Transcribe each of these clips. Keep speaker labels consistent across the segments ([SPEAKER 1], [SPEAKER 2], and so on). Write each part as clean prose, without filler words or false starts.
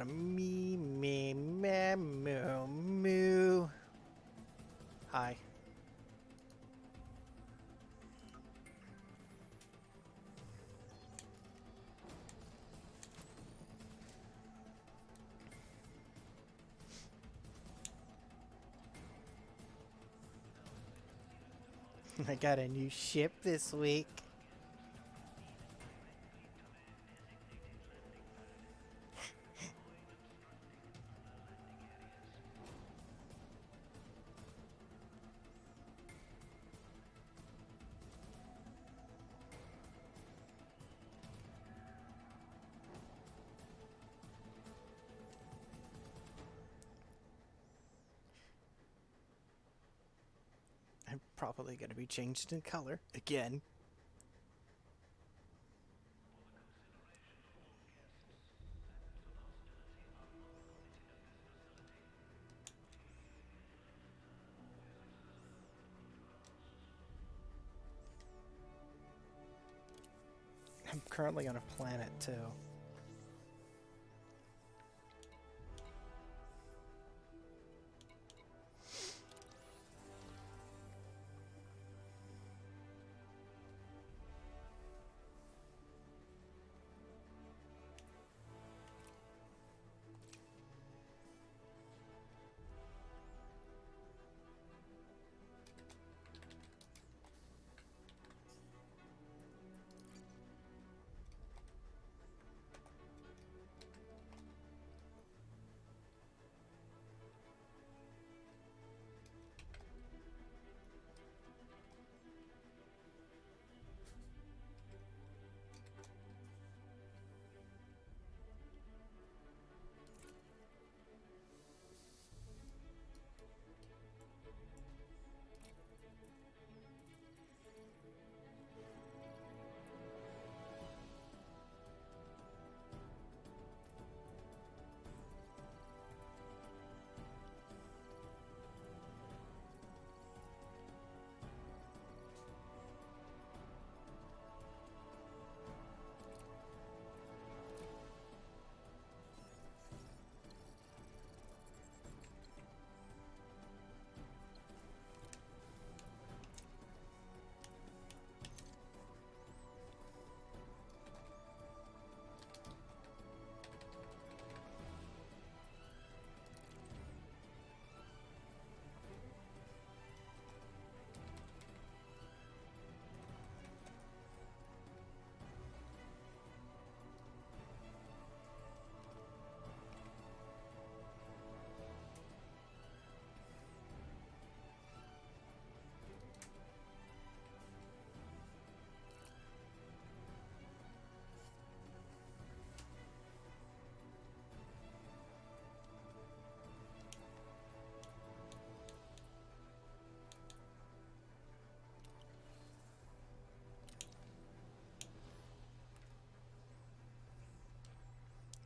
[SPEAKER 1] Me, me, me, moo, moo. Hi. I got a new ship this week. I'm probably gonna be changed in color again. I'm currently on a planet too.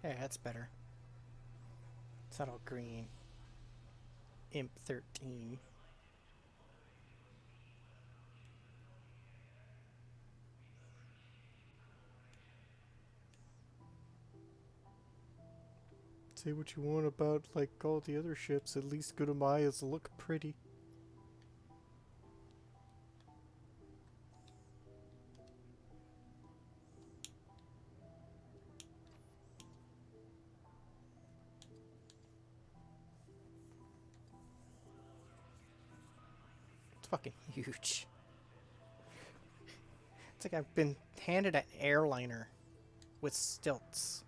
[SPEAKER 1] Hey, that's better. It's not all green. Imp 13. Say what you want about like all the other ships, at least Gudamaya's look pretty. It's fucking huge. It's like I've been handed an airliner with stilts.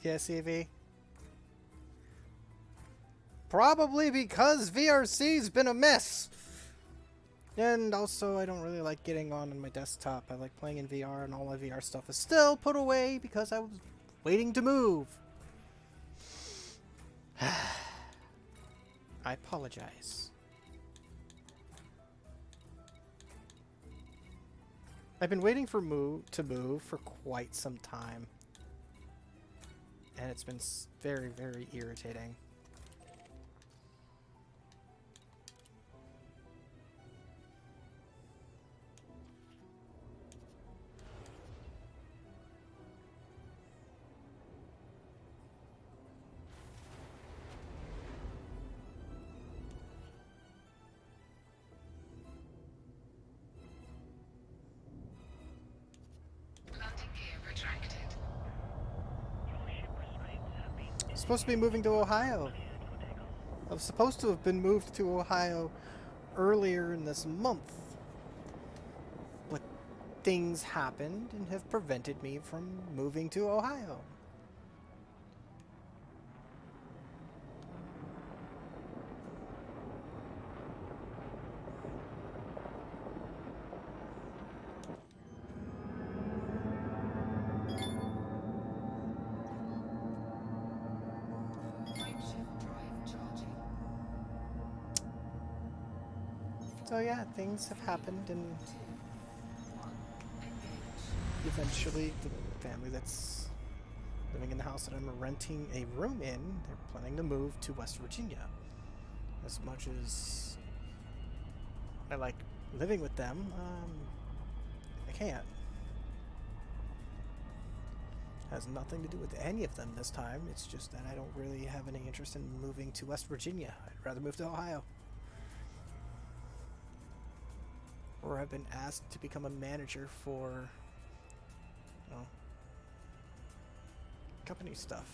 [SPEAKER 1] Yeah, CV. Probably because VRC's been a mess. And also, I don't really like getting on my desktop. I like playing in VR, and all my VR stuff is still put away because I was waiting to move. I apologize. I've been waiting for to move for quite some time. And it's been very, very irritating. Supposed to be moving to Ohio. I was supposed to have been moved to Ohio earlier in this month. But things happened and have prevented me from moving to Ohio. So yeah, things have happened, and eventually the family that's living in the house that I'm renting a room in, they're planning to move to West Virginia. As much as I like living with them, I can't. Has nothing to do with any of them this time. It's just that I don't really have any interest in moving to West Virginia. I'd rather move to Ohio. Or I've been asked to become a manager for, you know, company stuff.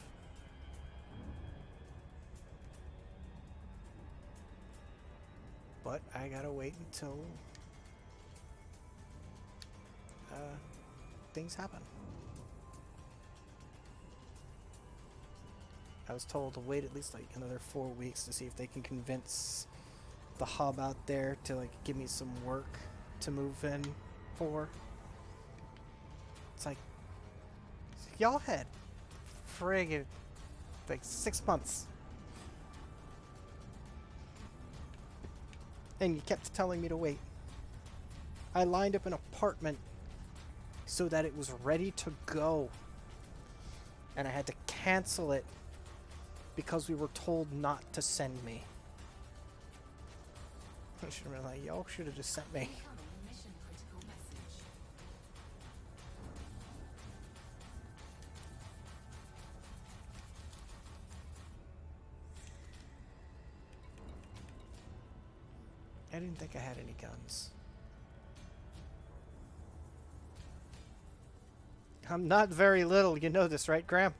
[SPEAKER 1] But I gotta wait until things happen. I was told to wait at least like another 4 weeks to see if they can convince the hub out there to like give me some work to move in for. It's like y'all had friggin' like 6 months. And you kept telling me to wait. I lined up an apartment so that it was ready to go. And I had to cancel it because we were told not to send me. I should have been like, y'all should have just sent me. I didn't think I had any guns. I'm not very little, you know this, right, Graham?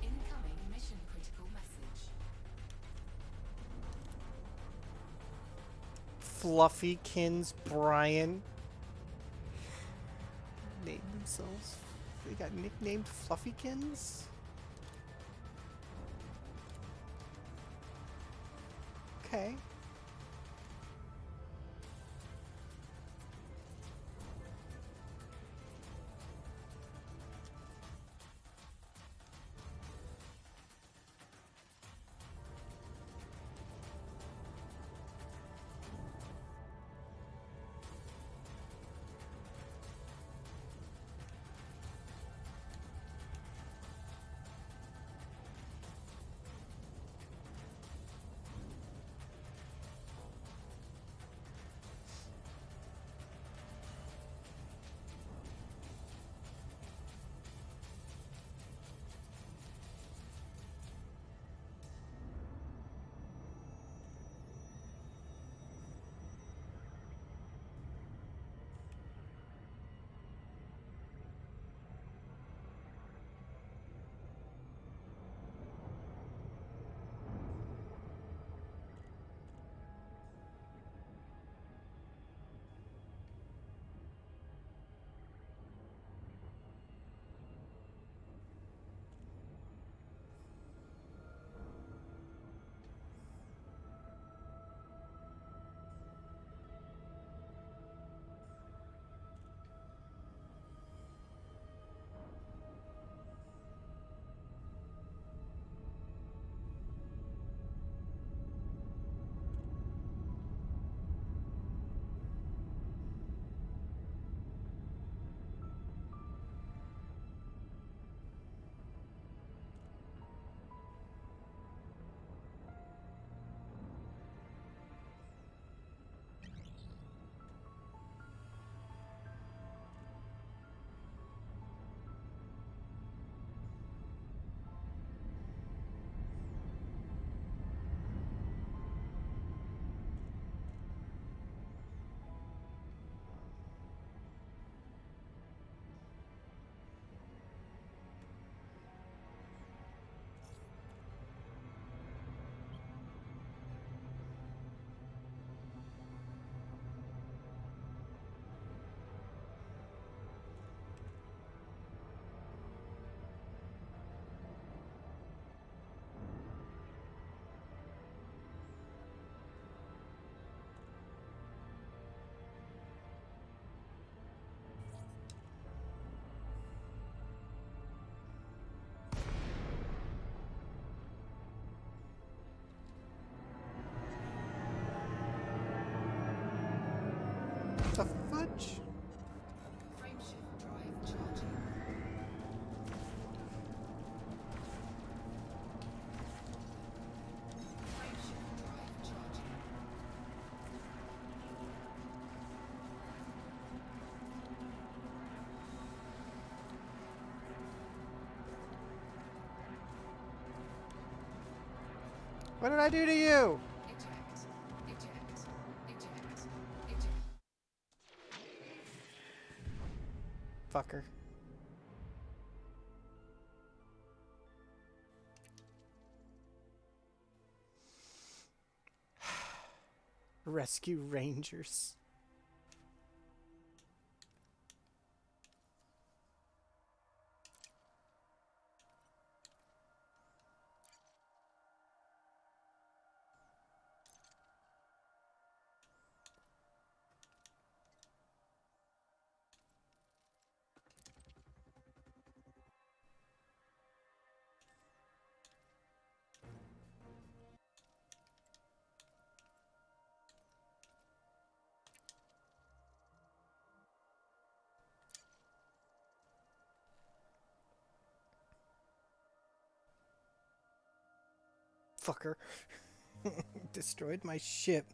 [SPEAKER 2] Incoming mission critical message.
[SPEAKER 1] Fluffykins Brian named themselves. They got nicknamed Fluffykins? Okay. the fudge?
[SPEAKER 2] Frameshift drive charging. Frameshift drive charging.
[SPEAKER 1] What did I do to you?
[SPEAKER 2] Eject. Eject. Eject. Eject.
[SPEAKER 1] Fucker. Rescue Rangers. Fucker. Destroyed my ship.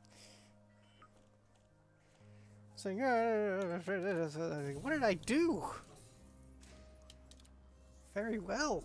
[SPEAKER 1] Saying, what did I do? Very well.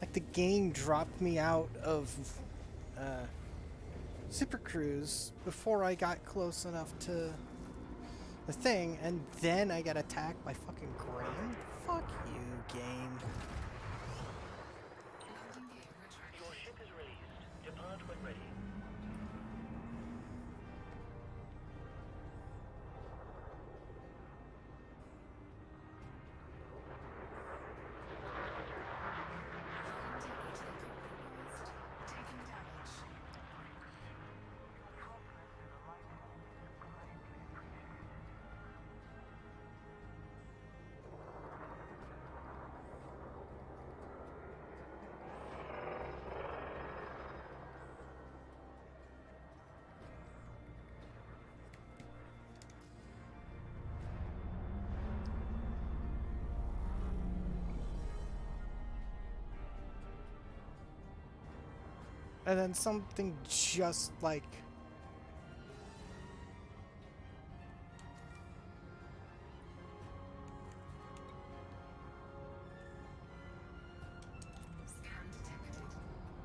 [SPEAKER 1] Like the game dropped me out of Super Cruise before I got close enough to the thing, and then I got attacked by fucking Graham. Fuck you, game.
[SPEAKER 2] Landing gear retracted.
[SPEAKER 3] Your ship is released. Depart when ready.
[SPEAKER 2] Integrity compromised. Taking damage.
[SPEAKER 1] And then something just like
[SPEAKER 2] Scan detected.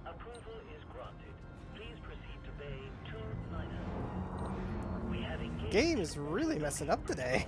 [SPEAKER 3] Approval is granted. Please proceed to Bay 2 minor. We have engaged.
[SPEAKER 1] game is really messing up today.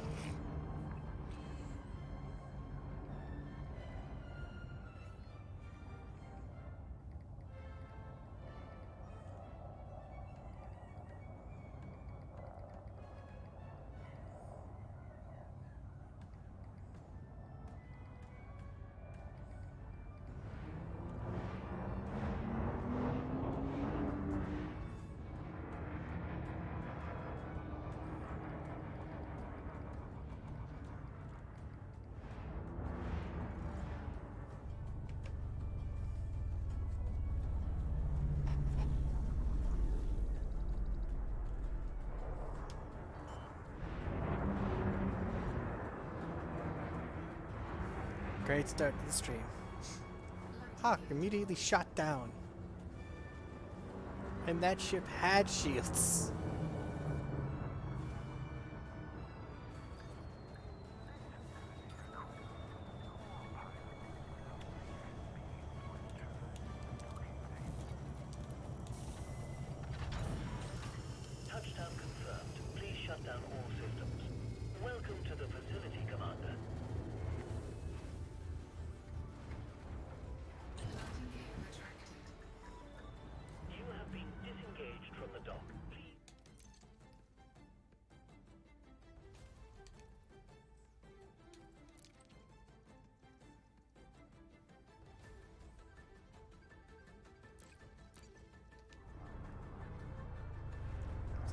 [SPEAKER 1] Great start to the stream. Hawk immediately shot down. And that ship had shields.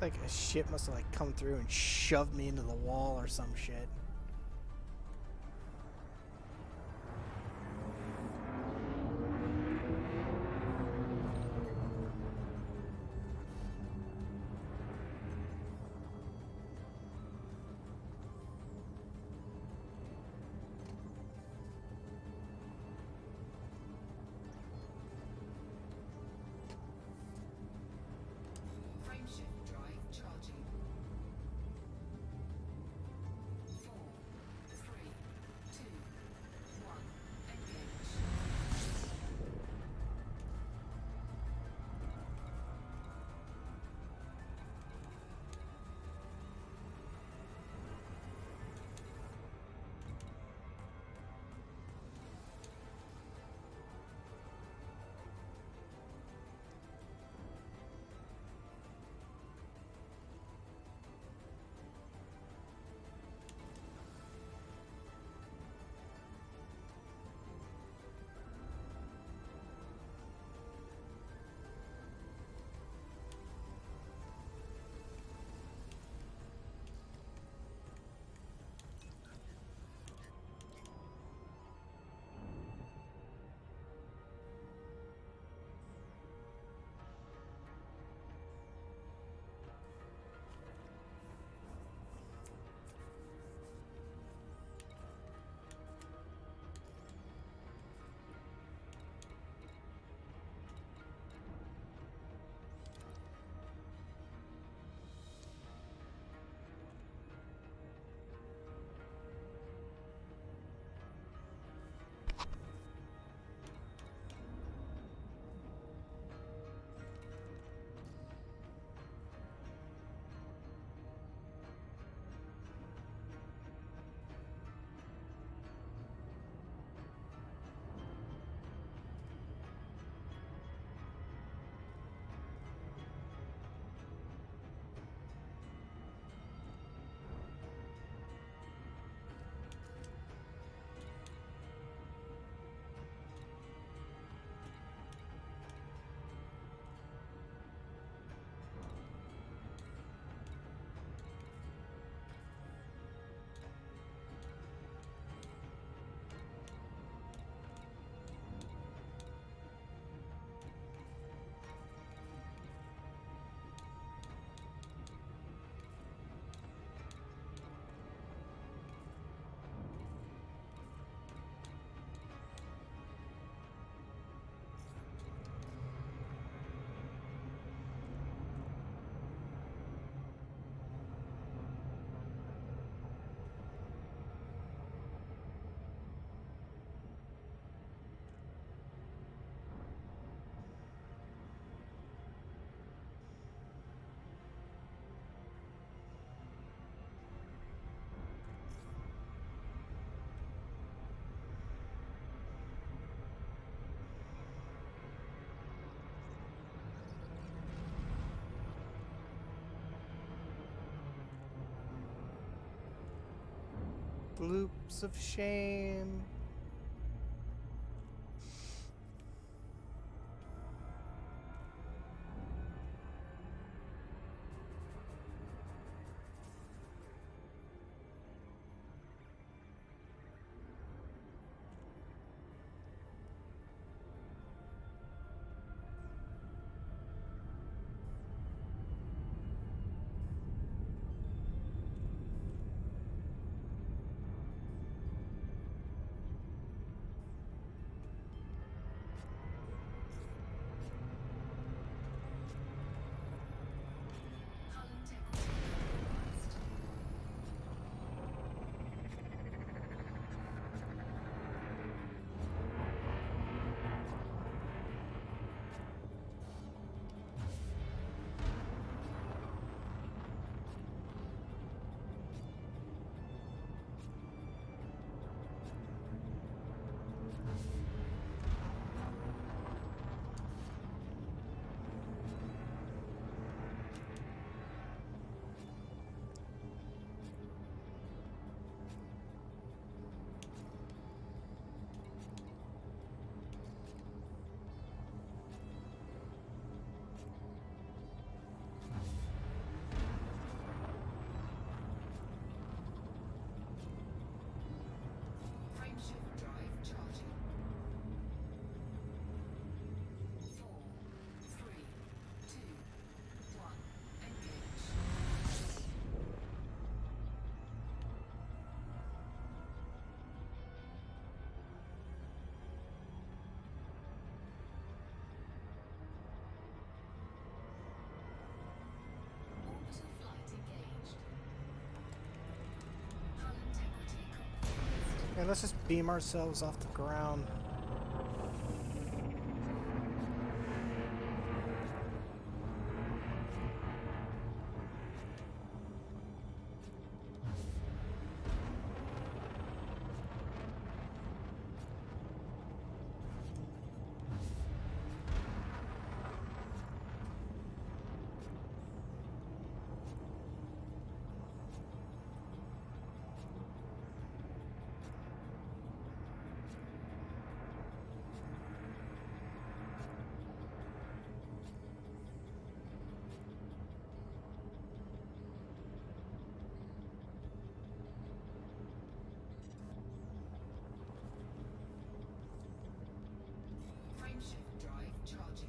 [SPEAKER 1] It's like a ship must have like come through and shoved me into the wall or some shit.
[SPEAKER 2] Frameshift drive charging. 4, 3, 2, 1. Engage.
[SPEAKER 1] Loops of shame. Okay, let's just beam ourselves off the ground.
[SPEAKER 2] Frameshift drive charging.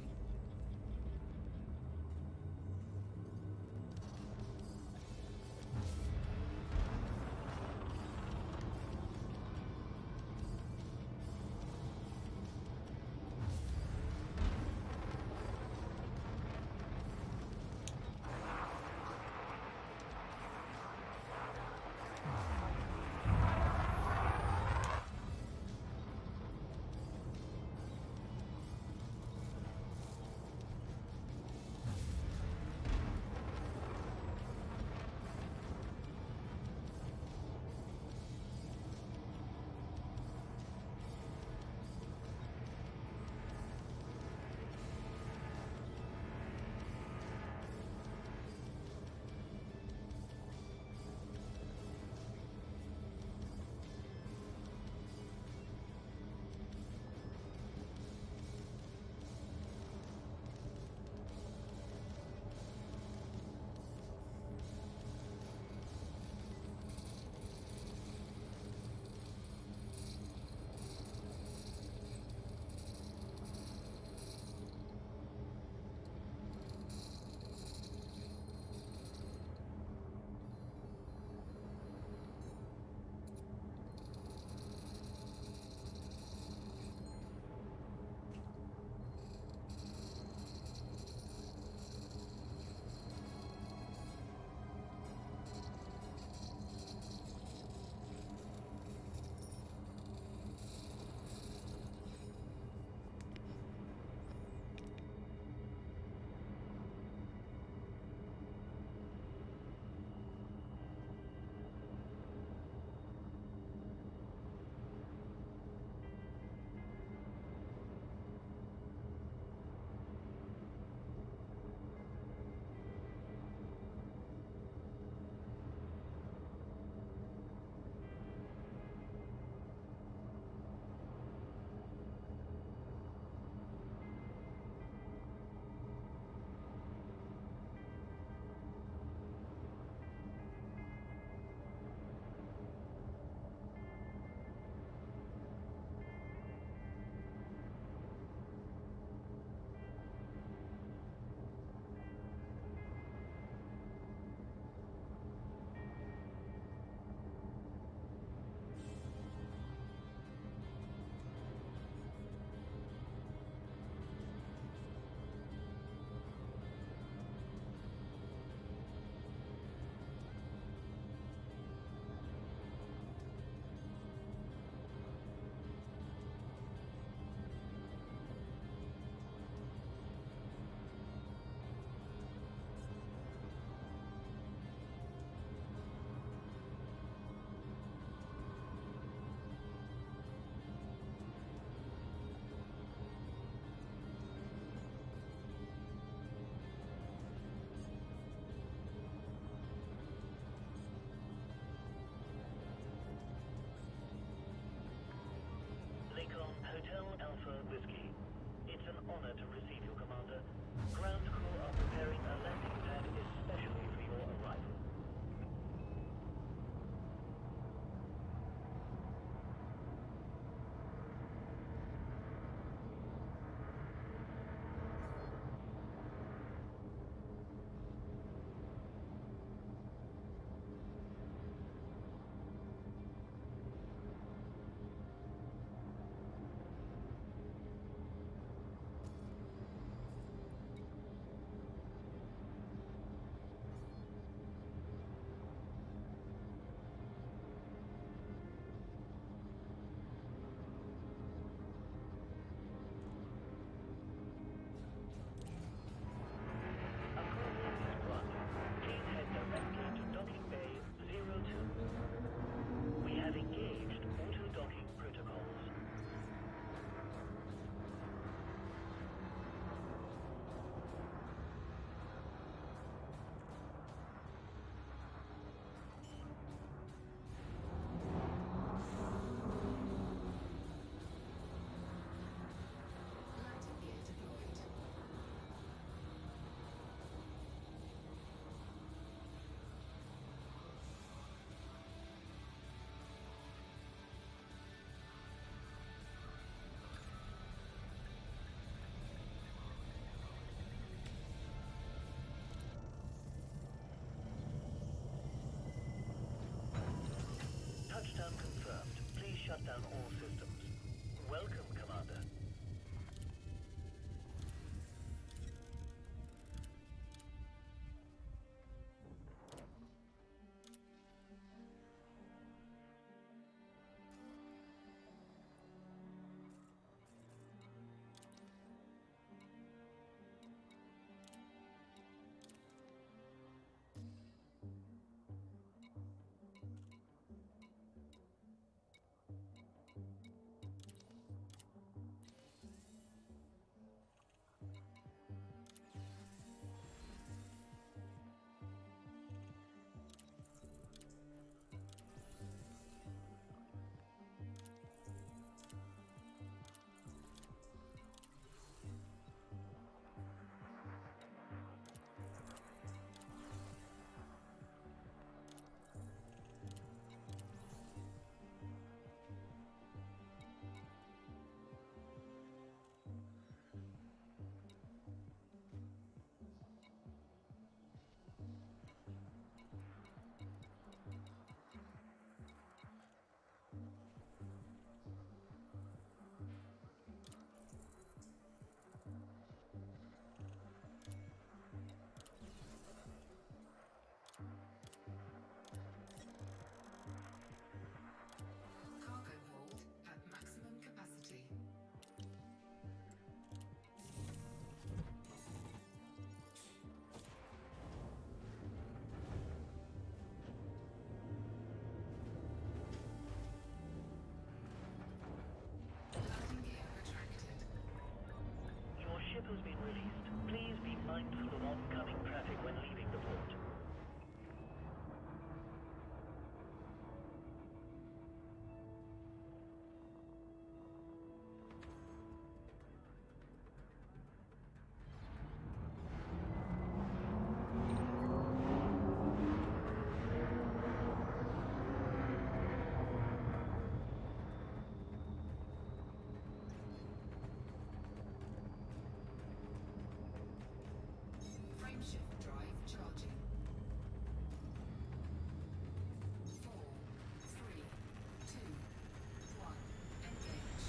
[SPEAKER 3] Lakon Hotel Alpha Whiskey. It's an honor to receive you, Commander. Ground crew are preparing a landing pad especially for your arrival. Touchdown confirmed. Please shut down all systems. Welcome, Commander.
[SPEAKER 2] Cargo hold at maximum capacity. Landing gear retracted.
[SPEAKER 3] Your ship has been released. Please be mindful of oncoming traffic when leaving the port.
[SPEAKER 2] Frameshift drive charging. 4, 3, 2, 1. Engage.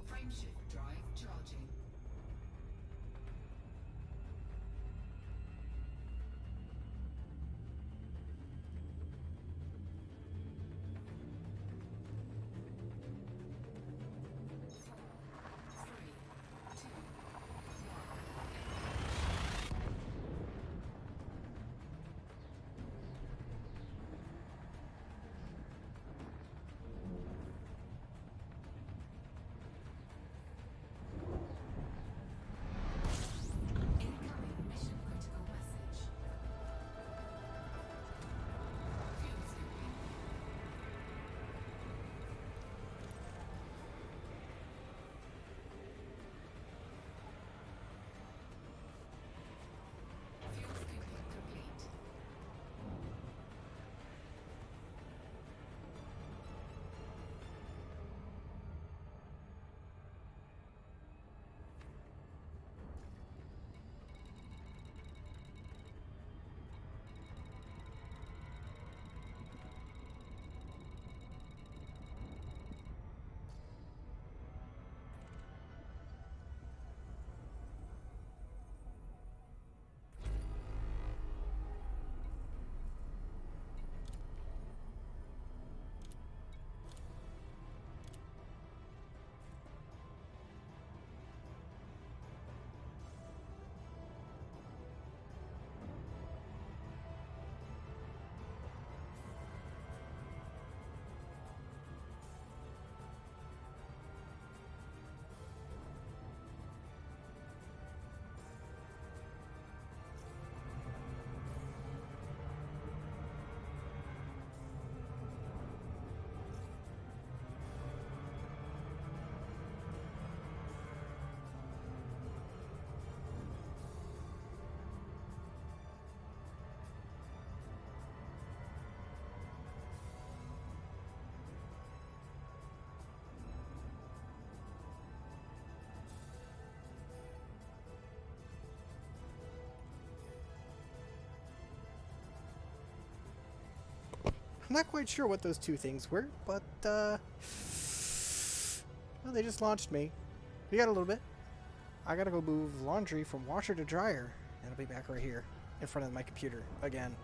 [SPEAKER 2] Frameshift drive charging. Four, three, two,
[SPEAKER 1] I'm not quite sure what those two things were, but, well, they just launched me. We got a little bit. I gotta go move laundry from washer to dryer, and I'll be back right here in front of my computer again.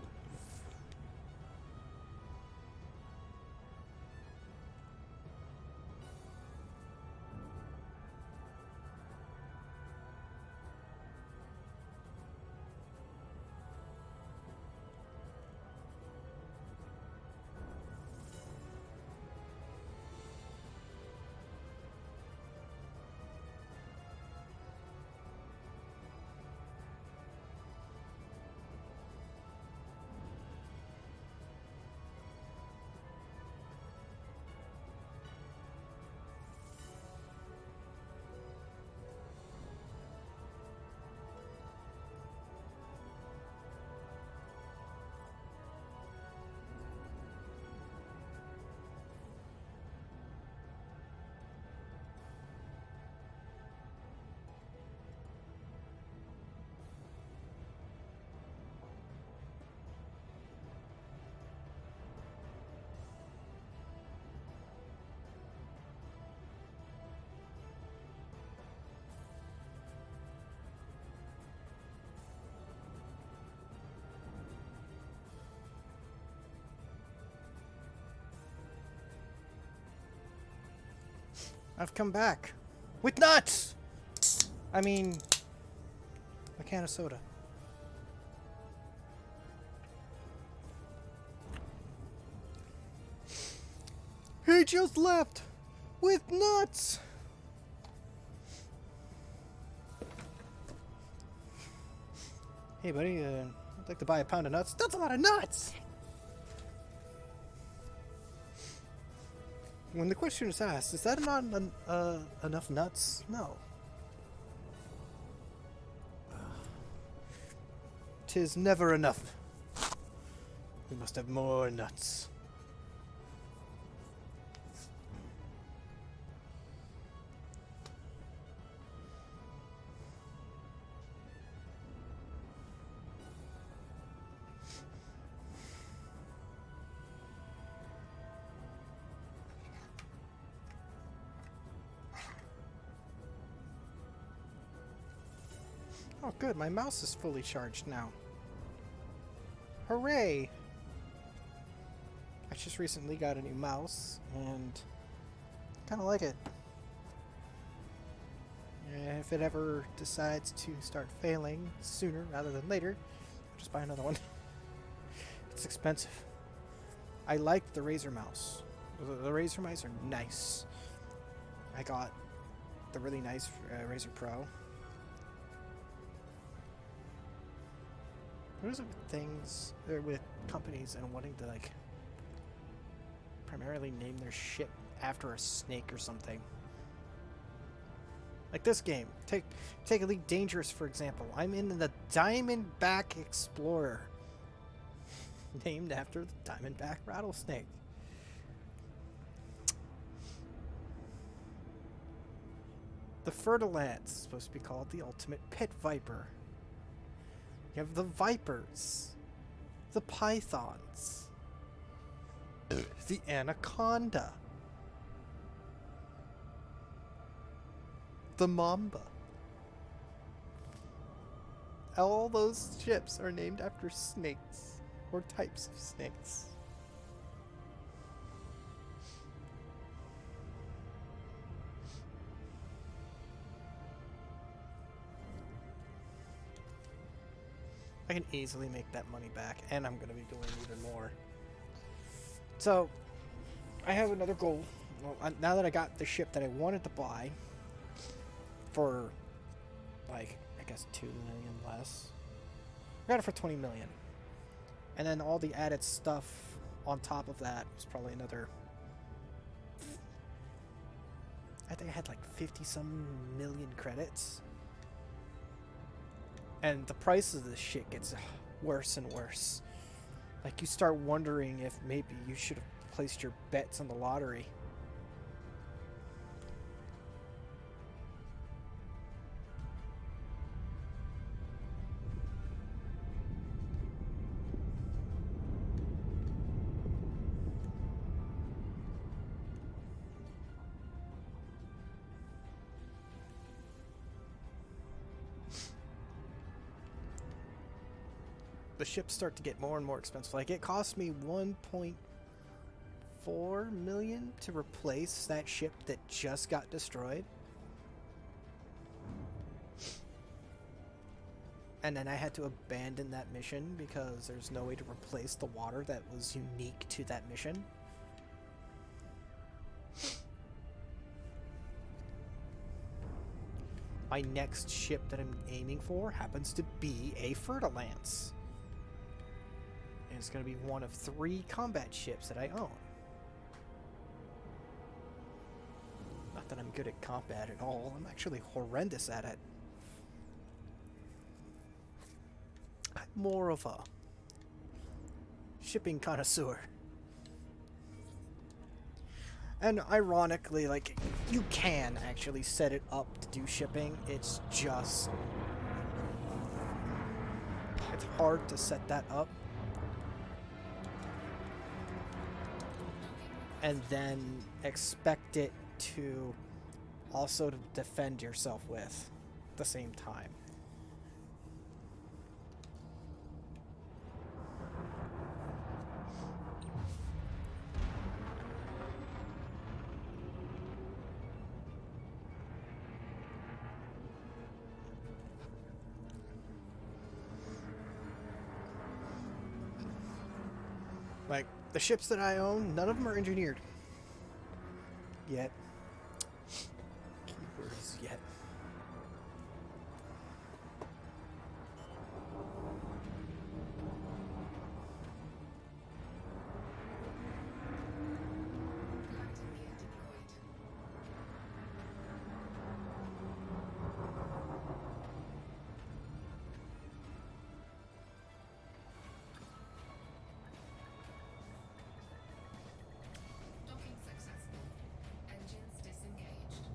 [SPEAKER 1] I've come back. With nuts! I mean, a can of soda. He just left! With nuts! Hey buddy, I'd like to buy a pound of nuts. That's a lot of nuts! When the question is asked, is that not enough nuts? No. 'Tis never enough. We must have more nuts. Oh good, my mouse is fully charged now. Hooray! I just recently got a new mouse, and kind of like it. If it ever decides to start failing sooner rather than later, I'll just buy another one. It's expensive. I like the Razer mouse. The Razer mice are nice. I got the really nice Razer Pro. What is it with things, or with companies and wanting to like primarily name their shit after a snake or something? Like this game. Take Elite Dangerous for example. I'm in the Diamondback Explorer, named after the Diamondback rattlesnake. The Fer-de-Lance is supposed to be called the Ultimate Pit Viper. You have the Vipers, the Pythons, the Anaconda, the Mamba. All those ships are named after snakes, or types of snakes. I can easily make that money back, and I'm going to be doing even more. So, I have another goal. Well, now that I got the ship that I wanted to buy for, like, I guess 2 million less. I got it for 20 million. And then all the added stuff on top of that was probably another... I think I had like 50-some million credits. And the price of this shit gets worse and worse. Like, you start wondering if maybe you should have placed your bets on the lottery. the ships start to get more and more expensive. Like, it cost me 1.4 million to replace that ship that just got destroyed. And then I had to abandon that mission because there's no way to replace the water that was unique to that mission. My next ship that I'm aiming for happens to be a Fer-de-Lance. And it's going to be one of 3 combat ships that I own. Not that I'm good at combat at all. I'm actually horrendous at it. I'm more of a shipping connoisseur. And ironically, like, you can actually set it up to do shipping. It's just... it's hard to set that up. And then expect it to also to defend yourself with at the same time. Like, the ships that I own, none of them are engineered. Yet. Keywords yet.
[SPEAKER 2] Landing gear deployed. Docking successful. Engines disengaged.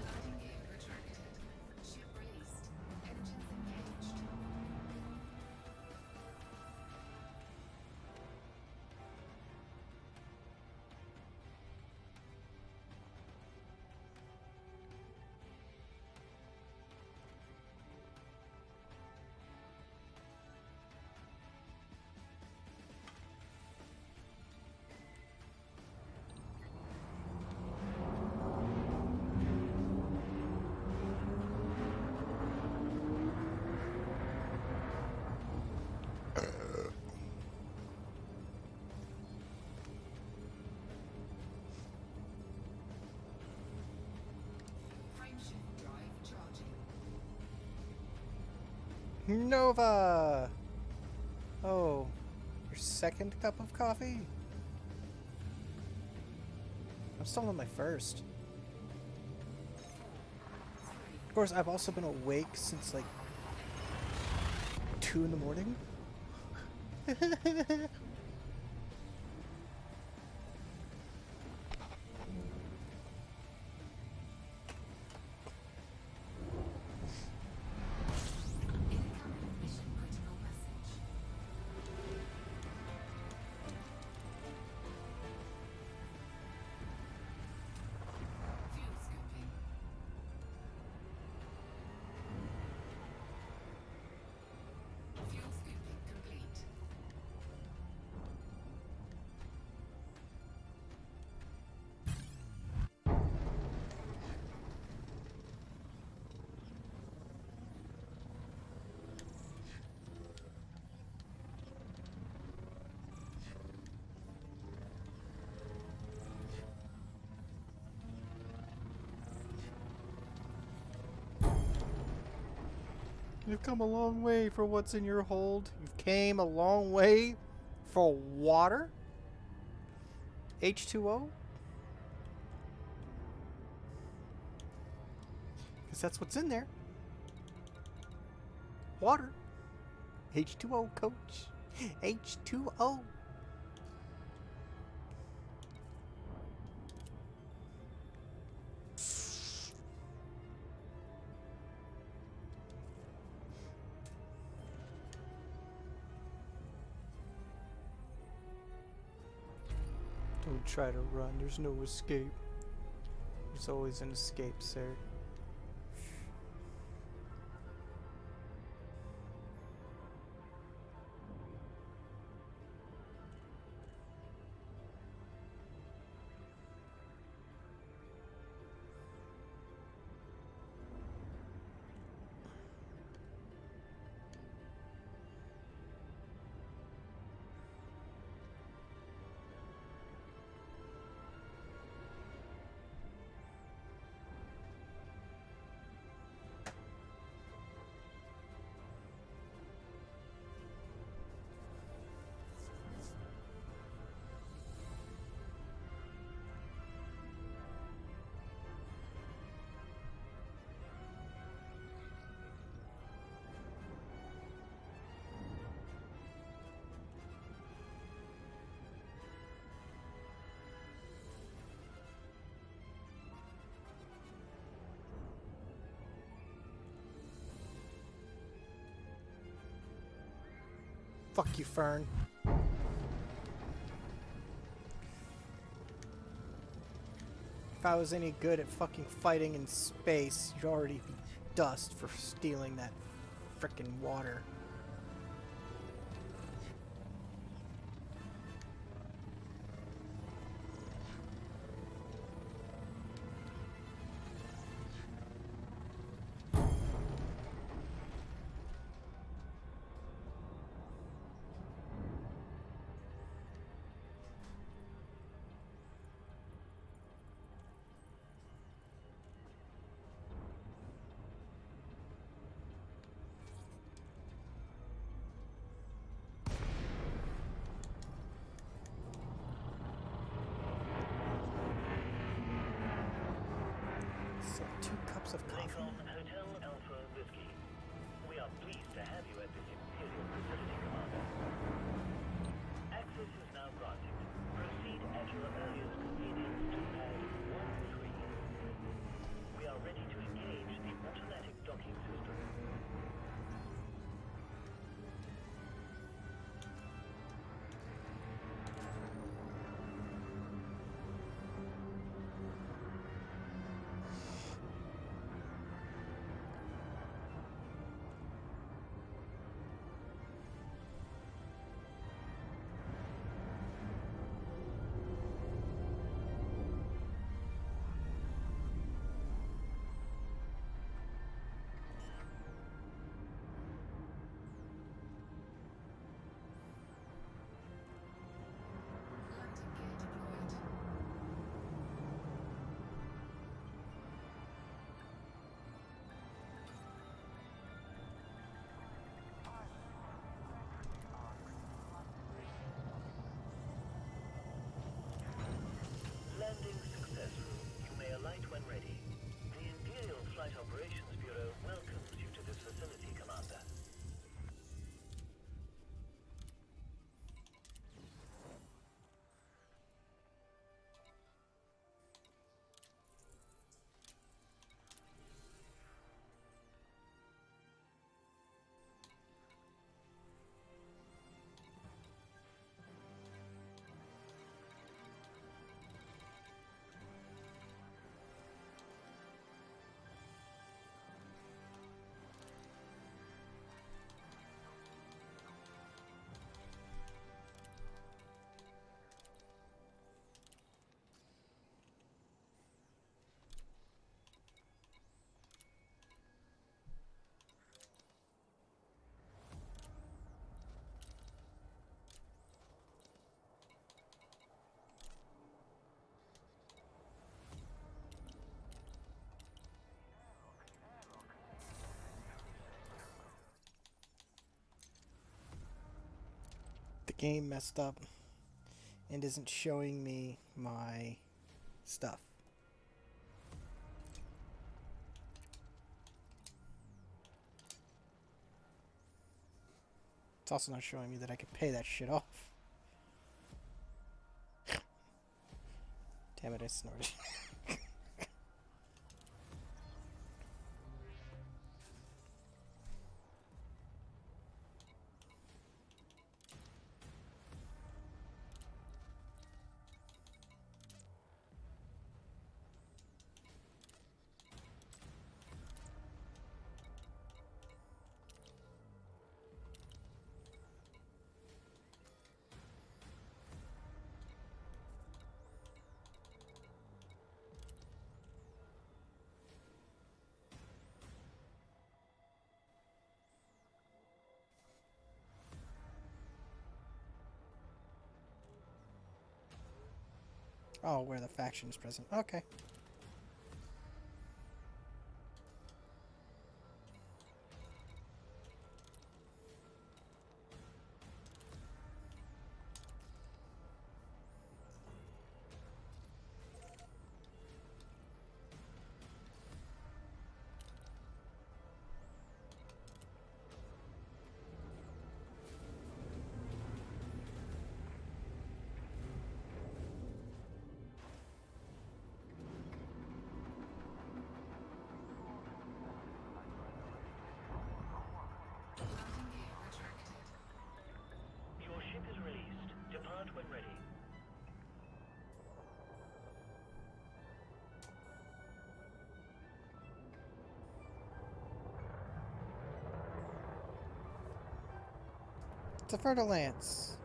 [SPEAKER 2] Landing gear retracted. Ship released. Engines engaged. Frameshift drive charging.
[SPEAKER 1] Nova! Oh, your second cup of coffee? I'm still on my first. Of course, I've also been awake since like 2 in the morning.
[SPEAKER 2] Incoming mission critical message. Fuel scooping. Fuel scooping complete.
[SPEAKER 1] You've come a long way for what's in your hold. You've came a long way for water? H2O? Because that's what's in there. Water. H2O, coach. H2O. Don't try to run. There's no escape. There's always an escape, sir. Fuck you, Fern. If I was any good at fucking fighting in space, you'd already be dust for stealing that frickin' water. So 2 cups of coffee.
[SPEAKER 3] Lincoln Hotel Alpha Whiskey. We are pleased to have you at this Imperial facility, Commander. Access is now granted. Proceed at your earliest convenience to pad 1-3. We are ready to engage the automatic docking system.
[SPEAKER 1] game messed up and isn't showing me my stuff. It's also not showing me that I can pay that shit off. Damn it, I snorted. Oh, where the faction is present. Okay.
[SPEAKER 2] Landing gear retracted.
[SPEAKER 3] Your ship is released. Depart when ready.
[SPEAKER 1] It's a Fer-de-Lance.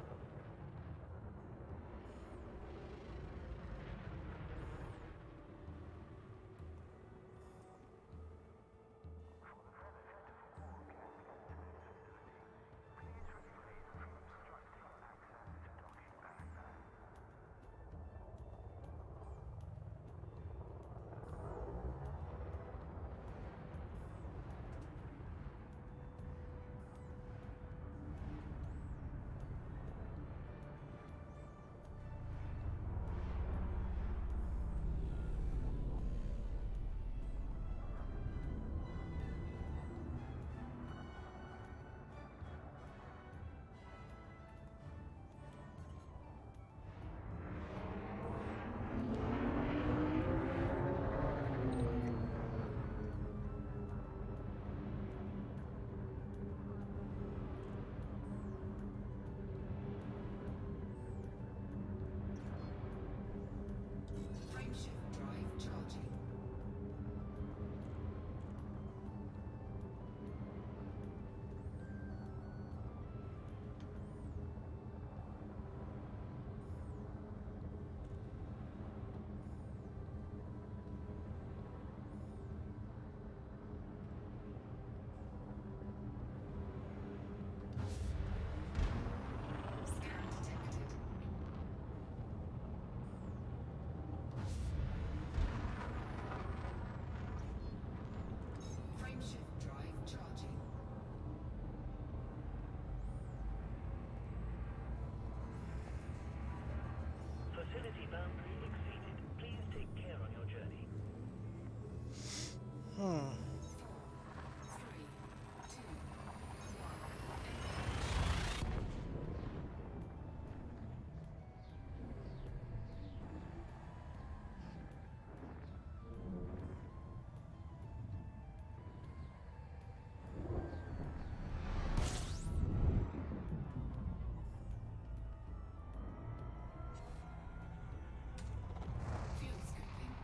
[SPEAKER 2] Frameshift drive charging. Scan detected. Frameshift drive charging.
[SPEAKER 3] Facility boundary exceeded. Please take care on your journey.
[SPEAKER 1] Hmm.
[SPEAKER 2] 4, 3, 2, 1. Fuel scooping.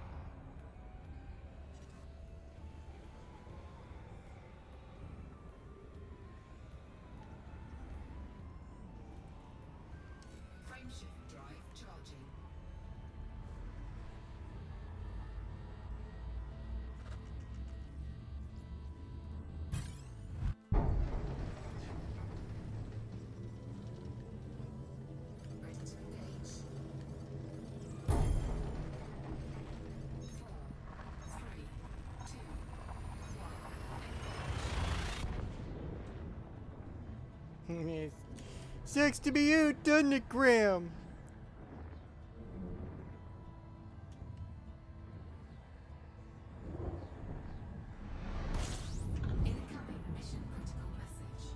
[SPEAKER 2] Frameshift drive charging. Ready to engage. 4, 3, 2, 1. Engage.
[SPEAKER 1] Yes. Sucks to be you, doesn't it, Graham?
[SPEAKER 2] Incoming mission critical message.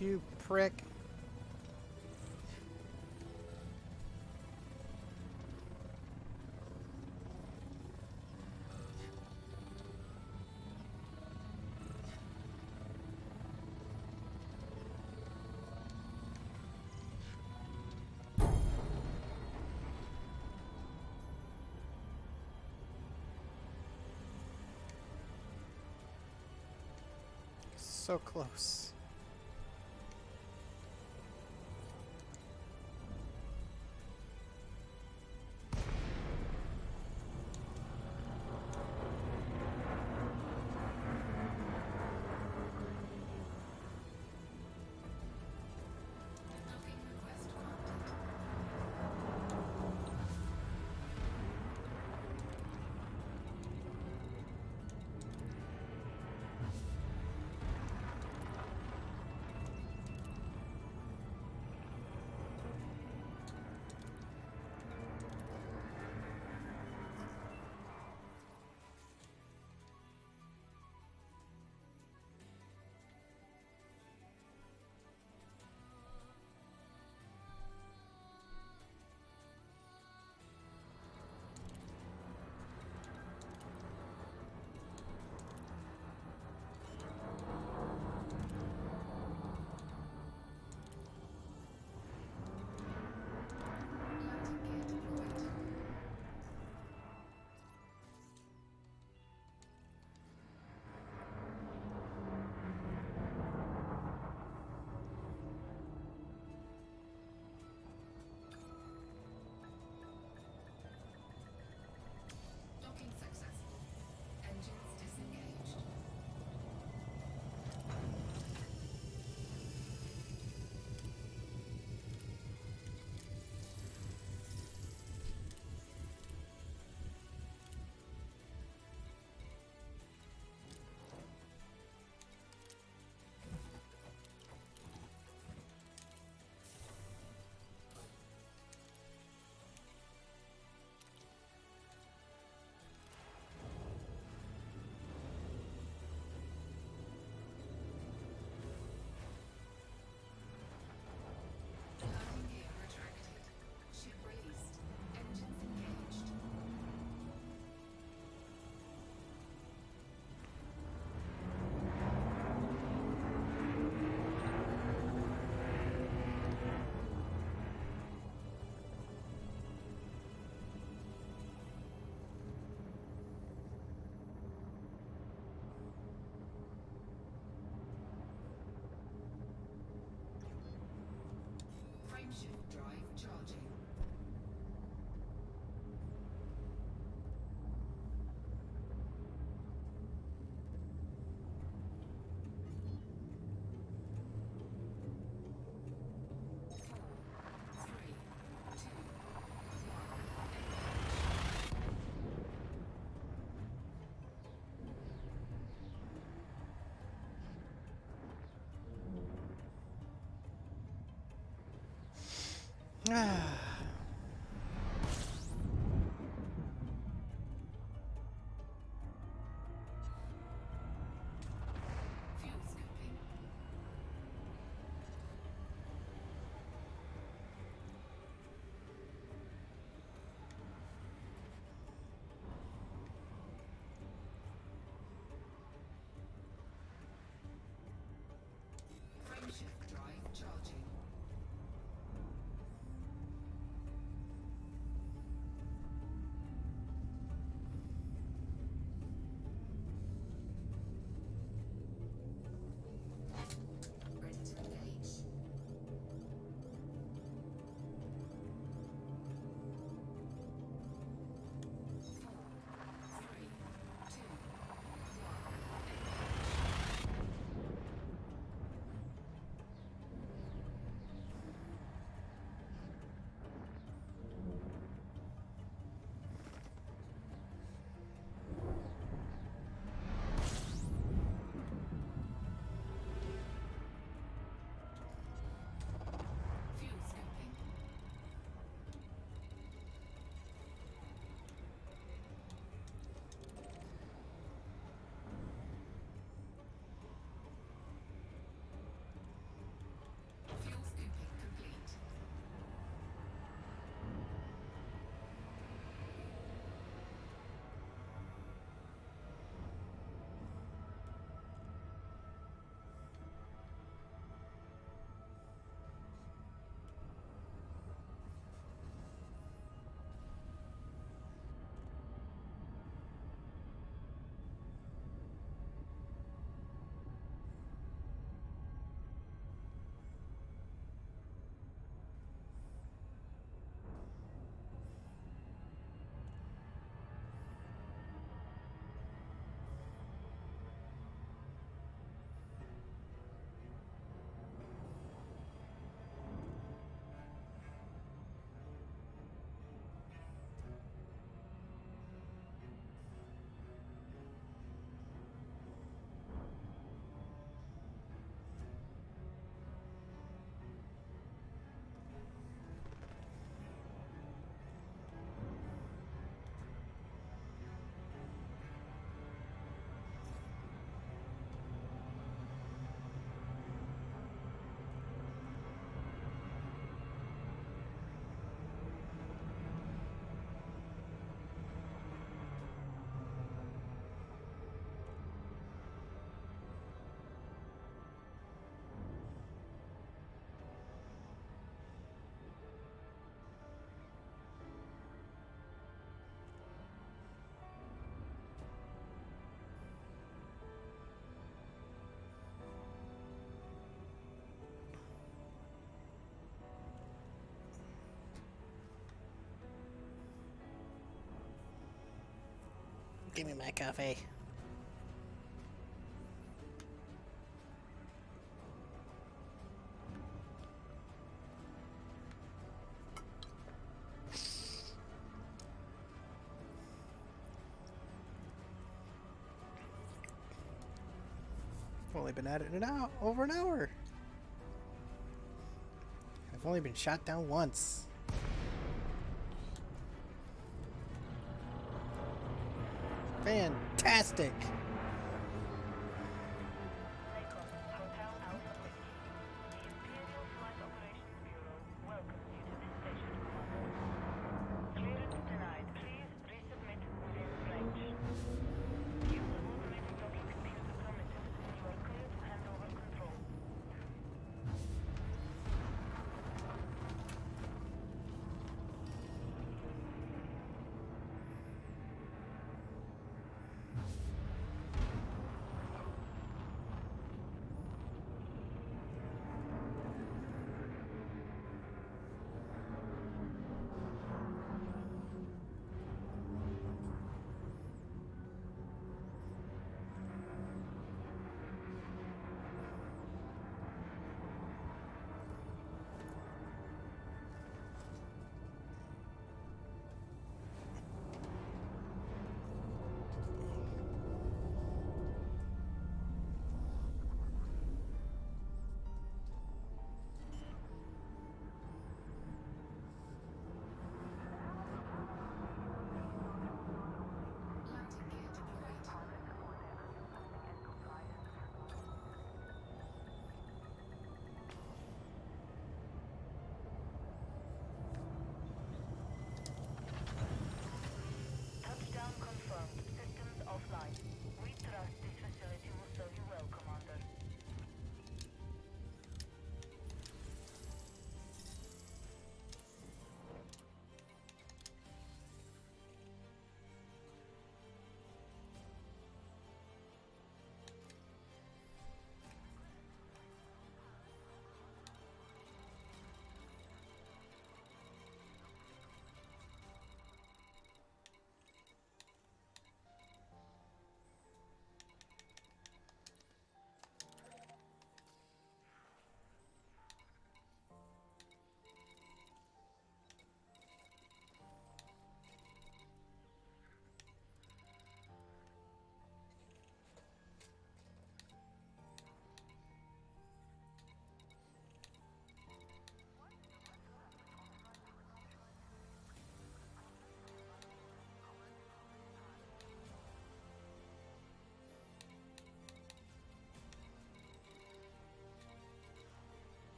[SPEAKER 1] You prick. So close.
[SPEAKER 2] Docking request granted.
[SPEAKER 1] Ah.
[SPEAKER 2] Fuel scooping. Frameshift drive charging. Ready to engage. 4, 3, 2, 1. Fuel scooping. Fuel scooping complete.
[SPEAKER 1] Give me my coffee. I've only been at it over an hour. I've only been shot down once. Fantastic!
[SPEAKER 3] Hotel Alpha Whiskey. The Imperial Flight Operations Bureau welcomes you to this station, Commander. Clearance denied. Please resubmit within range. Use of automated docking computer permitted. You are cleared to hand over control.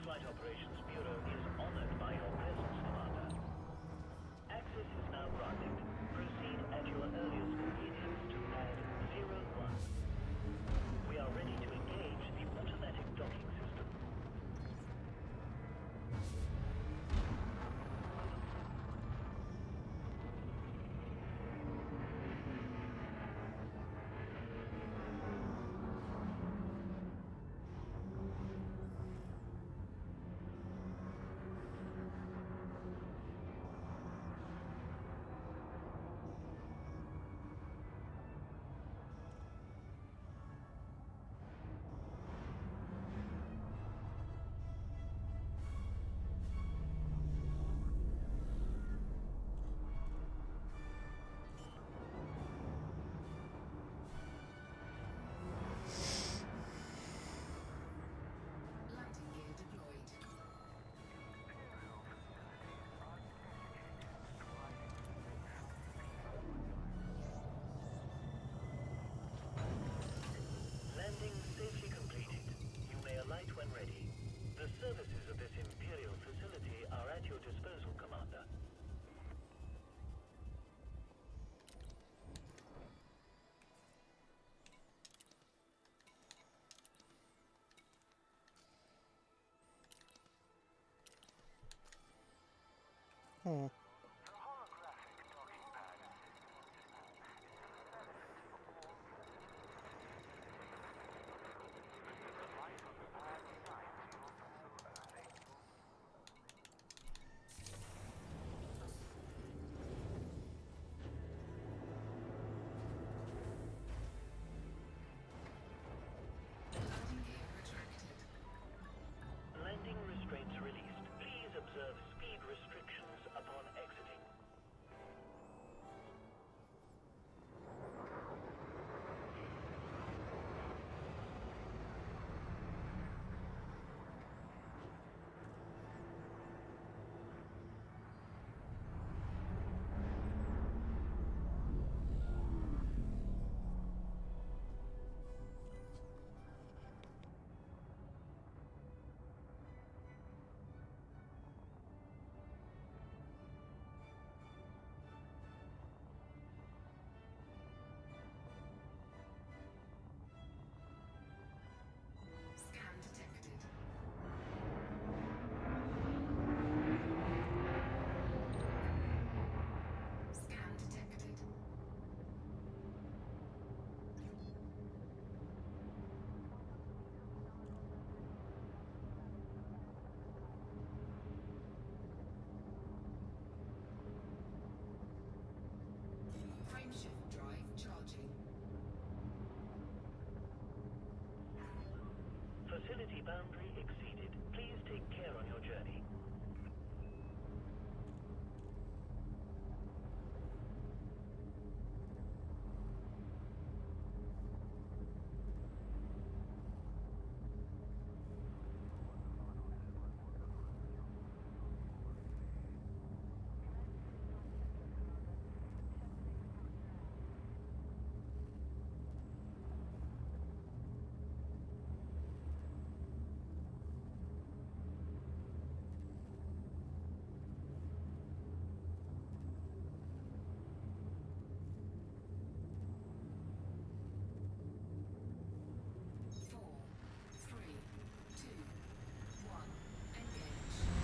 [SPEAKER 3] Flight Operations Bureau is honored by your presence, Commander. Access is now granted. Proceed at your earliest convenience to pad 01. We are ready to engage the automatic docking system.
[SPEAKER 2] Landing gear deployed.
[SPEAKER 3] Landing safely completed. You may alight when ready. The services of this Imperial facility are at your disposal, Commander.
[SPEAKER 1] Hmm.
[SPEAKER 2] Landing gear retracted.
[SPEAKER 3] Landing restraints released. Please observe speed restrictions upon exiting.
[SPEAKER 2] Scan detected. Scan detected. Frameshift drive charging.
[SPEAKER 3] Facility boundary exceeded. Please take care on your journey.
[SPEAKER 2] Four, three, two, one. Engage.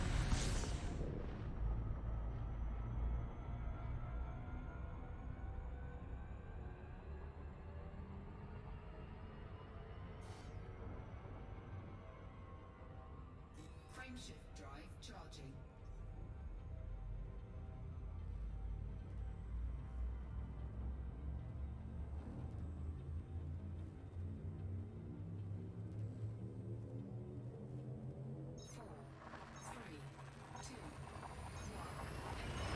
[SPEAKER 2] Frameshift drive charging. Four, three, two, one. Engage.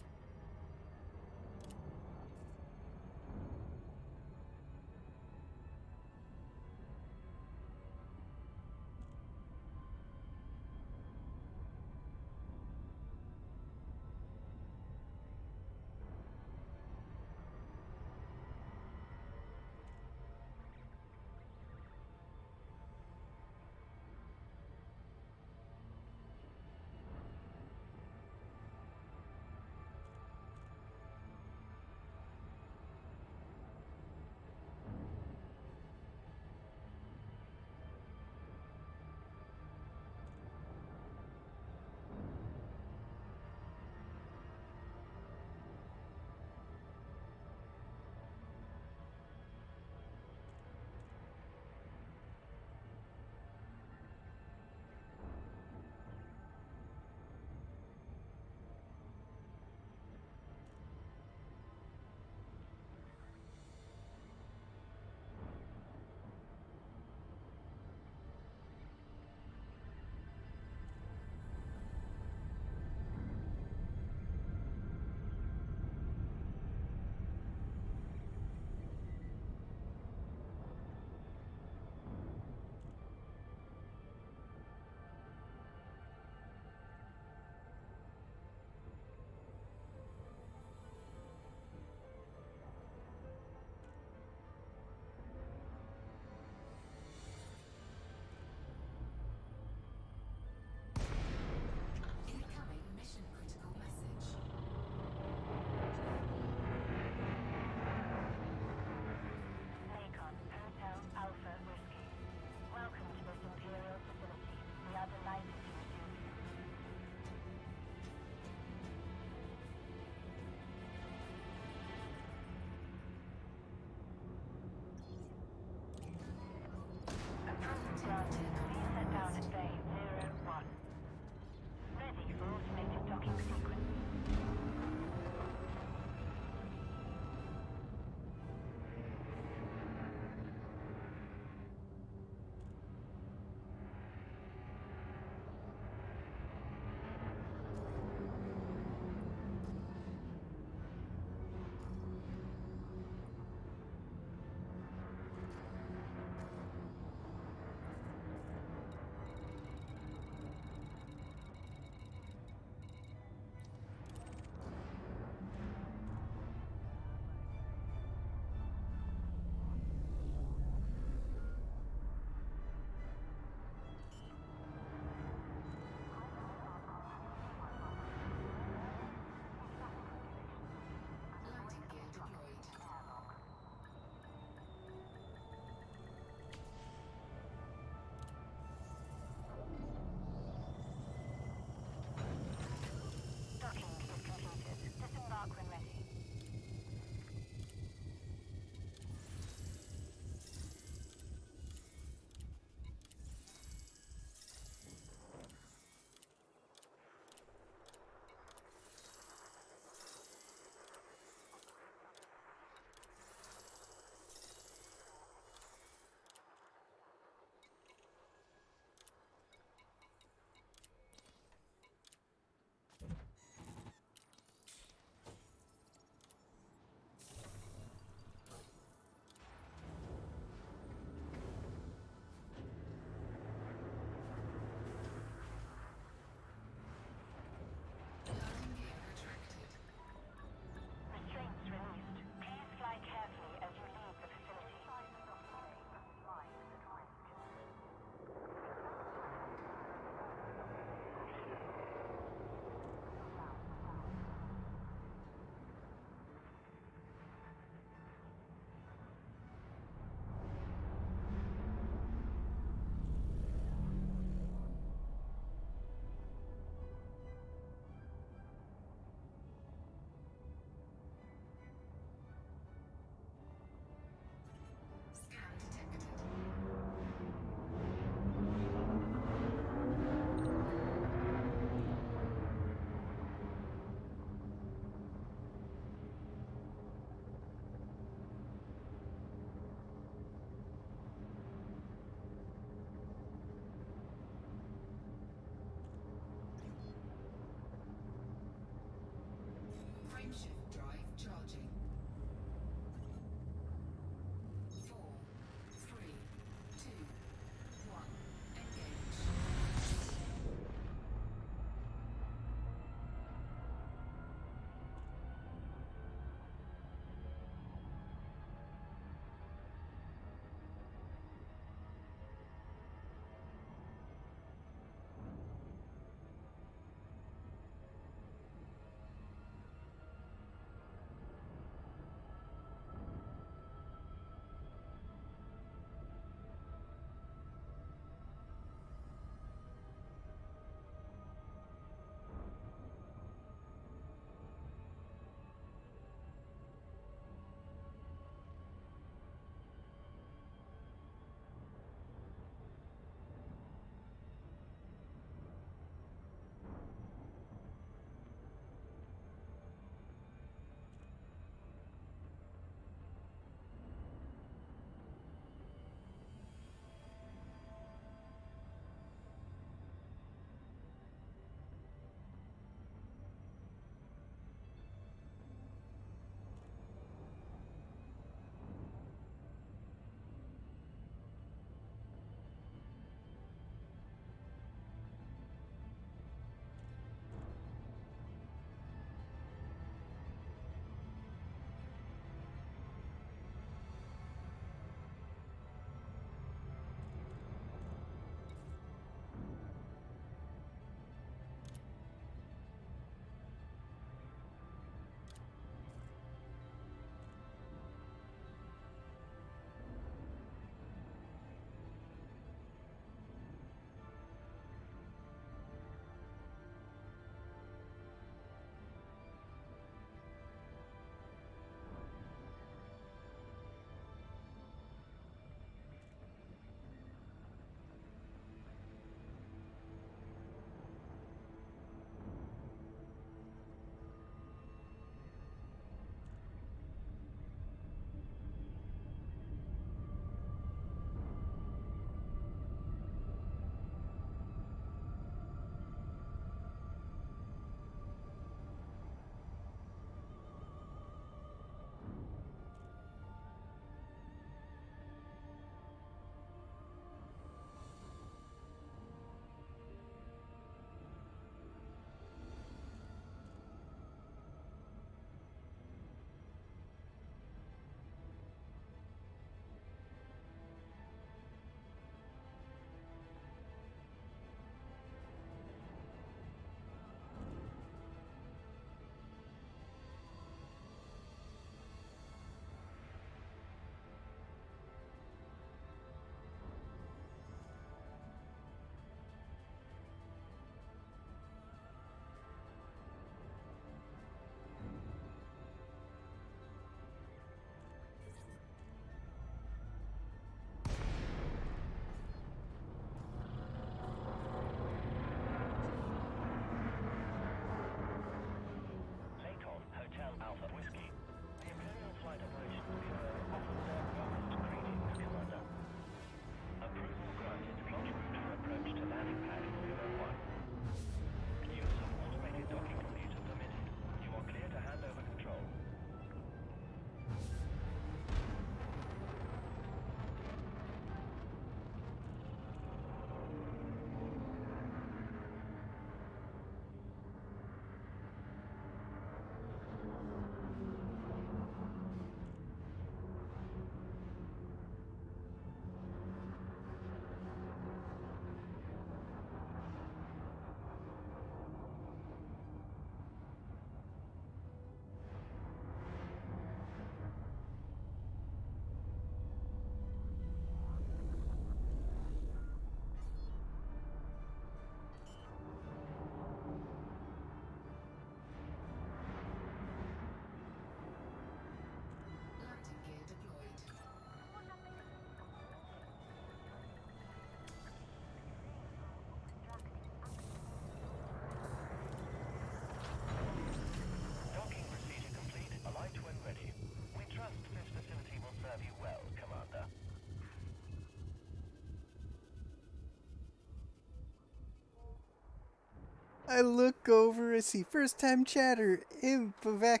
[SPEAKER 1] I look over, I see first time chatter, Impavec.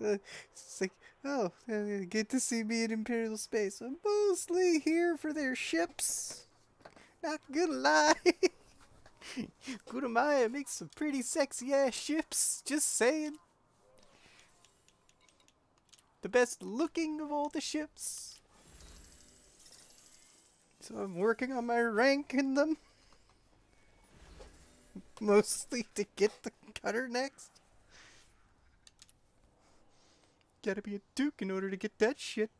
[SPEAKER 1] It's like, oh, good to see me in Imperial space. I'm mostly here for their ships. Not gonna lie. Gudamaya makes some pretty sexy ass ships. Just saying. The best looking of all the ships. So I'm working on my rank in them. Mostly to get the cutter next. Gotta be a duke in order to get that shit.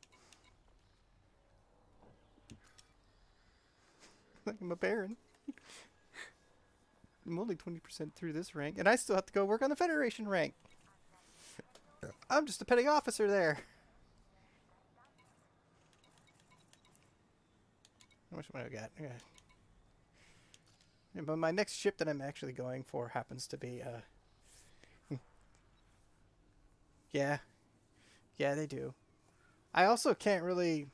[SPEAKER 1] Like I'm a baron. I'm only 20% through this rank, and I still have to go work on the Federation rank. I'm just a petty officer there. How much money I got? Okay. Yeah, but my next ship that I'm actually going for happens to be, yeah. Yeah, they do. I also can't really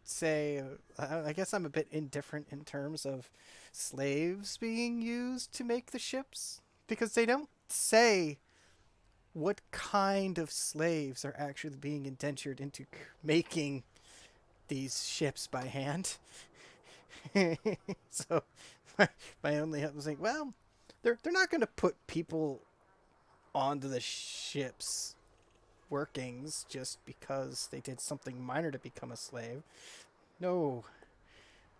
[SPEAKER 1] say, I guess I'm a bit indifferent in terms of slaves being used to make the ships, because they don't say what kind of slaves are actually being indentured into making these ships by hand. So my only help was like, well, they're not going to put people onto the ship's workings just because they did something minor to become a slave. No,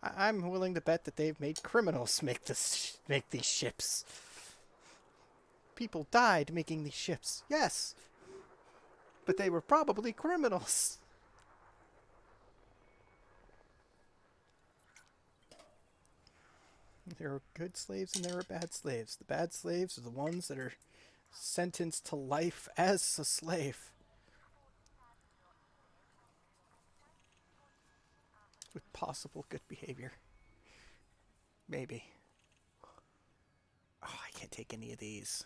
[SPEAKER 1] I'm willing to bet that they've made criminals make these ships. People died making these ships, yes, but they were probably criminals. There are good slaves and there are bad slaves. The bad slaves are the ones that are sentenced to life as a slave. With possible good behavior. Maybe. Oh, I can't take any of these.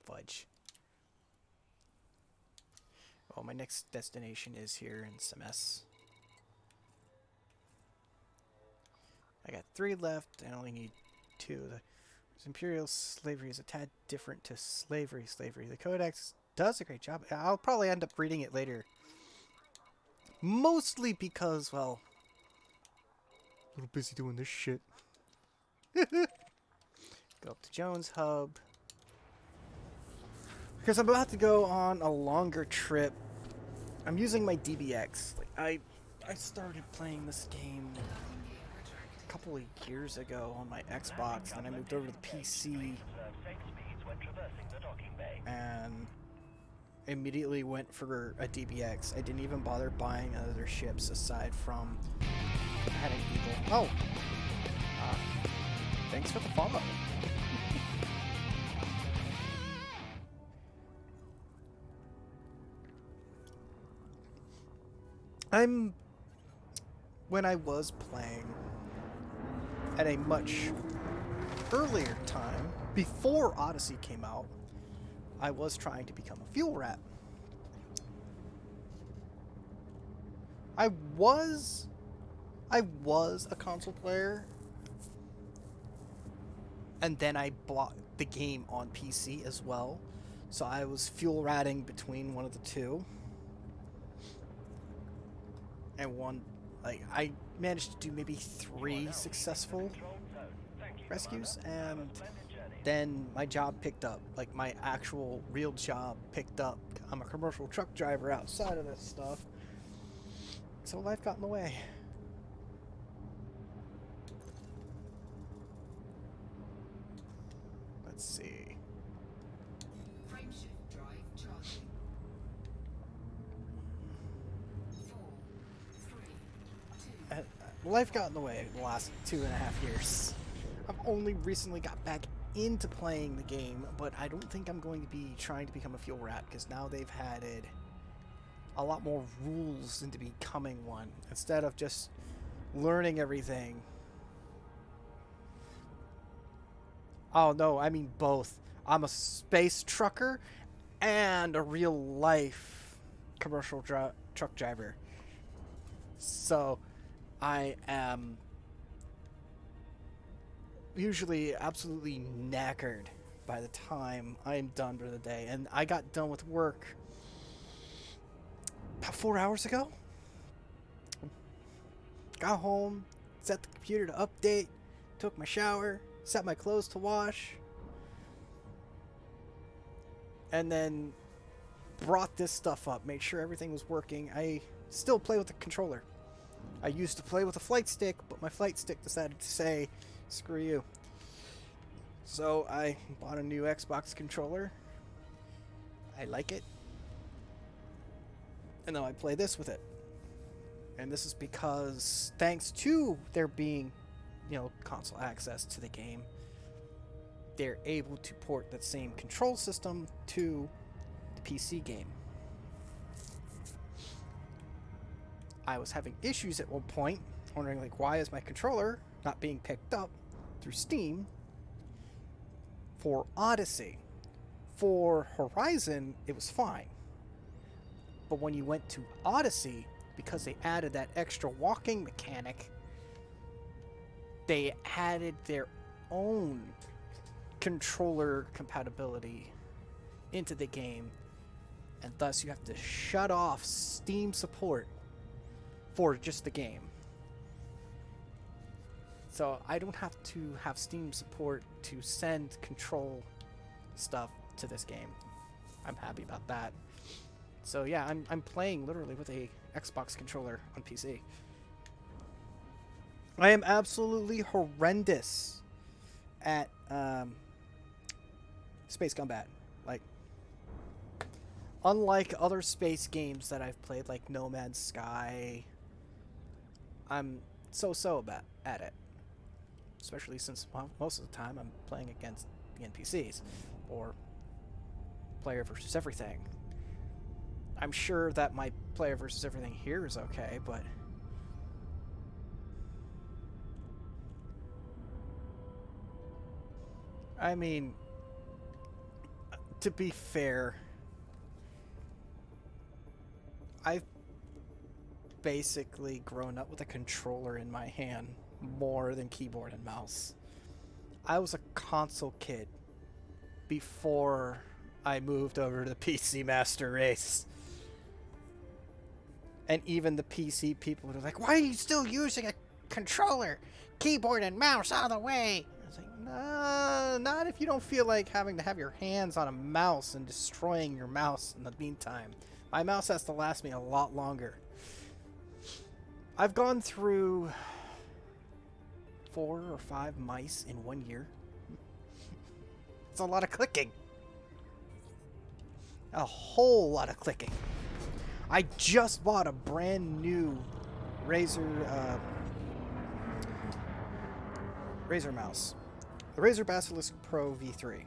[SPEAKER 1] Fudge. Oh, my next destination is here in Semes. I got 3 left. I only need 2. The Imperial slavery is a tad different to slavery. The Codex does a great job. I'll probably end up reading it later. Mostly because, well, a little busy doing this shit. Go up to Jones Hub. Because I'm about to go on a longer trip. I'm using my DBX. Like, I started playing this game a couple of years ago on my Xbox, then I moved over to the PC and immediately went for a DBX. I didn't even bother buying other ships aside from I had an Eagle. Oh! Thanks for the follow. When I was playing at a much earlier time, before Odyssey came out, I was trying to become a fuel rat. I was a console player, and then I bought the game on PC as well, so I was fuel ratting between one of the two. And I managed to do maybe 3 successful rescues, and then my job picked up. Like, my actual real job picked up. I'm a commercial truck driver outside of this stuff. So life got in the way. Let's see.
[SPEAKER 2] Frameshift drive charging. 4, 3, 2.
[SPEAKER 1] Life got in the way the last 2.5 years. I've only recently got back into playing the game, but I don't think I'm going to be trying to become a fuel rat, because now they've added a lot more rules into becoming one, instead of just learning everything. Oh no, I mean both. I'm a space trucker and a real life commercial truck driver. So I am usually absolutely knackered by the time I'm done for the day. And I got done with work about 4 hours ago. Got home, set the computer to update, took my shower, set my clothes to wash, and then brought this stuff up, made sure everything was working. I still play with the controller. I used to play with a flight stick, but my flight stick decided to say, screw you. So I bought a new Xbox controller. I like it. And now I play this with it. And this is because, thanks to there being, console access to the game, they're able to port that same control system to the PC game. I was having issues at one point, wondering why is my controller not being picked up through Steam for Odyssey. For Horizon, it was fine. But when you went to Odyssey, because they added that extra walking mechanic, they added their own controller compatibility into the game, and thus you have to shut off Steam support for just the game. So I don't have to have Steam support to send control stuff to this game. I'm happy about that. So yeah, I'm playing literally with a Xbox controller on PC. I am absolutely horrendous at space combat. Unlike other space games that I've played, like No Man's Sky, I'm so at it. Especially since most of the time I'm playing against the NPCs, or player versus everything. I'm sure that my player versus everything here is okay, but I mean, to be fair, I've basically grown up with a controller in my hand more than keyboard and mouse. I was a console kid before I moved over to the PC Master Race. And even the PC people were like, why are you still using a controller? Keyboard and mouse out of the way. I was like, nah, not if you don't feel like having to have your hands on a mouse and destroying your mouse in the meantime. My mouse has to last me a lot longer. I've gone through 4 or 5 mice in 1 year. It's a lot of clicking. A whole lot of clicking. I just bought a brand new Razer mouse. The Razer Basilisk Pro V3.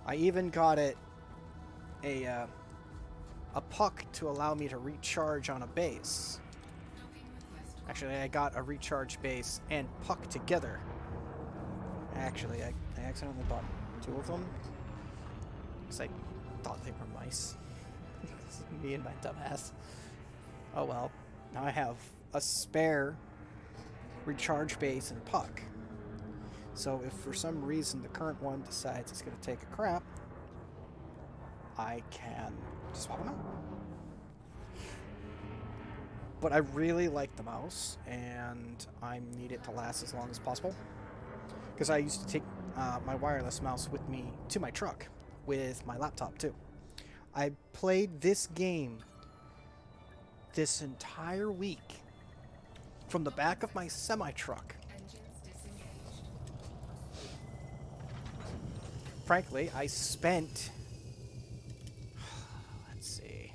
[SPEAKER 1] I even got it a puck to allow me to recharge on a base. Actually, I got a recharge base and puck together. Actually, I accidentally bought 2 of them because I thought they were mice. Me and my dumbass. Oh well. Now I have a spare recharge base and puck. So if for some reason the current one decides it's going to take a crap, I can swap them out. But I really like the mouse, and I need it to last as long as possible. Because I used to take my wireless mouse with me to my truck with my laptop too. I played this game this entire week from the back of my semi-truck. Frankly, I spent, let's see,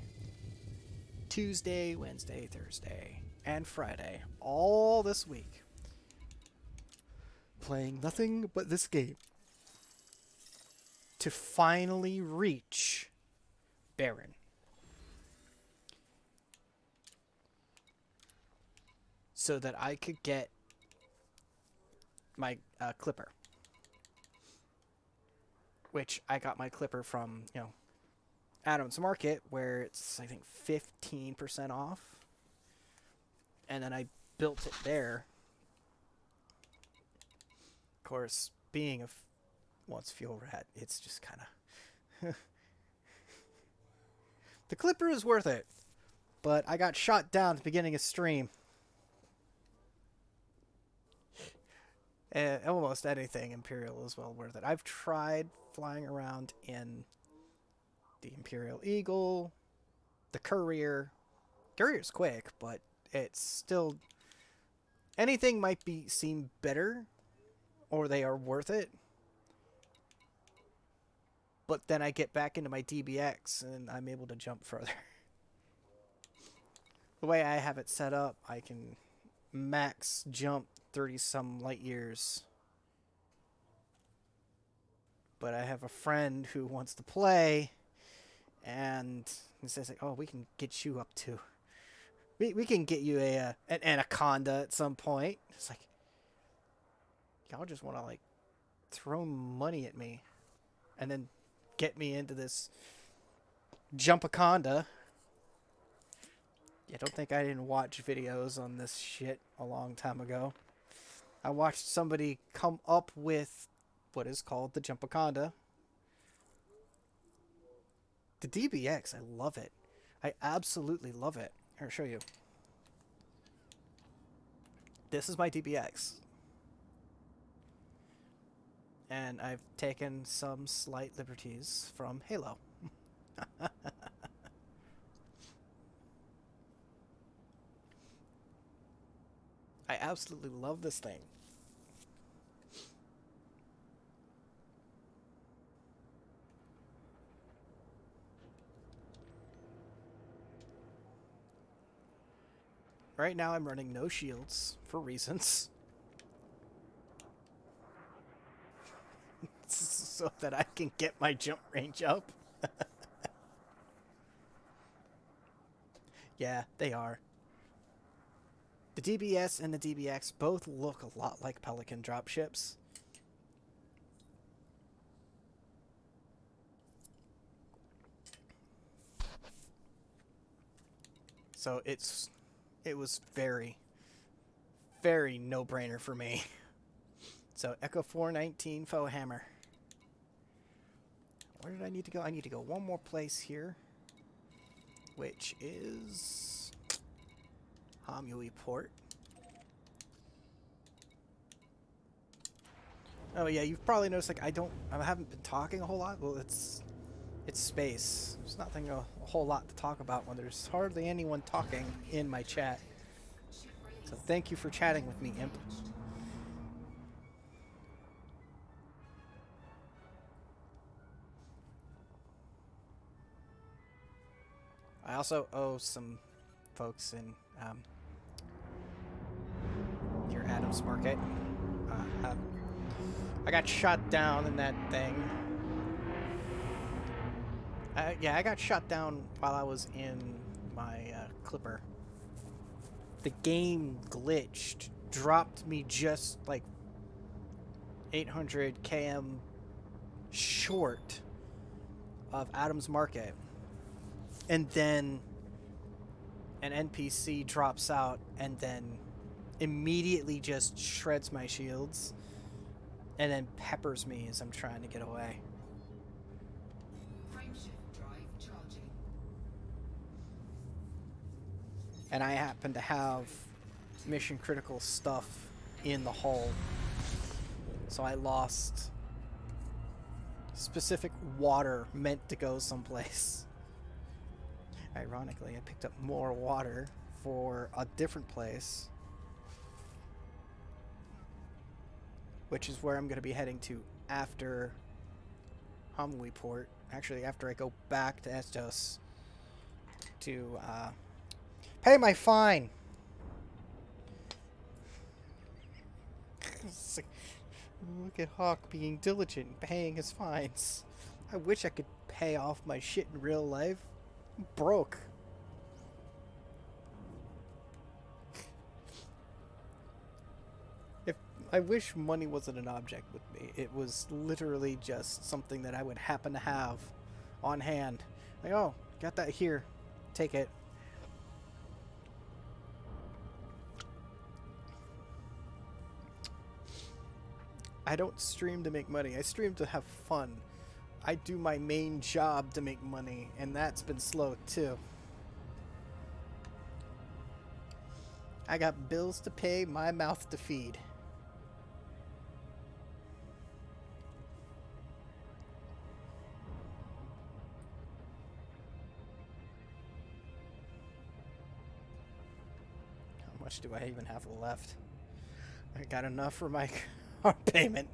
[SPEAKER 1] Tuesday, Wednesday, Thursday, and Friday, all this week, playing nothing but this game to finally reach Baron. So that I could get my clipper. Which I got my clipper from, Adam's Market, where it's, I think, 15% off. And then I built it there. Of course, being a once fuel rat, it's just kind of the Clipper is worth it, but I got shot down at the beginning of stream. Almost anything Imperial is well worth it. I've tried flying around in the Imperial Eagle, the Courier. Courier's quick, but it's still anything might seem better, or they are worth it. But then I get back into my DBX and I'm able to jump further. The way I have it set up, I can max jump 30-some light years. But I have a friend who wants to play, and he says, like, oh, we can get you up to... We can get you an Anaconda at some point. It's like, y'all just want to, like, throw money at me and then get me into this Jumpaconda. Yeah, don't think I didn't watch videos on this shit a long time ago. I watched somebody come up with what is called the Jumpaconda. The DBX, I love it. I absolutely love it. Here, I'll show you. This is my DBX. And I've taken some slight liberties from Halo. I absolutely love this thing. Right now I'm running no shields for reasons. So that I can get my jump range up. Yeah, they are. The DBS and the DBX both look a lot like Pelican dropships. So it was very, very no-brainer for me. So Echo 419 Foe Hammer. Where did I need to go? I need to go one more place here, which is Hamui Port. Oh yeah, you've probably noticed like I haven't been talking a whole lot. Well, it's space. There's nothing a whole lot to talk about when there's hardly anyone talking in my chat. So thank you for chatting with me, Imp. I also owe some folks in your Adams Market. I got shot down in that thing. Yeah, I got shot down while I was in my Clipper. The game glitched, dropped me just like 800 km short of Adams Market. And then an NPC drops out and then immediately just shreds my shields and then peppers me as I'm trying to get away.
[SPEAKER 2] Frameshift drive charging.
[SPEAKER 1] And I happen to have mission critical stuff in the hull. So I lost specific water meant to go someplace. Ironically, I picked up more water for a different place, which is where I'm going to be heading to after Hamui Port. Actually, after I go back to Estos to pay my fine. Look at Hawk being diligent and paying his fines. I wish I could pay off my shit in real life. I'm broke. I wish money wasn't an object with me. It was literally just something that I would happen to have on hand. Like, oh, got that here. Take it. I don't stream to make money. I stream to have fun. I do my main job to make money, and that's been slow too. I got bills to pay, my mouth to feed. How much do I even have left? I got enough for my car payment.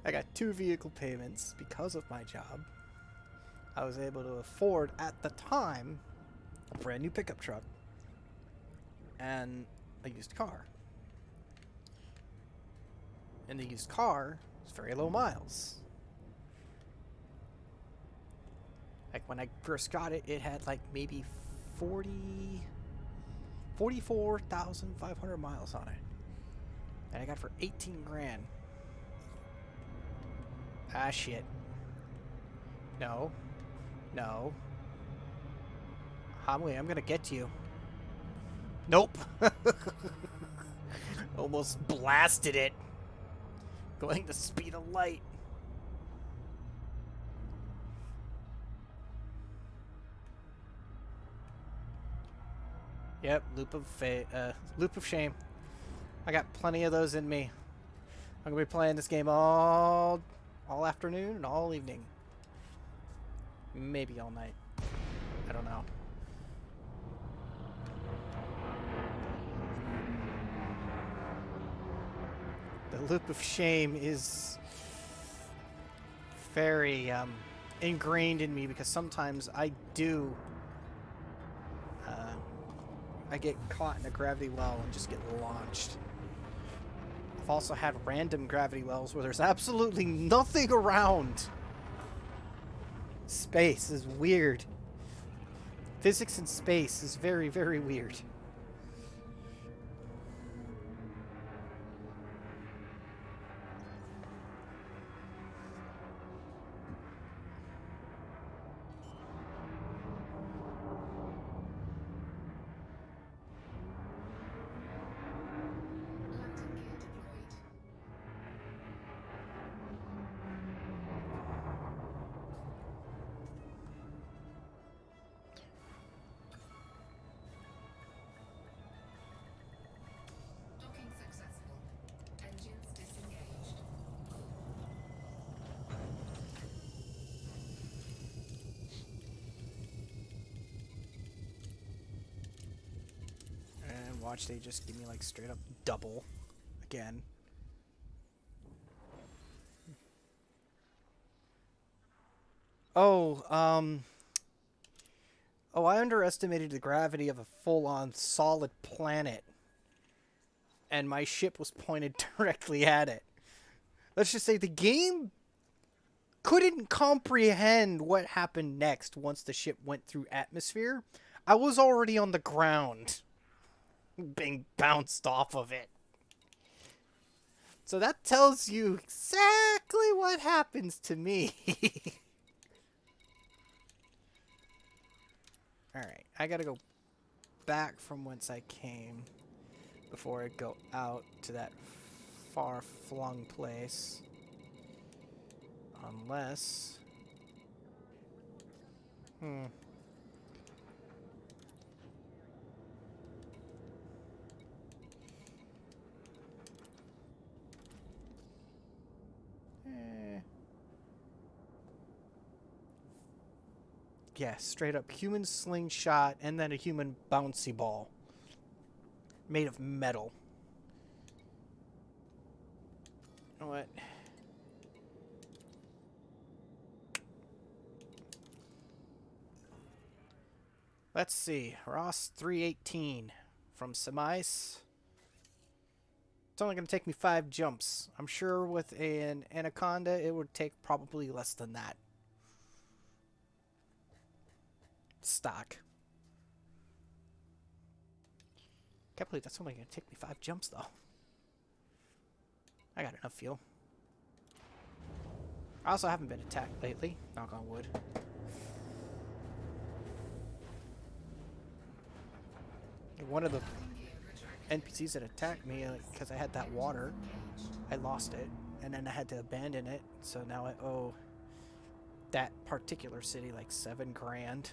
[SPEAKER 1] I got 2 vehicle payments because of my job. I was able to afford, at the time, a brand new pickup truck and a used car. And the used car is very low miles. Like when I first got it, it had like maybe 44,500 miles on it. And I got it for 18 grand. Ah, shit. No. No. Hamway, I'm gonna get you. Nope. Almost blasted it. Going the speed of light. Yep, loop of shame. I got plenty of those in me. I'm gonna be playing this game all afternoon and all evening. Maybe all night. I don't know. The loop of shame is very ingrained in me because sometimes I do I get caught in a gravity well and just get launched. I've also had random gravity wells where there's absolutely nothing around. Space is weird. Physics in space is very, very weird.
[SPEAKER 2] Landing gear deployed. Docking successful. Engines disengaged.
[SPEAKER 1] And watch, they just give me like straight up double again. Oh, oh, I underestimated the gravity of a full-on solid planet. And my ship was pointed directly at it. Let's just say the game couldn't comprehend what happened next once the ship went through atmosphere. I was already on the ground, being bounced off of it. So that tells you exactly what happens to me. Alright, I gotta go back from whence I came before I go out to that far-flung place. Unless... Yeah, straight up human slingshot and then a human bouncy ball. Made of metal. You know what? Let's see. Ross 318 from Semis. It's only going to take me 5 jumps. I'm sure with an Anaconda it would take probably less than that. Stock. Can't believe that's only going to take me 5 jumps though. I got enough fuel. I also haven't been attacked lately. Knock on wood. One of the NPCs that attacked me because I had that water. I lost it, and then I had to abandon it. So now I owe that particular city like $7,000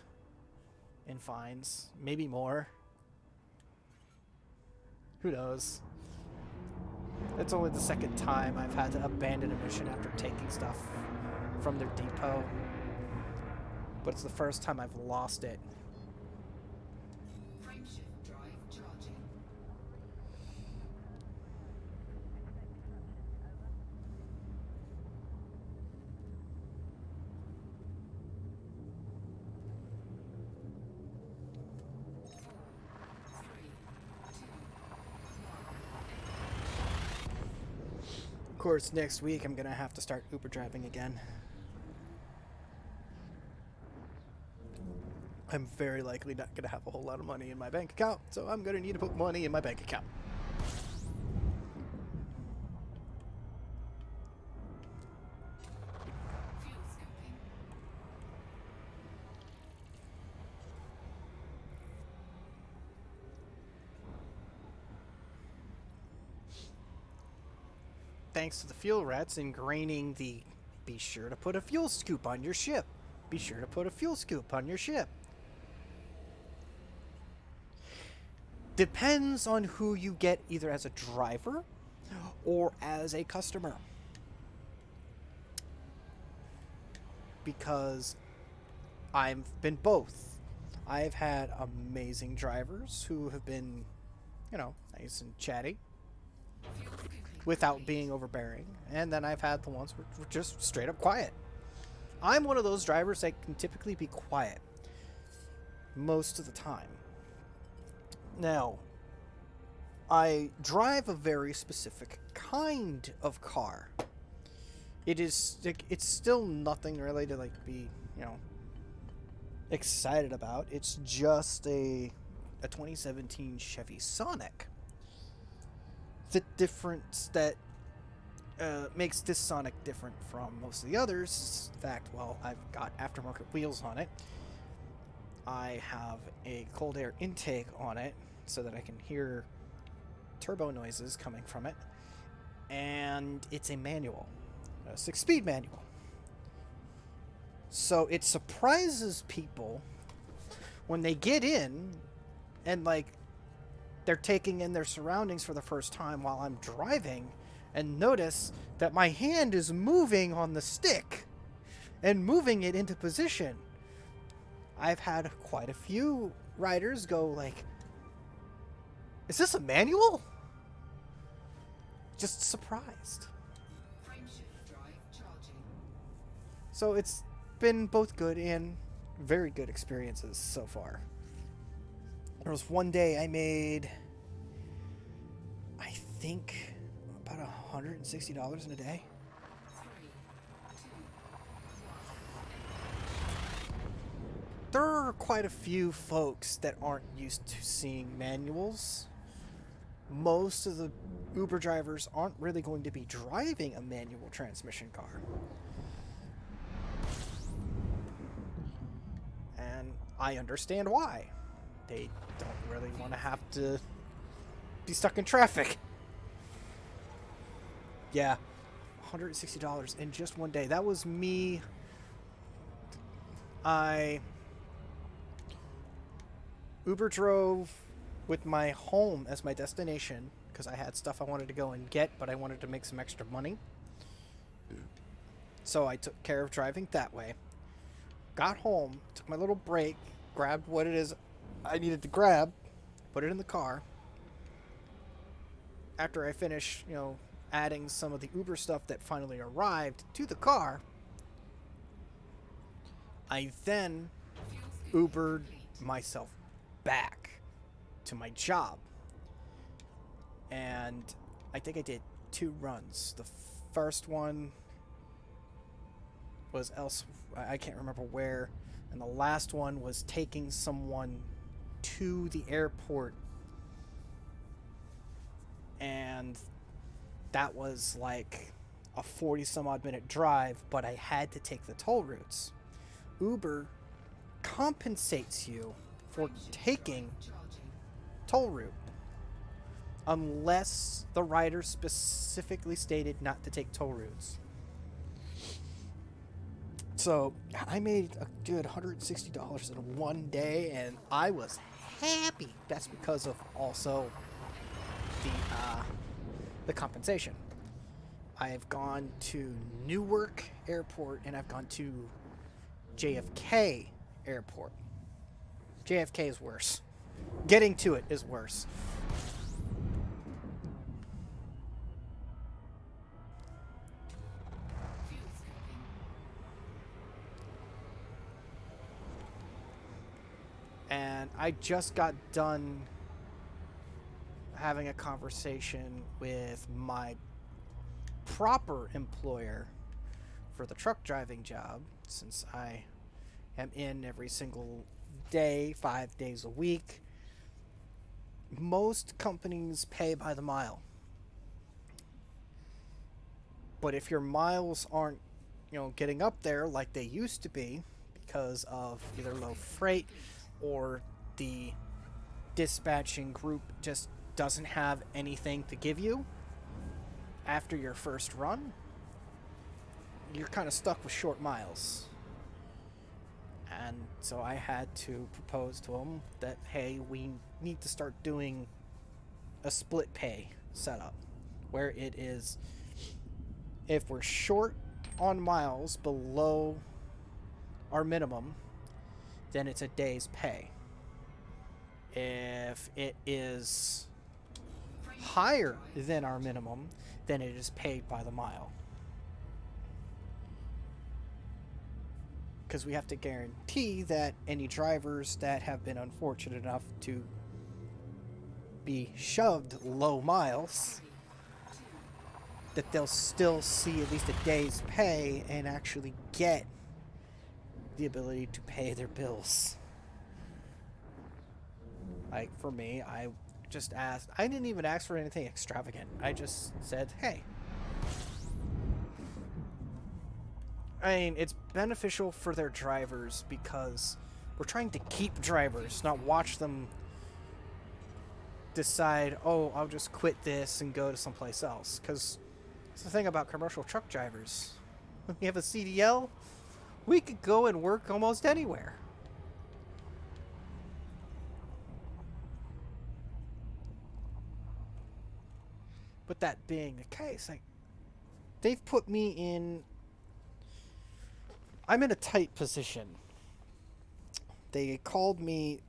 [SPEAKER 1] in fines, maybe more. Who knows? It's only the second time I've had to abandon a mission after taking stuff from their depot, but it's the first time I've lost it.
[SPEAKER 2] Frameshift drive charging.
[SPEAKER 1] Of course, next week I'm gonna have to start Uber driving again. I'm very likely not gonna have a whole lot of money in my bank account, so I'm gonna need to put money in my bank account.
[SPEAKER 2] Fuel scooping.
[SPEAKER 1] Thanks to the fuel rats ingraining the be sure to put a fuel scoop on your ship. Be sure to put a fuel scoop on your ship. Depends on who you get either as a driver or as a customer. Because I've been both. I've had amazing drivers who have been, nice and chatty
[SPEAKER 2] Fuel scooping.
[SPEAKER 1] without being overbearing. And then I've had the ones which were just straight up quiet. I'm one of those drivers that can typically be quiet most of the time. Now, I drive a very specific kind of car. It's still nothing really to be, excited about. It's just a 2017 Chevy Sonic. The difference that makes this Sonic different from most of the others is the fact, I've got aftermarket wheels on it. I have a cold air intake on it so that I can hear turbo noises coming from it. And it's a manual, a 6-speed manual. So it surprises people when they get in and they're taking in their surroundings for the first time while I'm driving and notice that my hand is moving on the stick and moving it into position. I've had quite a few riders go is this a manual? Just surprised.
[SPEAKER 2] Frameshift drive charging.
[SPEAKER 1] So it's been both good and very good experiences so far. There was one day I made, I think, about $160 in a day.
[SPEAKER 2] 3, 2,
[SPEAKER 1] There are quite a few folks that aren't used to seeing manuals. Most of the Uber drivers aren't really going to be driving a manual transmission car. And I understand why. They don't really want to have to be stuck in traffic. Yeah, $160 in just one day. That was me. I Uber drove with my home as my destination because I had stuff I wanted to go and get, but I wanted to make some extra money. So I took care of driving that way. Got home, took my little break, grabbed what it is I needed to grab, put it in the car. After I finished, adding some of the Uber stuff that finally arrived to the car, I then Ubered myself back to my job. And I think I did 2 runs. The first one was I can't remember where, and the last one was taking someone to the airport, and that was like a 40 some odd minute drive, but I had to take the toll routes. Uber compensates you for taking
[SPEAKER 2] charging.
[SPEAKER 1] toll route. unless the rider specifically stated not to take toll routes. So I made a good $160 in one day, and I was happy. That's because of also the compensation. I've gone to Newark Airport and I've gone to JFK Airport. JFK is worse. Getting to it is worse.
[SPEAKER 2] Fuel scoping.
[SPEAKER 1] And I just got done having a conversation with my proper employer for the truck driving job, since I am in every single day, 5 days a week. Most companies pay by the mile. But if your miles aren't, getting up there like they used to be because of either low freight or the dispatching group just doesn't have anything to give you after your first run, you're kind of stuck with short miles. And so I had to propose to them that, hey, we need to start doing a split pay setup where it is, if we're short on miles below our minimum, then it's a day's pay. If it is higher than our minimum, then it is paid by the mile. Because we have to guarantee that any drivers that have been unfortunate enough to be shoved low miles, that they'll still see at least a day's pay and actually get the ability to pay their bills. Like for me, I just asked, I didn't even ask for anything extravagant. I just said, hey, I mean, it's beneficial for their drivers because we're trying to keep drivers, not watch them decide, oh, I'll just quit this and go to someplace else. Because that's the thing about commercial truck drivers. When we have a CDL, we could go and work almost anywhere. But that being the case, like, they've put me in... I'm in a tight position. They called me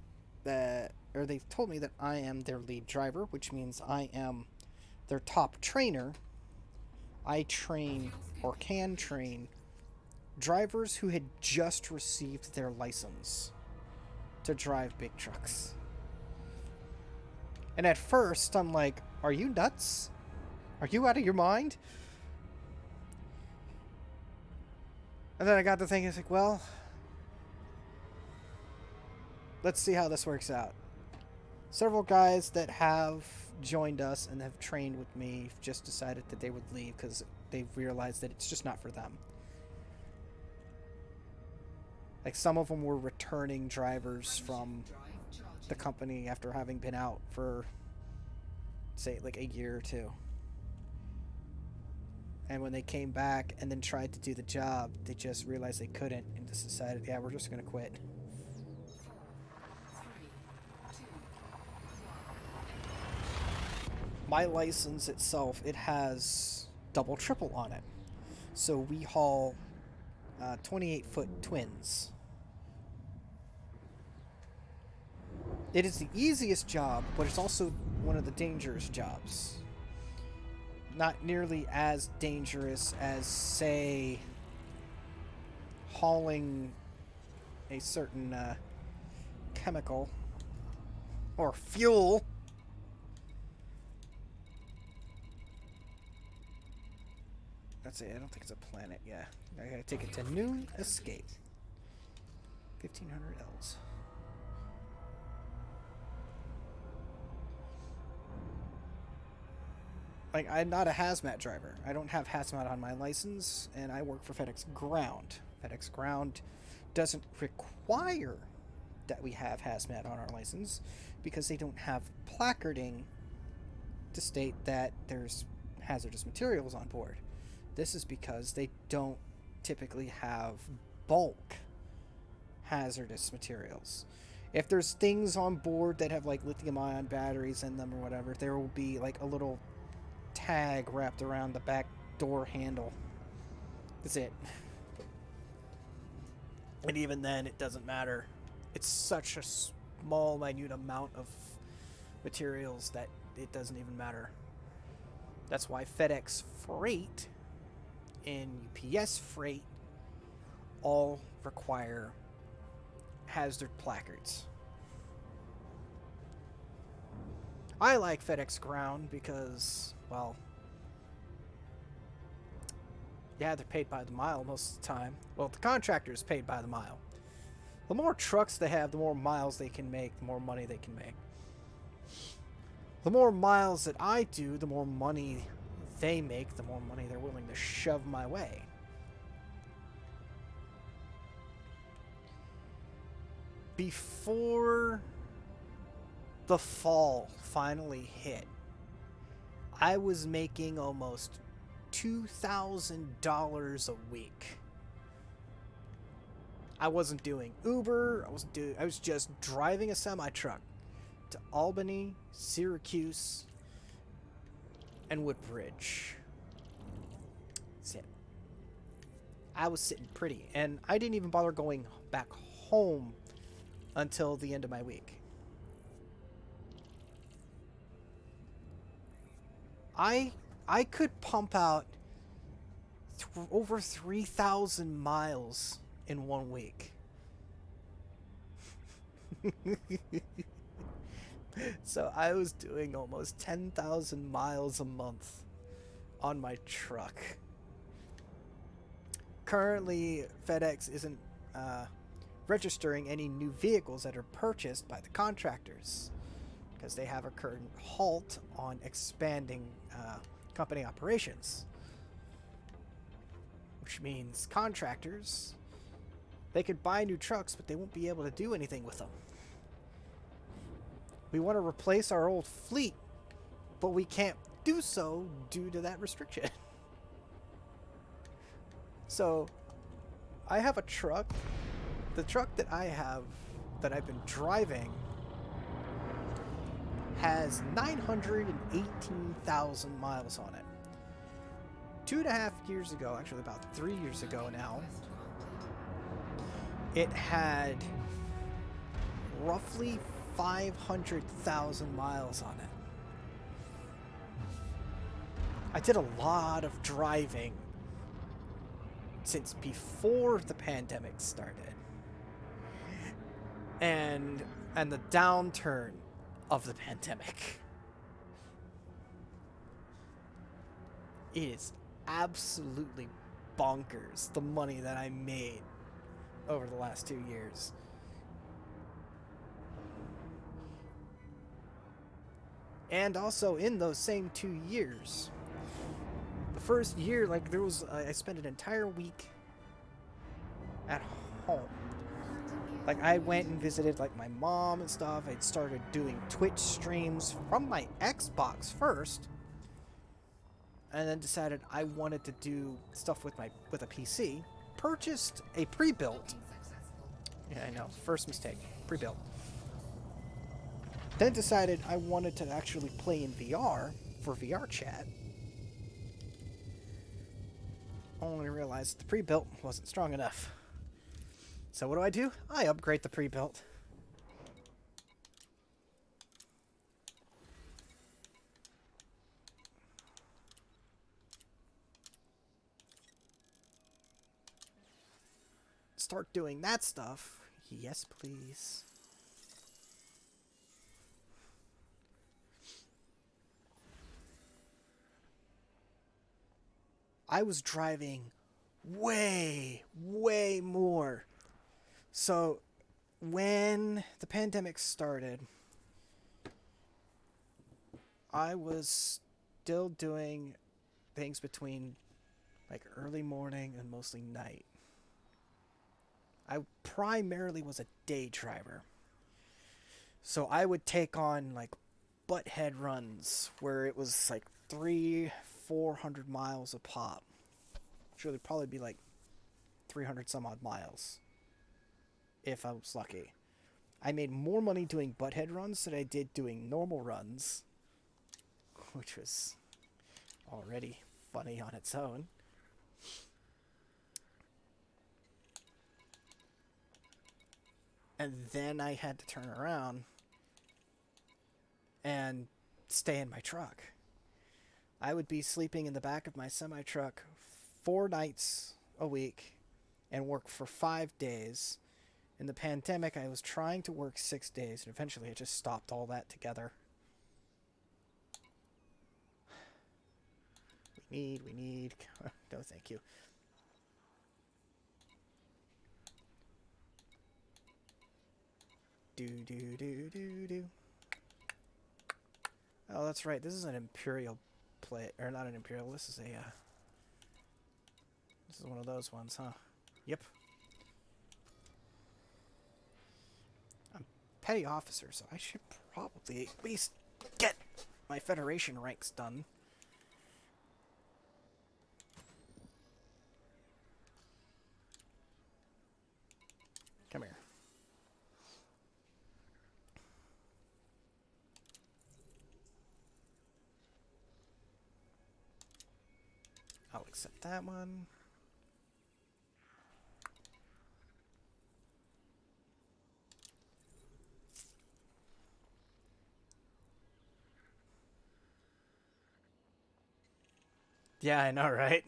[SPEAKER 1] that, or they told me that I am their lead driver, which means I am their top trainer. I train, or can train, drivers who had just received their license to drive big trucks. And at first, I'm like, are you nuts? Are you out of your mind? And then I got to thinking, it's like, well, let's see how this works out. Several guys that have joined us and have trained with me just decided that they would leave because they've realized that it's just not for them. Like, some of them were returning drivers from the company after having been out for, say, like a year or two. And when they came back and then tried to do the job, they just realized they couldn't and just decided, yeah, we're just going to quit. My license itself, it has double triple on it. So we haul 28-foot twins. It is the easiest job, but it's also one of the dangerous jobs. Not nearly as dangerous as, say, hauling a certain chemical or fuel. That's it. I don't think it's a planet. Yeah. I gotta take it to Noon Escape. 1500 Ls. Like, I'm not a hazmat driver. I don't have hazmat on my license, and I work for FedEx Ground. FedEx Ground doesn't require that we have hazmat on our license because they don't have placarding to state that there's hazardous materials on board. This is because they don't typically have bulk hazardous materials. If there's things on board that have like lithium ion batteries in them or whatever, there will be like a little tag wrapped around the back door handle. That's it. And even then, it doesn't matter. It's such a small, minute amount of materials that it doesn't even matter. That's why FedEx Freight and UPS Freight all require hazard placards. I like FedEx Ground because, well, yeah, they're paid by the mile most of the time. Well, the contractor is paid by the mile. The more trucks they have, the more miles they can make, the more money they can make. The more miles that I do, the more money they make, the more money they're willing to shove my way. Before the fall finally hit, I was making almost $2,000 a week. I wasn't doing Uber. I was just driving a semi truck to Albany, Syracuse, and Woodbridge. That's it. I was sitting pretty, and I didn't even bother going back home until the end of my week. I could pump out over 3,000 miles in 1 week. So I was doing almost 10,000 miles a month on my truck. Currently, FedEx isn't registering any new vehicles that are purchased by the contractors because they have a current halt on expanding company operations. Which means contractors, they could buy new trucks, but they won't be able to do anything with them. We want to replace our old fleet, but we can't do so due to that restriction. So, I have a truck. The truck that I have, that I've been driving, has 918,000 miles on it. 2.5 years ago, actually about 3 years ago now, it had roughly 500,000 miles on it. I did a lot of driving since before the pandemic started. And the downturn of the pandemic. It is absolutely bonkers, the money that I made over the last 2 years. And also in those same 2 years, the first year, like I spent an entire week at home. Like I went and visited like my mom and stuff. I'd started doing Twitch streams from my Xbox first, and then decided I wanted to do stuff with a PC. Purchased a pre-built. Yeah, I know. First mistake. Pre-built. Then decided I wanted to actually play in VR for VR chat. Only realized the pre-built wasn't strong enough. So what do? I upgrade the pre-built. Start doing that stuff. Yes, please. I was driving way more. So, when the pandemic started, I was still doing things between like early morning and mostly night. I primarily was a day driver. So I would take on like butthead runs where it was like 400 miles a pop. Sure, it'd probably be like 300 some odd miles if I was lucky. I made more money doing butthead runs than I did doing normal runs, which was already funny on its own. And then I had to turn around and stay in my truck. I would be sleeping in the back of my semi-truck 4 nights a week and work for 5 days. In the pandemic, I was trying to work 6 days, and eventually I just stopped all that together. We need... No, thank you. Do. Oh, that's right. This is an Imperial play, or not an Imperial. This is a, this is one of those ones, huh? Yep. I'm petty officer, so I should probably at least get my Federation ranks done. Come here. I'll accept that one. Yeah, I know, right?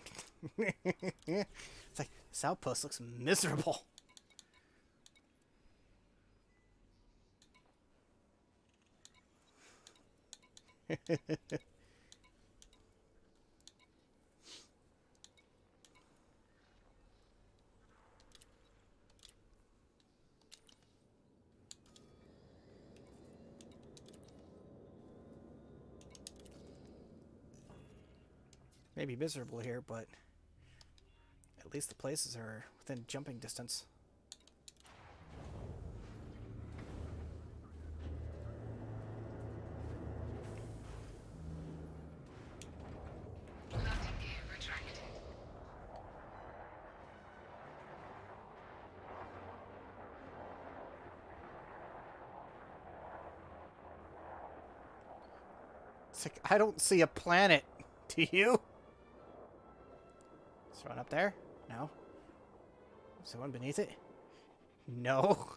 [SPEAKER 1] It's like, this outpost looks miserable. Maybe miserable here, but at least the places are within jumping distance.
[SPEAKER 2] Landing gear retracted.
[SPEAKER 1] It's like, I don't see a planet. Do you? Is there one up there? No. Is there one beneath it? No.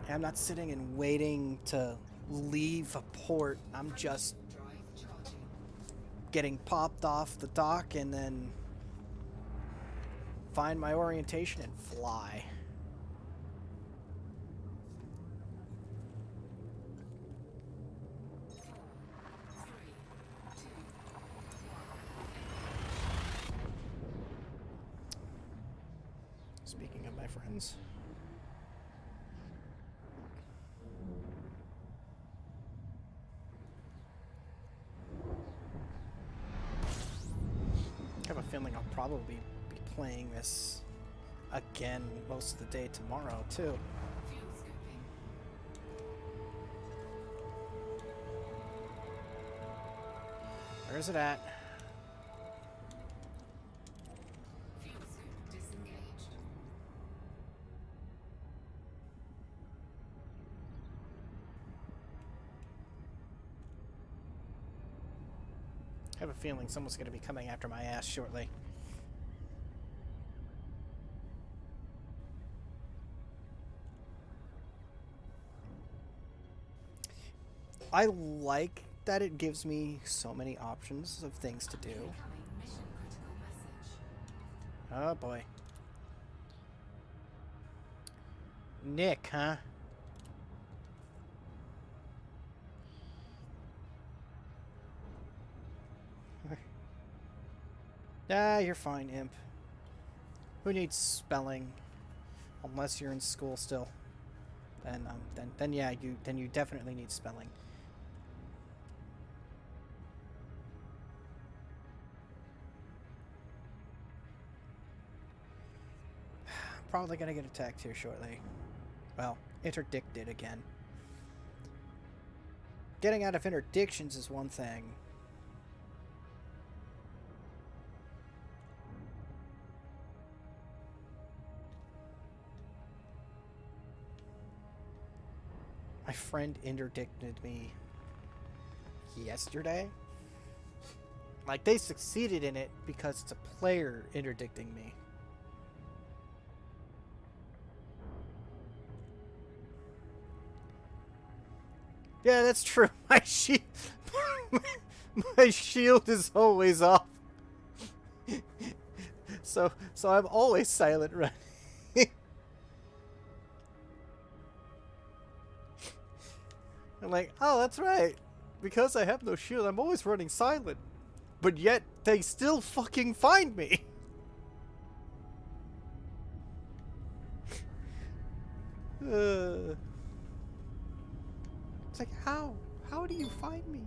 [SPEAKER 1] I'm not sitting and waiting to leave a port. I'm just
[SPEAKER 2] Drive charging.
[SPEAKER 1] getting popped off the dock and then find my orientation and fly. Speaking of my friends. I have a feeling I'll probably be playing this again most of the day tomorrow, too.
[SPEAKER 2] Fuel scooping.
[SPEAKER 1] Where is it at?
[SPEAKER 2] Fuel scoop disengaged.
[SPEAKER 1] I have a feeling someone's going to be coming after my ass shortly. I like that it gives me so many options of things to do.
[SPEAKER 2] Incoming mission critical message.
[SPEAKER 1] Oh boy. Nick, huh? Ah, you're fine, imp. Who needs spelling? Unless you're in school still. then yeah, you definitely need spelling. Probably gonna get attacked here shortly. Well, interdicted again. Getting out of interdictions is one thing. My friend interdicted me yesterday. Like, they succeeded in it because it's a player interdicting me. Yeah, that's true. My shield, my shield is always off. So I'm always silent running. I'm like, oh, that's right. Because I have no shield, I'm always running silent. But yet, they still fucking find me. It's like, how? How do you find me?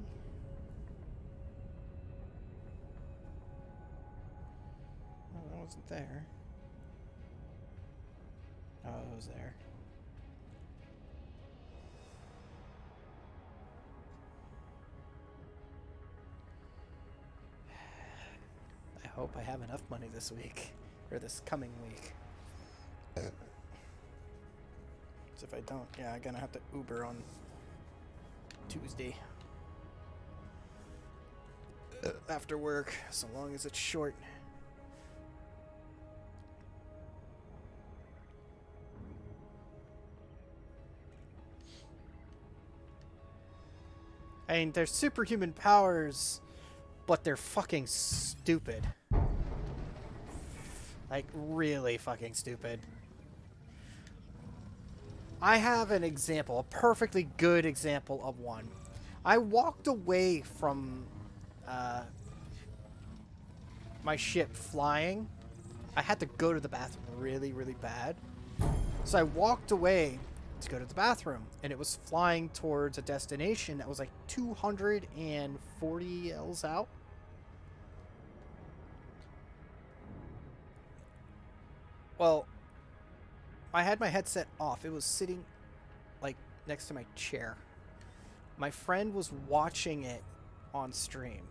[SPEAKER 1] Oh, that wasn't there. Oh, it was there. I hope I have enough money this week. Or this coming week. So if I don't, yeah, I'm gonna have to Uber on Tuesday. After work, so long as it's short. I mean, they're superhuman powers, but they're fucking stupid. Like, really fucking stupid. I have an example, a perfectly good example of one. I walked away from my ship flying. I had to go to the bathroom really, really bad. So I walked away to go to the bathroom, and it was flying towards a destination that was like 240 L's out. Well, I had my headset off. It was sitting like next to my chair. My friend was watching it on stream,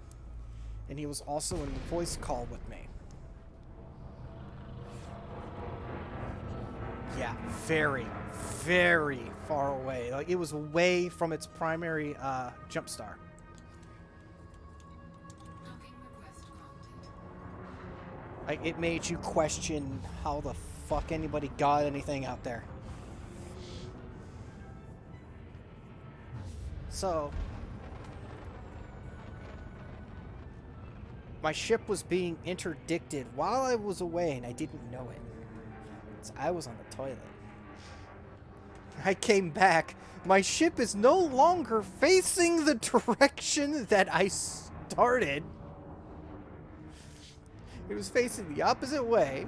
[SPEAKER 1] and he was also in a voice call with me. Yeah, very, very far away. Like, it was away from its primary jump star.
[SPEAKER 2] Docking request granted.
[SPEAKER 1] Like, it made you question how the fuck anybody got anything out there. So, my ship was being interdicted while I was away, and I didn't know it. So I was on the toilet. I came back. My ship is no longer facing the direction that I started. It was facing the opposite way.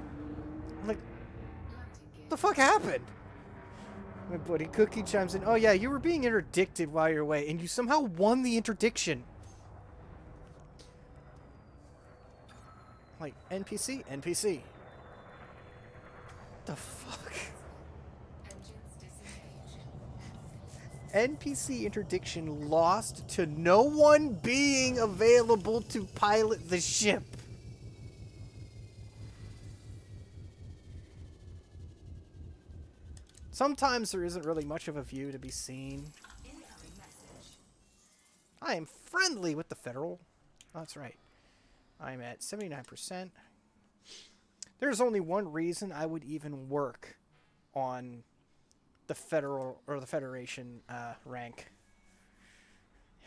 [SPEAKER 1] I'm like, what the fuck happened? My buddy Cookie chimes in, oh yeah, you were being interdicted while you're away, and you somehow won the interdiction. Like, NPC? NPC. The fuck?
[SPEAKER 2] Engines disengaged.
[SPEAKER 1] NPC interdiction lost to no one being available to pilot the ship. Sometimes there isn't really much of a view to be seen.
[SPEAKER 2] Incoming message.
[SPEAKER 1] I am friendly with the federal. Oh, that's right. I'm at 79%. There's only one reason I would even work on the federal or the Federation rank.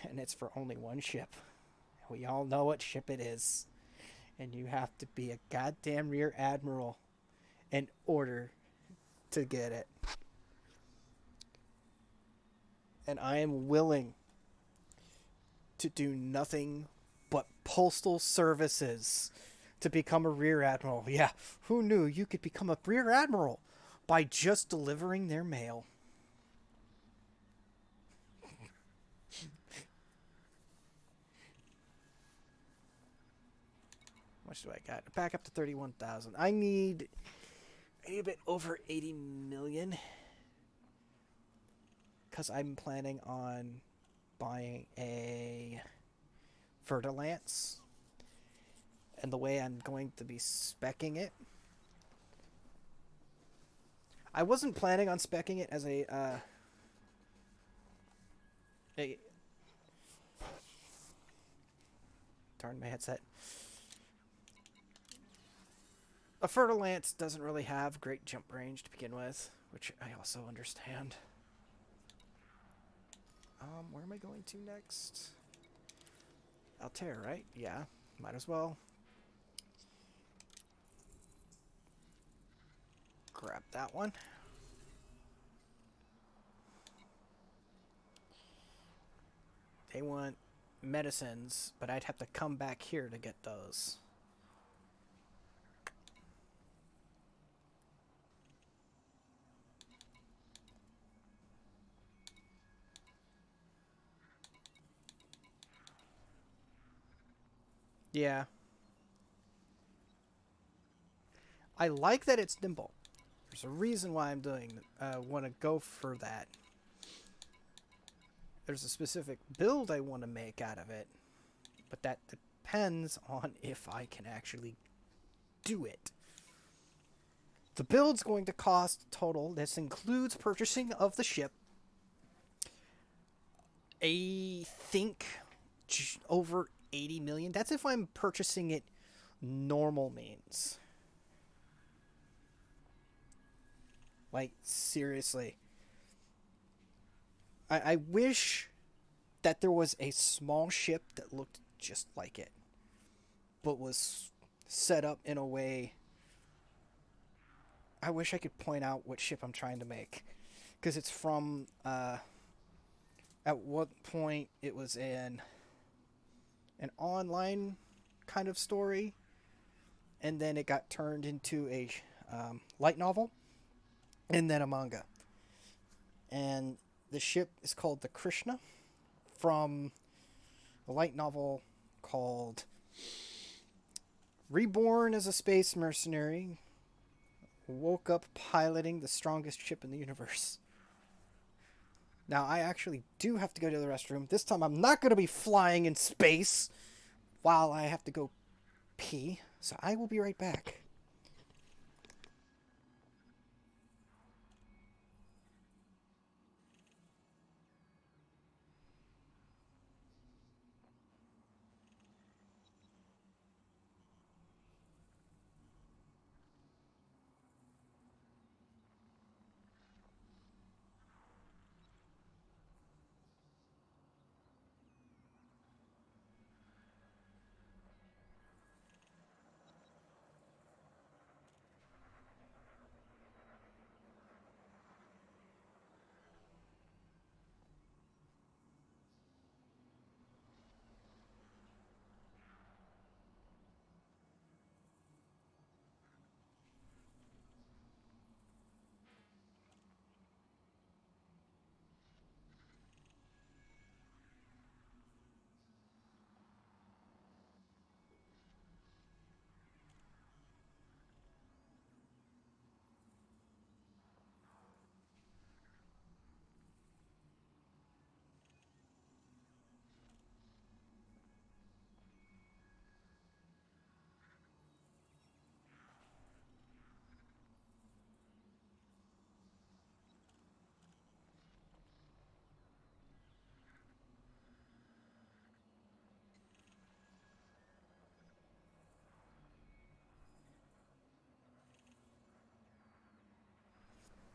[SPEAKER 1] And it's for only one ship. We all know what ship it is. And you have to be a goddamn rear admiral in order to get it. And I am willing to do nothing but postal services to become a rear admiral. Yeah, who knew you could become a rear admiral by just delivering their mail? much do I got? Back up to 31,000. I need a bit over 80 million. Because I'm planning on buying a Vertilance. And the way I'm going to be speccing it. I wasn't planning on speccing it as a darn, my headset. A Vertilance doesn't really have great jump range to begin with, which I also understand. Where am I going to next? Altair, right? Yeah, might as well. Grab that one. They want medicines, but I'd have to come back here to get those. Yeah. I like that it's nimble. There's a reason why I'm doing want to go for that. There's a specific build I want to make out of it, but that depends on if I can actually do it. The build's going to cost total, this includes purchasing of the ship, I think over 80 million. That's if I'm purchasing it normal means. Like, seriously. I wish that there was a small ship that looked just like it, but was set up in a way. I wish I could point out what ship I'm trying to make, because it's from, at what point it was in an online kind of story, and then it got turned into a light novel, and then a manga. And the ship is called the Krishna, from a light novel called Reborn as a Space Mercenary, woke up piloting the strongest ship in the universe. Now, I actually do have to go to the restroom. This time I'm not going to be flying in space while I have to go pee, so I will be right back.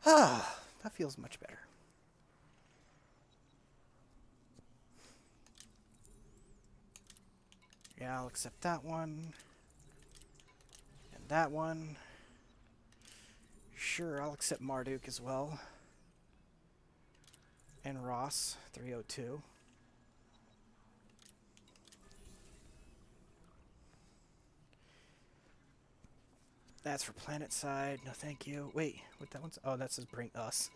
[SPEAKER 1] Ah, that feels much better. Yeah, I'll accept that one. And that one. Sure, I'll accept Marduk as well. And Ross, 302. That's for planet side. No, thank you. Wait, what that one's? Oh, that says bring us.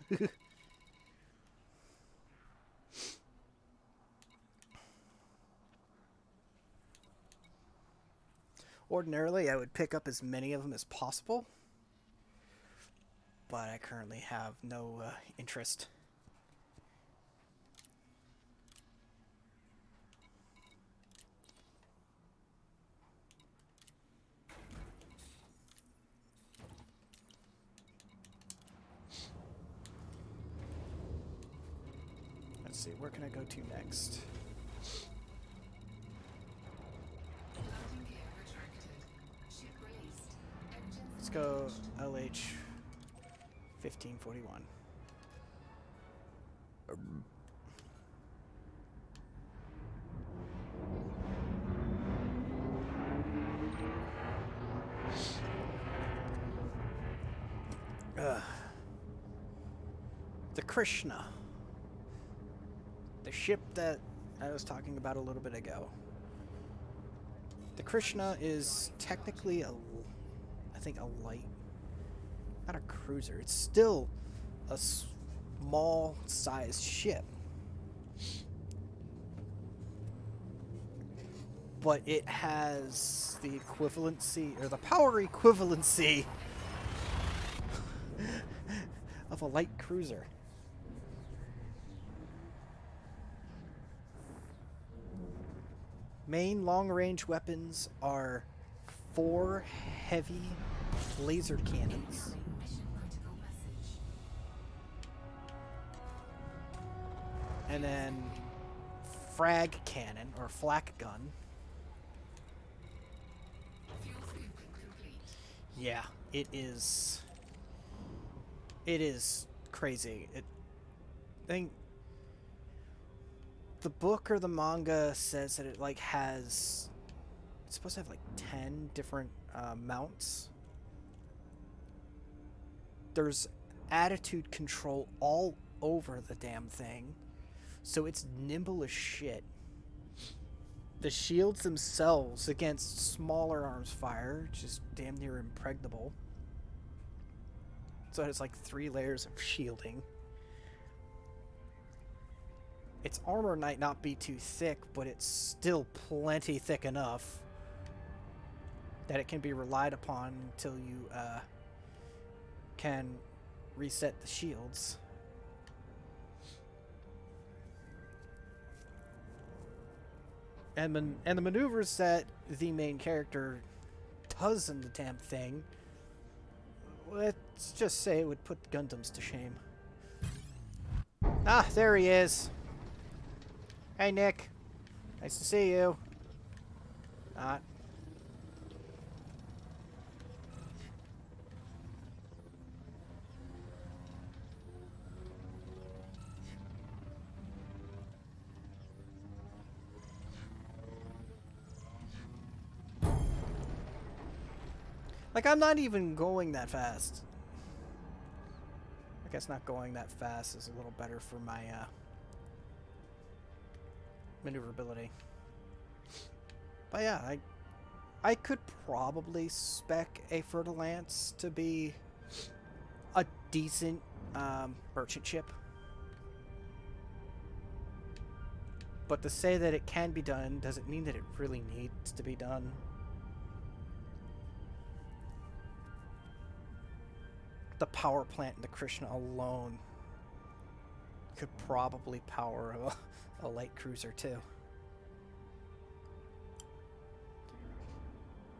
[SPEAKER 1] Ordinarily, I would pick up as many of them as possible, but I currently have no interest. Let's see, where can I go to next?
[SPEAKER 2] Landing gear retracted. Ship released. Engines
[SPEAKER 1] Let's go LH 1541. The Krishna. The ship that I was talking about a little bit ago. The Krishna is technically I think a light, not a cruiser. It's still a small-sized ship. But it has the equivalency, or the power equivalency of a light cruiser. Main long-range weapons are 4 heavy laser cannons,
[SPEAKER 2] incoming mission critical message.
[SPEAKER 1] and then frag cannon, or flak gun.
[SPEAKER 2] Fuel scooping complete.
[SPEAKER 1] Yeah, it is. It is crazy. I think the book or the manga says that it like has. It's supposed to have like 10 different mounts. There's attitude control all over the damn thing, so it's nimble as shit. The shields themselves against smaller arms fire, just damn near impregnable. So it's like 3 layers of shielding. Its armor might not be too thick, but it's still plenty thick enough that it can be relied upon until you can reset the shields. And the maneuvers that the main character does in the damn thing, let's just say it would put Gundams to shame. Ah, there he is. Hey, Nick. Nice to see you. Not. Like, I'm not even going that fast. I guess not going that fast is a little better for my maneuverability. But yeah, I could probably spec a Fer-de-Lance to be a decent merchant ship. But to say that it can be done doesn't mean that it really needs to be done. The power plant in the Krishna alone could probably power a light cruiser too.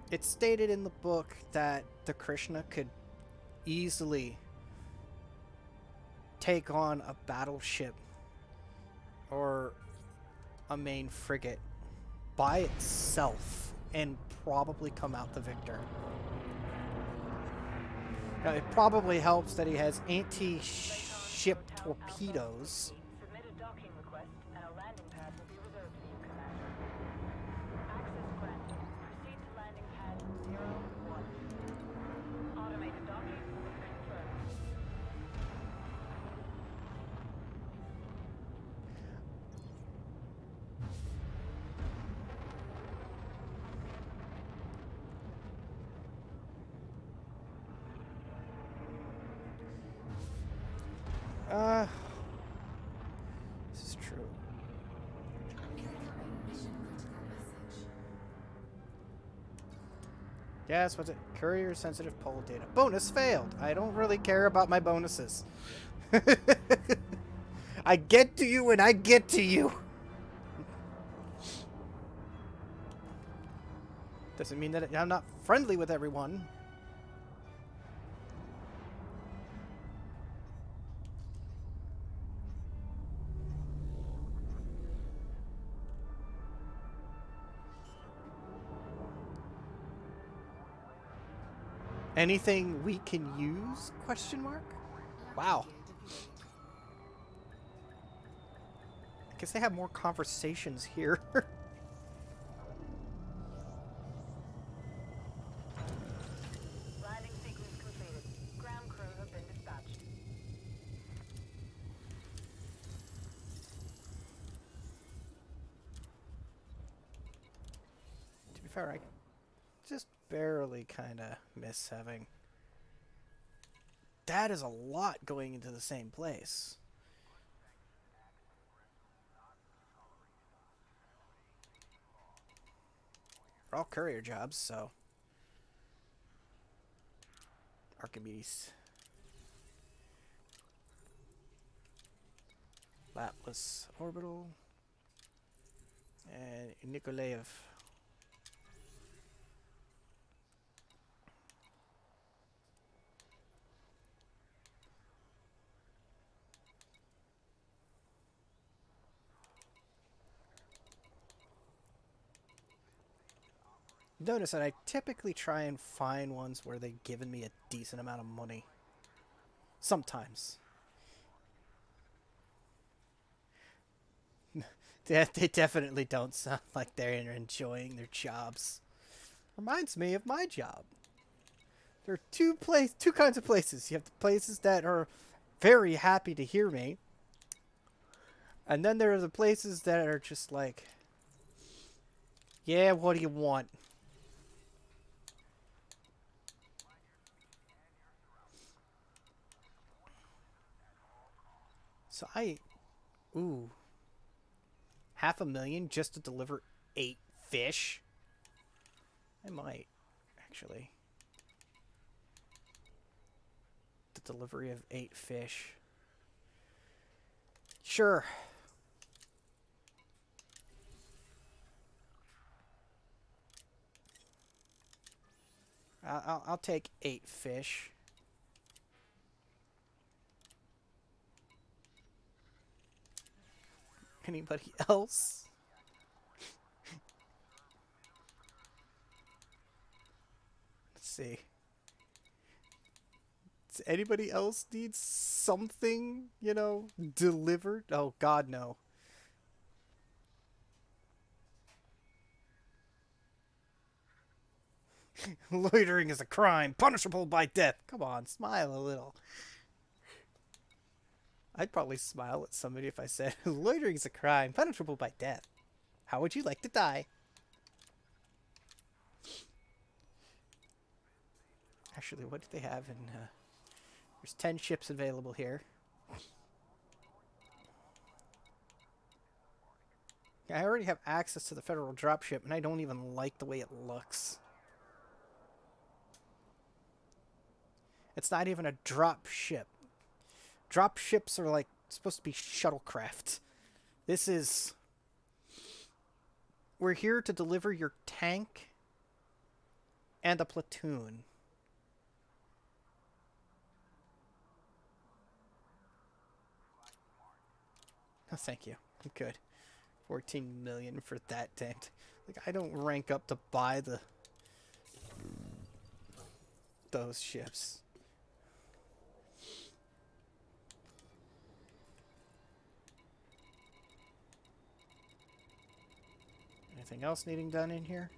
[SPEAKER 1] It's stated in the book that the Krishna could easily take on a battleship or a main frigate by itself and probably come out the victor. Now, it probably helps that he has anti-ship torpedoes.
[SPEAKER 4] Submit a docking request and a landing pad will be reserved for you, Commander. Access granted. Proceed to landing pad 01. Automated docking confirmed.
[SPEAKER 1] This is true.
[SPEAKER 2] Incoming mission critical message.
[SPEAKER 1] Yes, what's it? Courier sensitive poll data. Bonus failed. I don't really care about my bonuses. I get to you when I get to you. Doesn't mean that I'm not friendly with everyone. Anything we can use? Question mark? Wow. I guess they have more conversations here.
[SPEAKER 4] Landing sequence completed. Ground crew have been dispatched.
[SPEAKER 1] To be fair, I just barely kind of miss having... That is a lot going into the same place. They're all courier jobs, so... Archimedes. Lapless Orbital. And Nikolaev. Notice that I typically try and find ones where they've given me a decent amount of money. Sometimes. They definitely don't sound like they're enjoying their jobs. Reminds me of my job. There are two kinds of places. You have the places that are very happy to hear me. And then there are the places that are just like, yeah, what do you want? So ooh, $500,000 just to deliver 8 fish? I might, actually. The delivery of 8 fish. Sure. I'll take 8 fish. Anybody else? Let's see. Does anybody else need something, you know, delivered? Oh, God, no. Loitering is a crime, punishable by death. Come on, smile a little. I'd probably smile at somebody if I said, loitering is a crime, punishable by death. How would you like to die? Actually, what do they have in... there's 10 ships available here. I already have access to the federal dropship, and I don't even like the way it looks. It's not even a drop ship. Drop ships are like supposed to be shuttlecraft. This is... We're here to deliver your tank and a platoon. Oh, thank you. I'm good. 14 million for that tent. Like, I don't rank up to buy those ships. Anything else needing done in here?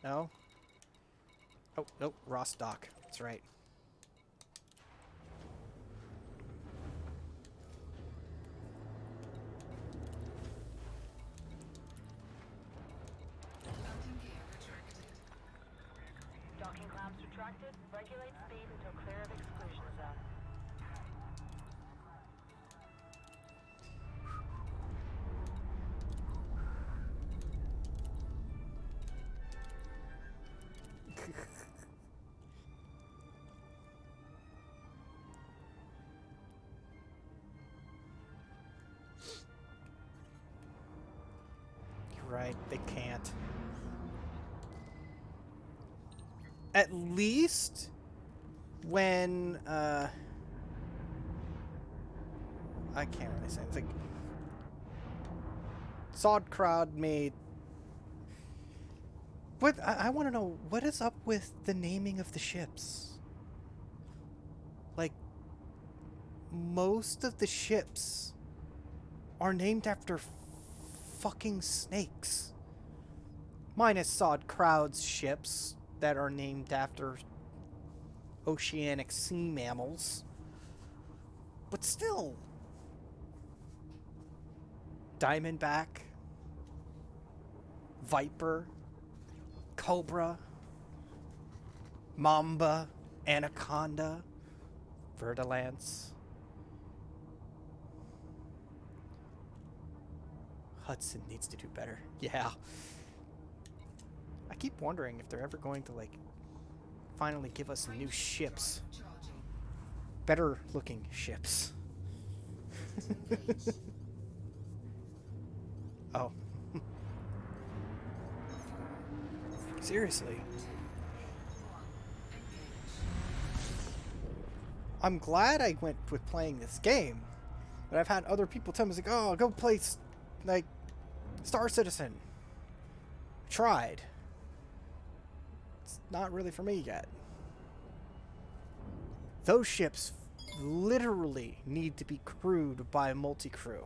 [SPEAKER 1] No? Oh, nope. Rostock. That's right.
[SPEAKER 2] Landing gear retracted.
[SPEAKER 4] Docking clamps retracted. Regulate speed until clear of exclusion zone.
[SPEAKER 1] Right, they can't. At least when I can't really say. It's like Sod Crowd made. What I want to know, what is up with the naming of the ships? Like, most of the ships are named after fucking snakes. Minus Sod Crowd's ships that are named after oceanic sea mammals. But still. Diamondback, Viper, Cobra, Mamba, Anaconda, Verdalance, Hudson needs to do better. Yeah. I keep wondering if they're ever going to, like, finally give us new ships.
[SPEAKER 2] Charging.
[SPEAKER 1] Better looking ships. Oh. Seriously. I'm glad I went with playing this game, but I've had other people tell me, like, oh, go play, like, Star Citizen. Tried. It's not really for me yet. Those ships literally need to be crewed by a multi-crew.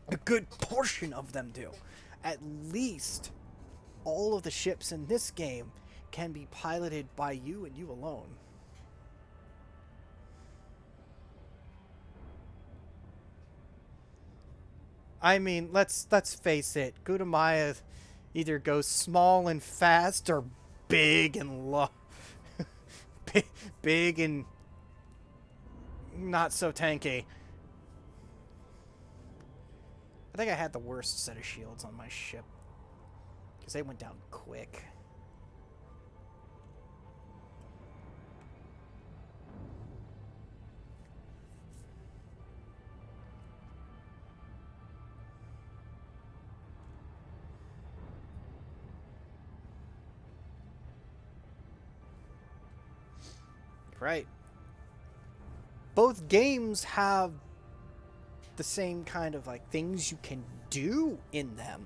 [SPEAKER 1] A good portion of them do. At least all of the ships in this game can be piloted by you and you alone. I mean, let's face it. Gudamaya either goes small and fast or big and low. Big and not so tanky. I think I had the worst set of shields on my ship, because they went down quick. Right. Both games have the same kind of, like, things you can do in them,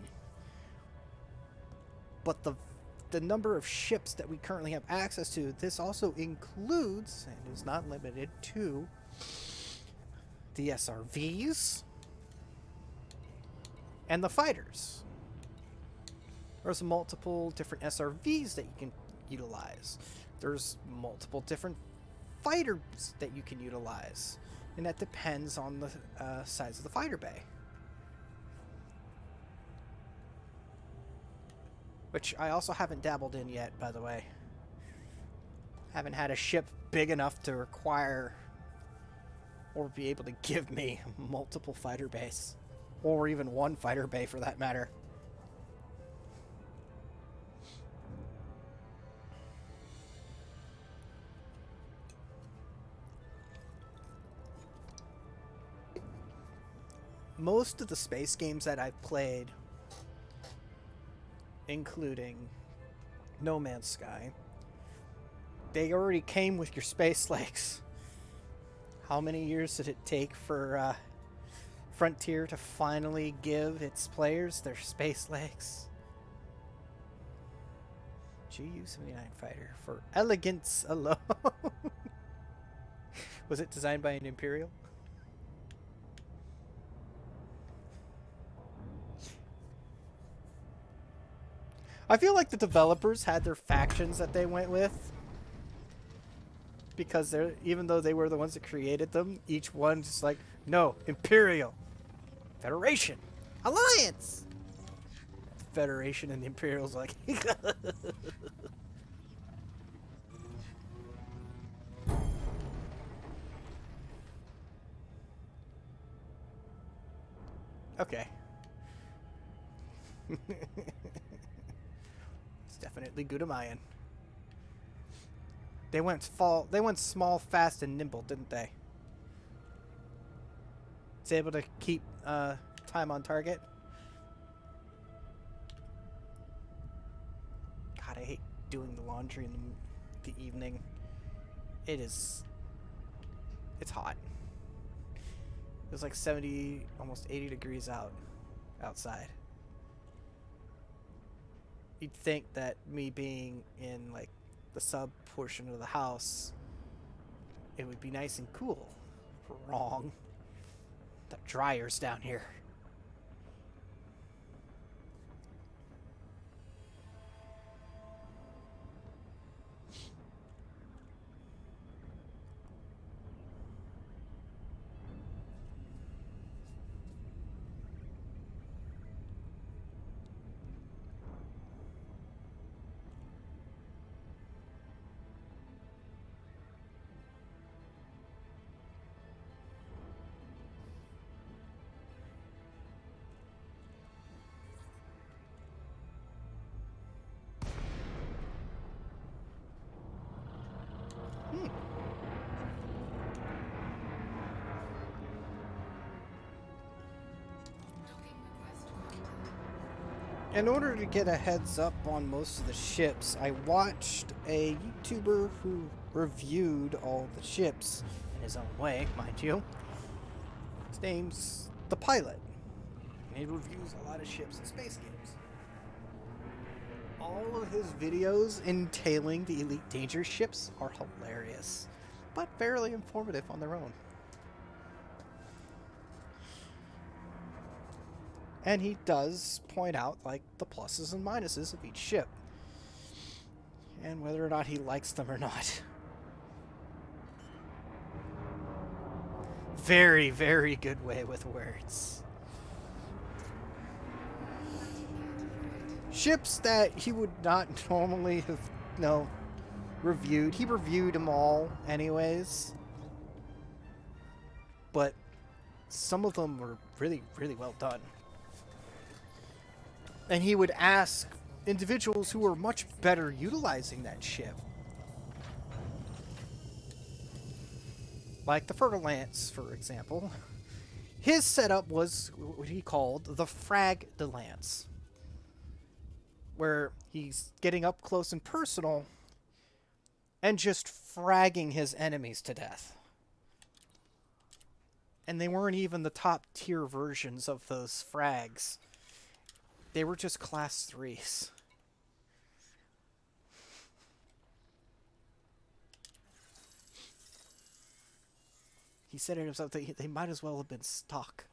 [SPEAKER 1] but the number of ships that we currently have access to, this also includes and is not limited to the SRVs and the fighters. There's multiple different SRVs that you can utilize. There's multiple different fighters that you can utilize. And that depends on the size of the fighter bay. Which I also haven't dabbled in yet, by the way. Haven't had a ship big enough to require or be able to give me multiple fighter bays. Or even one fighter bay for that matter. Most of the space games that I've played, including No Man's Sky, they already came with your space legs. How many years did it take for Frontier to finally give its players their space legs? GU-79 fighter for elegance alone. Was it designed by an Imperial? I feel like the developers had their factions that they went with, because they're, even though they were the ones that created them, each one just like, no, Imperial, Federation, Alliance. Federation and the Imperial's like, okay. Definitely Gudamayan. They went small, fast, and nimble, didn't they? It's able to keep time on target. I hate doing the laundry in the evening. It's hot. It was like 70, almost 80 degrees outside. You'd think that me being in like the sub portion of the house, it would be nice and cool. Wrong. The dryer's down here.
[SPEAKER 2] Docking request granted.
[SPEAKER 1] In order to get a heads up on most of the ships, I watched a YouTuber who reviewed all the ships in his own way, mind you. His name's The Pilot, and he reviews a lot of ships and space games. All of his videos entailing the Elite Dangerous ships are hilarious, but fairly informative on their own. And he does point out, like, the pluses and minuses of each ship. And whether or not he likes them or not. Very, very good way with words. Ships that he would not normally have, reviewed. He reviewed them all anyways. But some of them were really, really well done. And he would ask individuals who were much better utilizing that ship. Like the Fer-de-Lance, for example. His setup was what he called the Frag de Lance, where he's getting up close and personal and just fragging his enemies to death. And they weren't even the top tier versions of those frags. They were just class 3s. He said it himself, they might as well have been stock.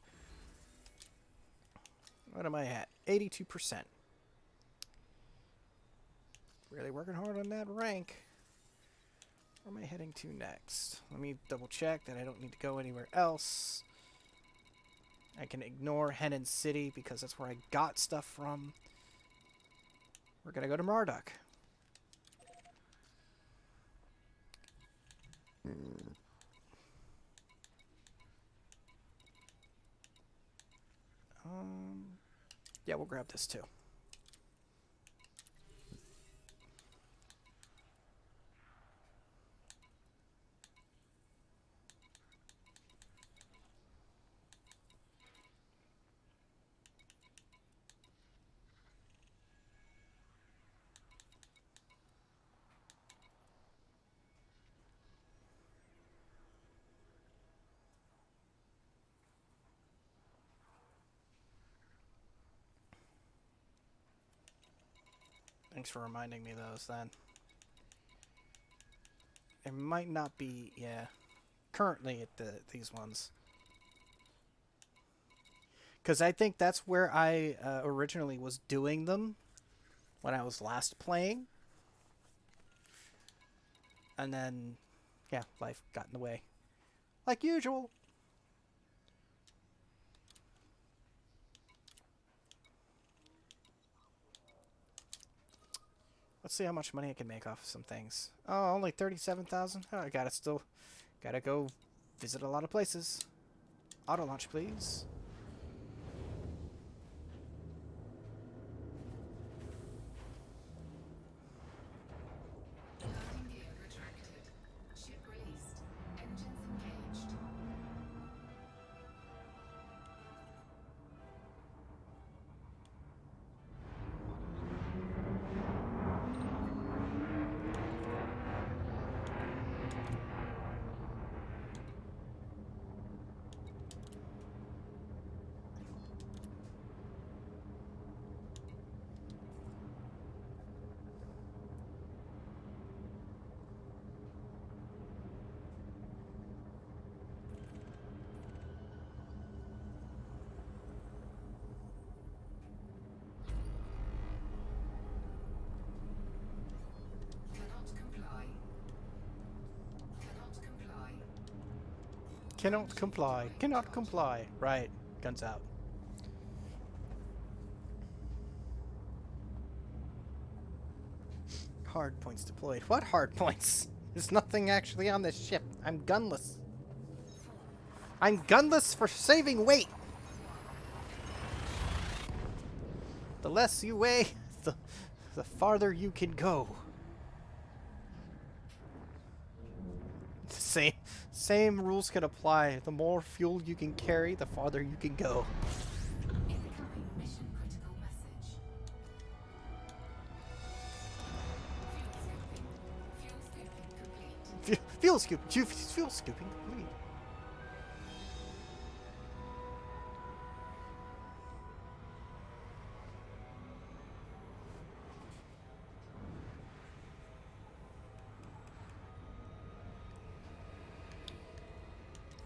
[SPEAKER 1] What am I at? 82%. Really working hard on that rank. Where am I heading to next? Let me double check that I don't need to go anywhere else. I can ignore Henan City because that's where I got stuff from. We're gonna go to Marduk. Yeah, we'll grab this too. Thanks for reminding me of those then. It might not be, yeah, currently at these ones. Because I think that's where I originally was doing them when I was last playing. And then, yeah, life got in the way. Like usual. Let's see how much money I can make off some things. Oh, only 37,000? Oh, I gotta go visit a lot of places. Auto launch, please.
[SPEAKER 2] Landing gear retracted. Ship released. Engines engaged.
[SPEAKER 1] Cannot comply. Cannot comply. Right. Guns out. Hard points deployed. What hard points? There's nothing actually on this ship. I'm gunless. I'm gunless for saving weight. The less you weigh, the farther you can go. Same rules can apply. The more fuel you can carry, the farther you can go.
[SPEAKER 2] Incoming mission critical message. Fuel scooping. Fuel scooping complete.
[SPEAKER 1] Fuel scooping complete.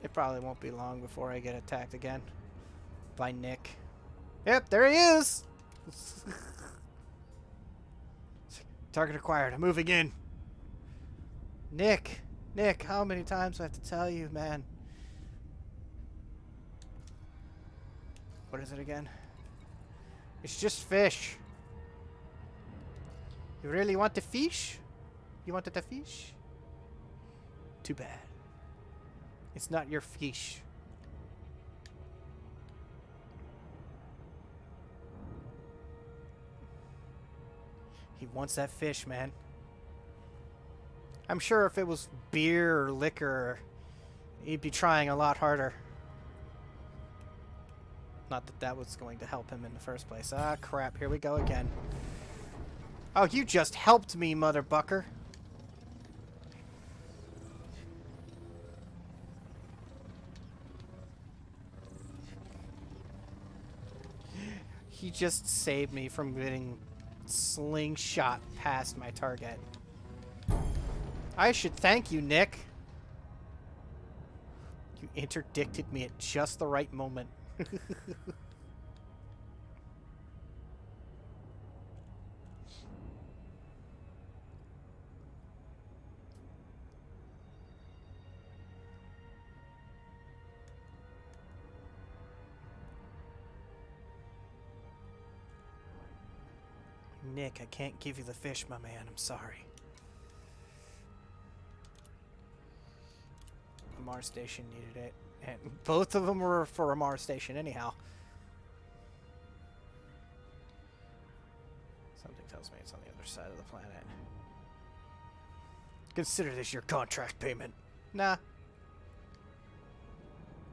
[SPEAKER 1] It probably won't be long before I get attacked again by Nick. Yep, there he is. Target acquired. I'm moving in. Nick, how many times do I have to tell you, man? What is it again? It's just fish. You really want the fish? You wanted the fish? Too bad. It's not your fish. He wants that fish, man. I'm sure if it was beer or liquor, he'd be trying a lot harder. Not that that was going to help him in the first place. Ah, crap. Here we go again. Oh, you just helped me, mother bucker. He just saved me from getting slingshot past my target. I should thank you, Nick. You interdicted me at just the right moment. Nick, I can't give you the fish, my man. I'm sorry. The Mars station needed it. And both of them were for a Mars station anyhow. Something tells me it's on the other side of the planet. Consider this your contract payment. Nah.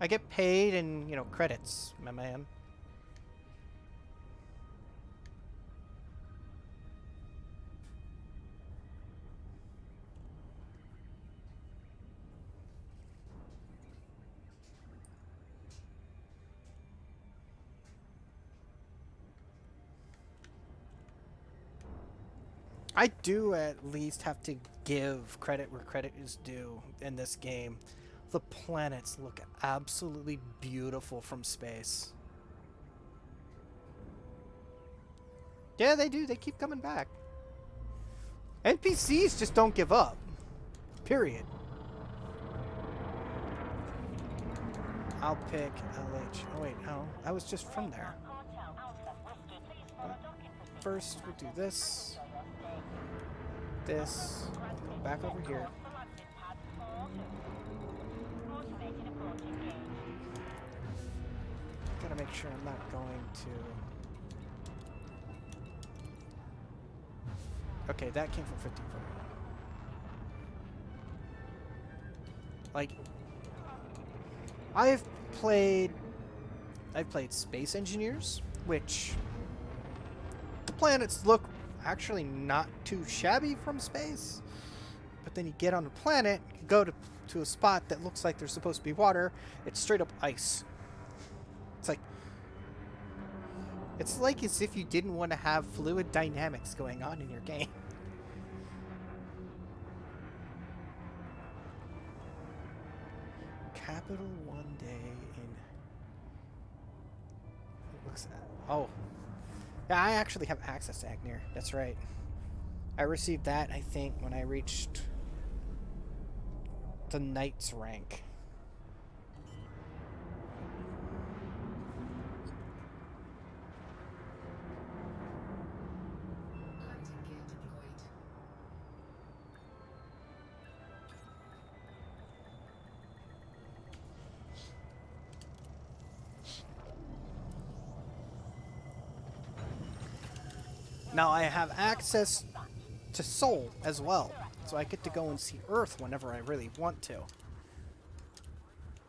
[SPEAKER 1] I get paid in, you know, credits, my man. I do at least have to give credit where credit is due in this game. The planets look absolutely beautiful from space. Yeah, they do. They keep coming back. NPCs just don't give up. Period. I'll pick LH. Oh, wait, no. I was just from there. First, we'll do this. This. Go back over here. Gotta make sure I'm not going to... Okay, that came from 15 foot. Like, I've played Space Engineers, which the planets look actually not too shabby from space. But then you get on the planet, you go to a spot that looks like there's supposed to be water, it's straight up ice. It's like as if you didn't want to have fluid dynamics going on in your game. Capital one day in... It looks at... Oh. Yeah, I actually have access to Agnir. That's right. I received that, I think, when I reached the Knight's rank. Now I have access to Sol as well, so I get to go and see Earth whenever I really want to.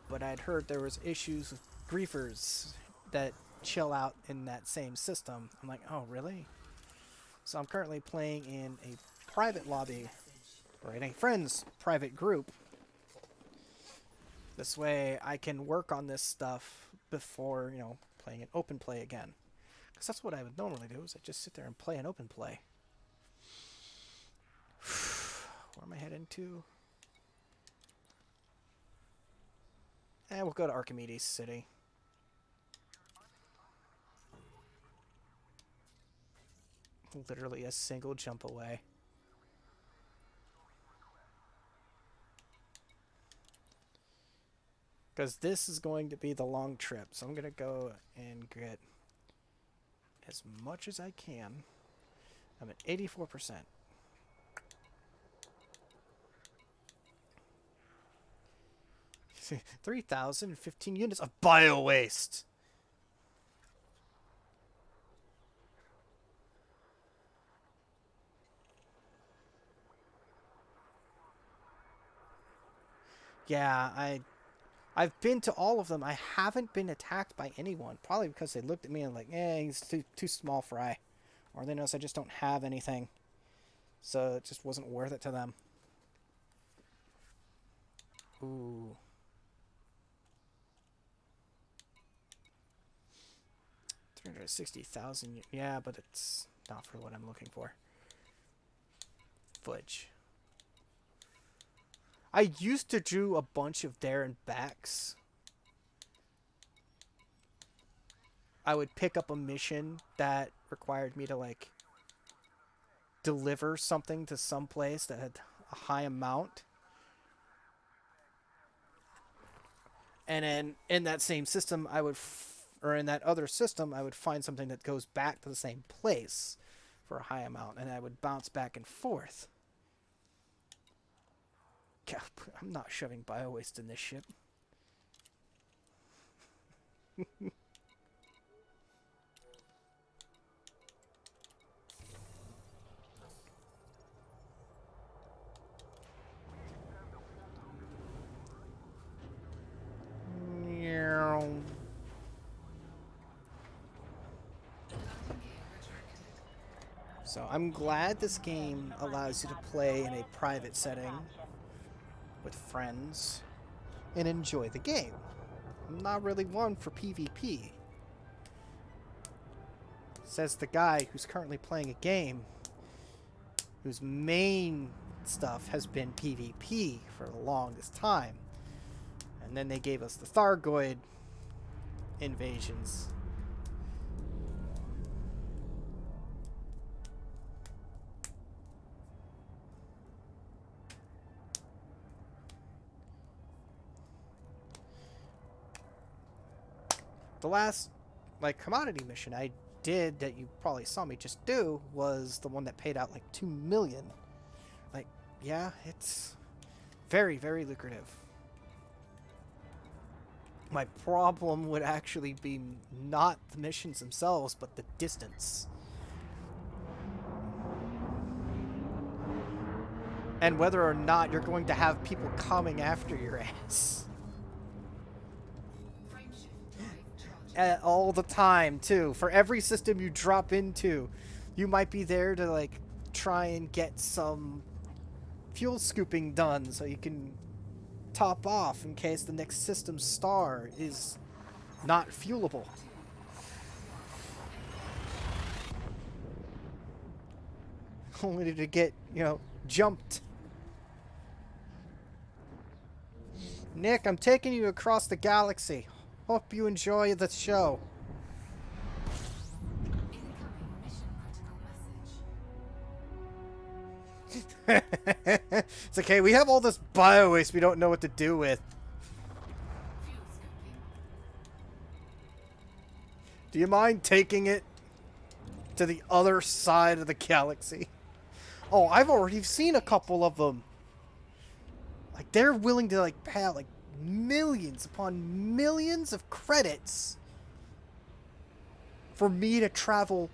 [SPEAKER 1] But I'd heard there was issues with griefers that chill out in that same system. I'm like, oh really? So I'm currently playing in a private lobby, or in a friend's private group. This way I can work on this stuff before, you know, playing an open play again. Because that's what I would normally do, is I just sit there and play an open play. Where am I heading to? We'll go to Archimedes City. Literally a single jump away. Because this is going to be the long trip, so I'm going to go and get as much as I can. I'm at 84%. $3,015 units of bio-waste. Yeah, I've been to all of them. I haven't been attacked by anyone. Probably because they looked at me and like, he's too small fry. Or they noticed I just don't have anything. So it just wasn't worth it to them. Ooh. 360,000. Yeah, but it's not for what I'm looking for. Fudge. I used to do a bunch of there and backs. I would pick up a mission that required me to, like, deliver something to some place that had a high amount. And then in that same system, I would, or in that other system, I would find something that goes back to the same place for a high amount, and I would bounce back and forth. I'm not shoving bio-waste in this ship. So I'm glad this game allows you to play in a private setting with friends and enjoy the game. I'm not really one for PvP. Says the guy who's currently playing a game whose main stuff has been PvP for the longest time. And then they gave us the Thargoid invasions. The last, like, commodity mission I did that you probably saw me just do was the one that paid out like 2 million. Like, yeah, it's very, very lucrative. My problem would actually be not the missions themselves, but the distance. And whether or not you're going to have people coming after your ass. All the time, too. For every system you drop into, you might be there to, like, try and get some fuel scooping done so you can top off in case the next system star is not fuelable. Only to get, you know, jumped. Nick, I'm taking you across the galaxy. Hope you enjoy the show. It's okay, we have all this bio waste we don't know what to do with. Do you mind taking it to the other side of the galaxy? Oh, I've already seen a couple of them. Like, they're willing to, like, pay out, like, millions upon millions of credits for me to travel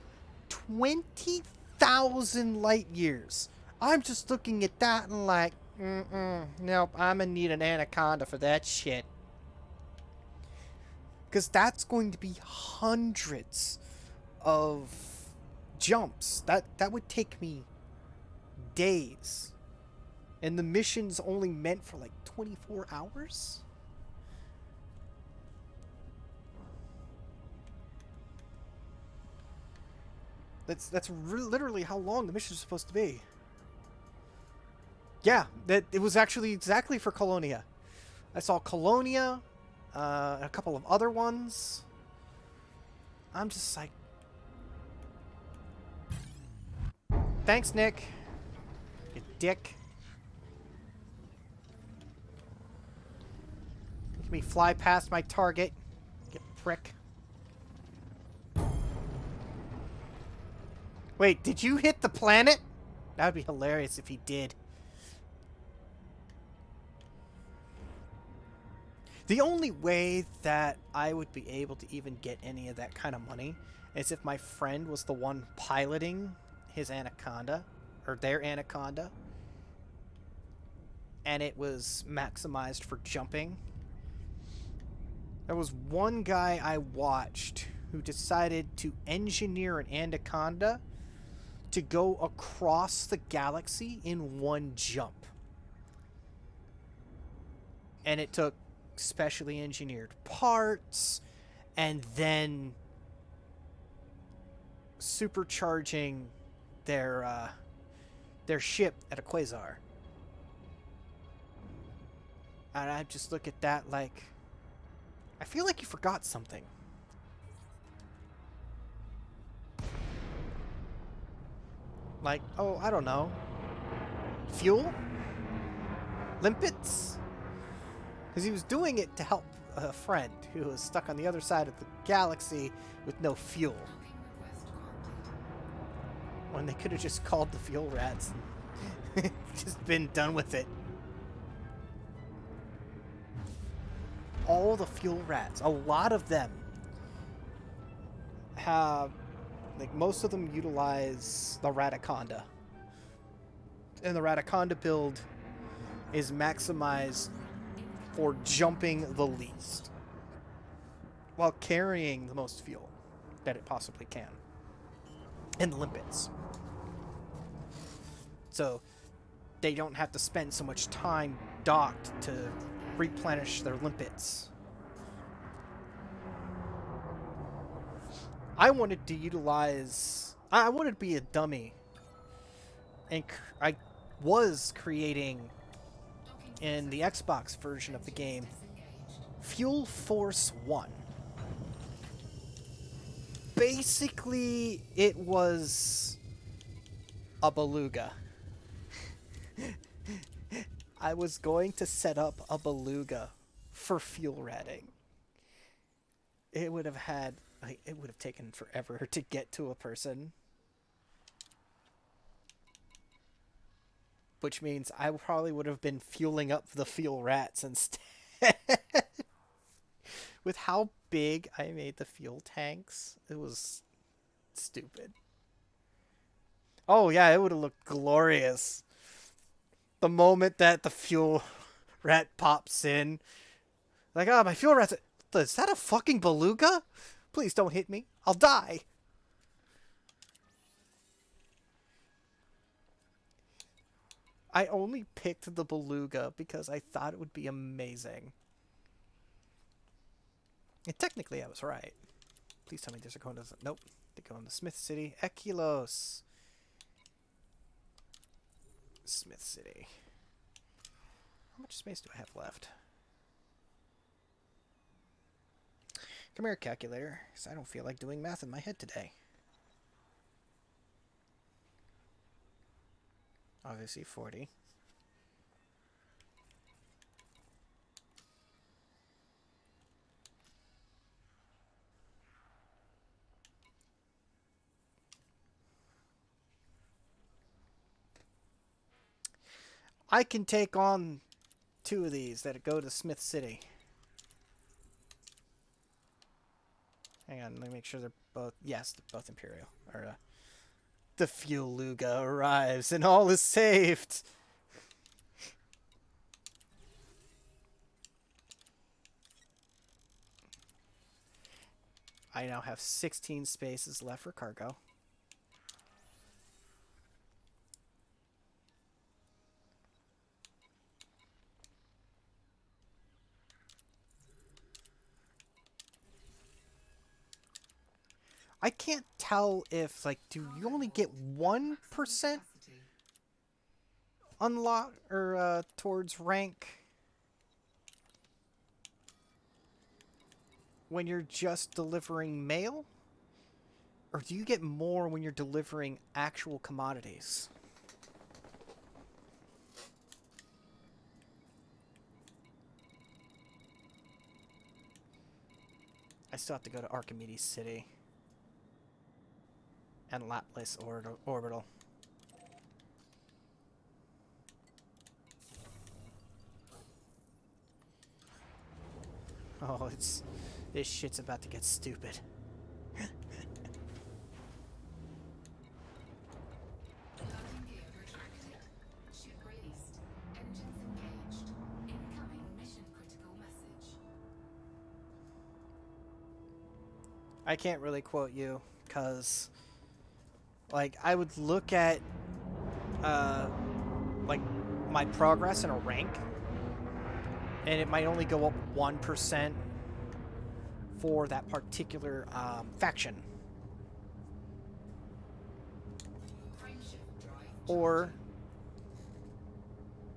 [SPEAKER 1] 20 1,000 light years. I'm just looking at that and like, nope, I'm gonna need an anaconda for that shit. Because that's going to be hundreds of jumps. That would take me days. And the mission's only meant for like 24 hours? That's literally how long the mission is supposed to be. Yeah, it was actually exactly for Colonia. I saw Colonia, a couple of other ones. I'm just like... Thanks, Nick. You dick. Let me fly past my target. You prick. Wait, did you hit the planet? That would be hilarious if he did. The only way that I would be able to even get any of that kind of money is if my friend was the one piloting his Anaconda, or their Anaconda, and it was maximized for jumping. There was one guy I watched who decided to engineer an Anaconda to go across the galaxy in one jump. And it took specially engineered parts and then supercharging their ship at a quasar. And I just look at that like, I feel like you forgot something. Like, oh, I don't know. Fuel? Limpets? Because he was doing it to help a friend who was stuck on the other side of the galaxy with no fuel.
[SPEAKER 2] Docking request granted.
[SPEAKER 1] When they could have just called the fuel rats and just been done with it. All the fuel rats, a lot of them have, like, most of them utilize the Rataconda. And the Rataconda build is maximized for jumping the least while carrying the most fuel that it possibly can. And the limpets. So they don't have to spend so much time docked to replenish their limpets. I wanted to utilize... I wanted to be a dummy. And I was creating, in the Xbox version of the game, Fuel Force 1. Basically, it was a beluga. I was going to set up a beluga for fuel ratting. It would have had... it would have taken forever to get to a person. Which means I probably would have been fueling up the fuel rats instead. With how big I made the fuel tanks, it was stupid. Oh yeah, it would have looked glorious. The moment that the fuel rat pops in. Like, oh, my fuel rat's... Is that a fucking beluga? Please don't hit me. I'll die. I only picked the beluga because I thought it would be amazing. And technically, I was right. Please tell me there's a going to... Nope. They go into Smith City. Equilos. Smith City. How much space do I have left? Come here, calculator, because I don't feel like doing math in my head today. Obviously 40. I can take on 2 of these that go to Smith City. Hang on, let me make sure they're both... Yes, they're both Imperial. Or, The Fueluga arrives and all is saved. I now have 16 spaces left for cargo. I can't tell if, like, do you only get 1%
[SPEAKER 2] Capacity.
[SPEAKER 1] unlock or towards rank when you're just delivering mail? Or do you get more when you're delivering actual commodities? I still have to go to Archimedes City and Laplas Orbital. Oh, this shit's about to get stupid.
[SPEAKER 2] Landing gear retracted. Ship raised. Engines engaged. Incoming mission critical message.
[SPEAKER 1] I can't really quote you, because, like, I would look at, like, my progress in a rank, and it might only go up 1% for that particular, faction.
[SPEAKER 2] Frameshift drive.
[SPEAKER 1] Or,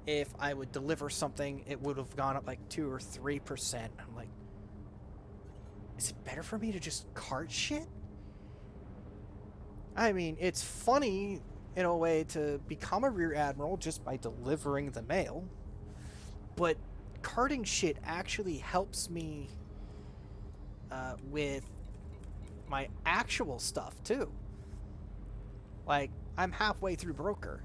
[SPEAKER 1] if I would deliver something, it would have gone up, like, 2 or 3%. I'm like, is it better for me to just cart shit? I mean, it's funny, in a way, to become a Rear Admiral just by delivering the mail. But carting shit actually helps me with my actual stuff, too. Like, I'm halfway through Broker.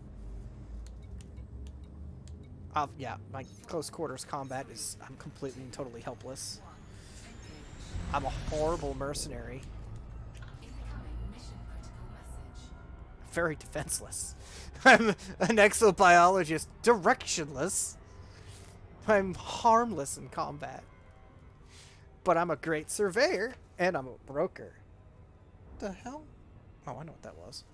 [SPEAKER 1] Yeah, my close quarters combat is... I'm completely and totally helpless. I'm a horrible mercenary.
[SPEAKER 2] Incoming mission critical message.
[SPEAKER 1] Very defenseless. I'm an exobiologist, directionless. I'm harmless in combat. But I'm a great surveyor, and I'm a broker. The hell? Oh, I know what that was.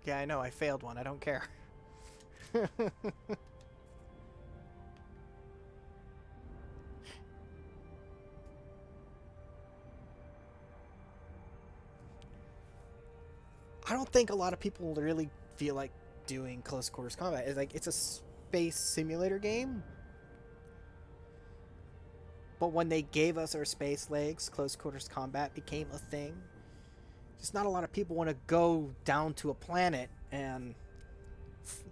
[SPEAKER 1] Yeah, I know, I failed one. I don't care. I don't think a lot of people really feel like doing close quarters combat. It's like, it's a space simulator game. But when they gave us our space legs, close quarters combat became a thing. Just not a lot of people want to go down to a planet and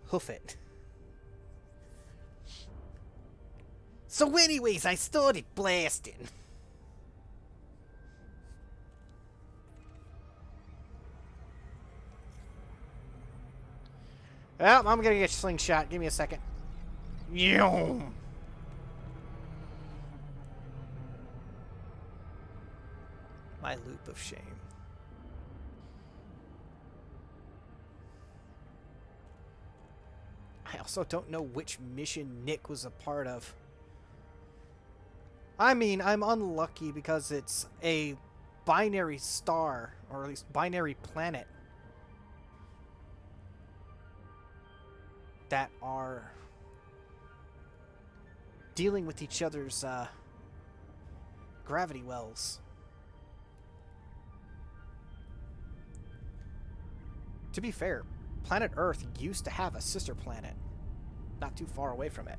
[SPEAKER 1] hoof it. So anyways, I started blasting. Well, I'm gonna get slingshot. Give me a second. Yoom. My loop of shame. I also don't know which mission Nick was a part of. I mean, I'm unlucky because it's a binary star, or at least binary planet, that are dealing with each other's gravity wells. To be fair, planet Earth used to have a sister planet not too far away from it.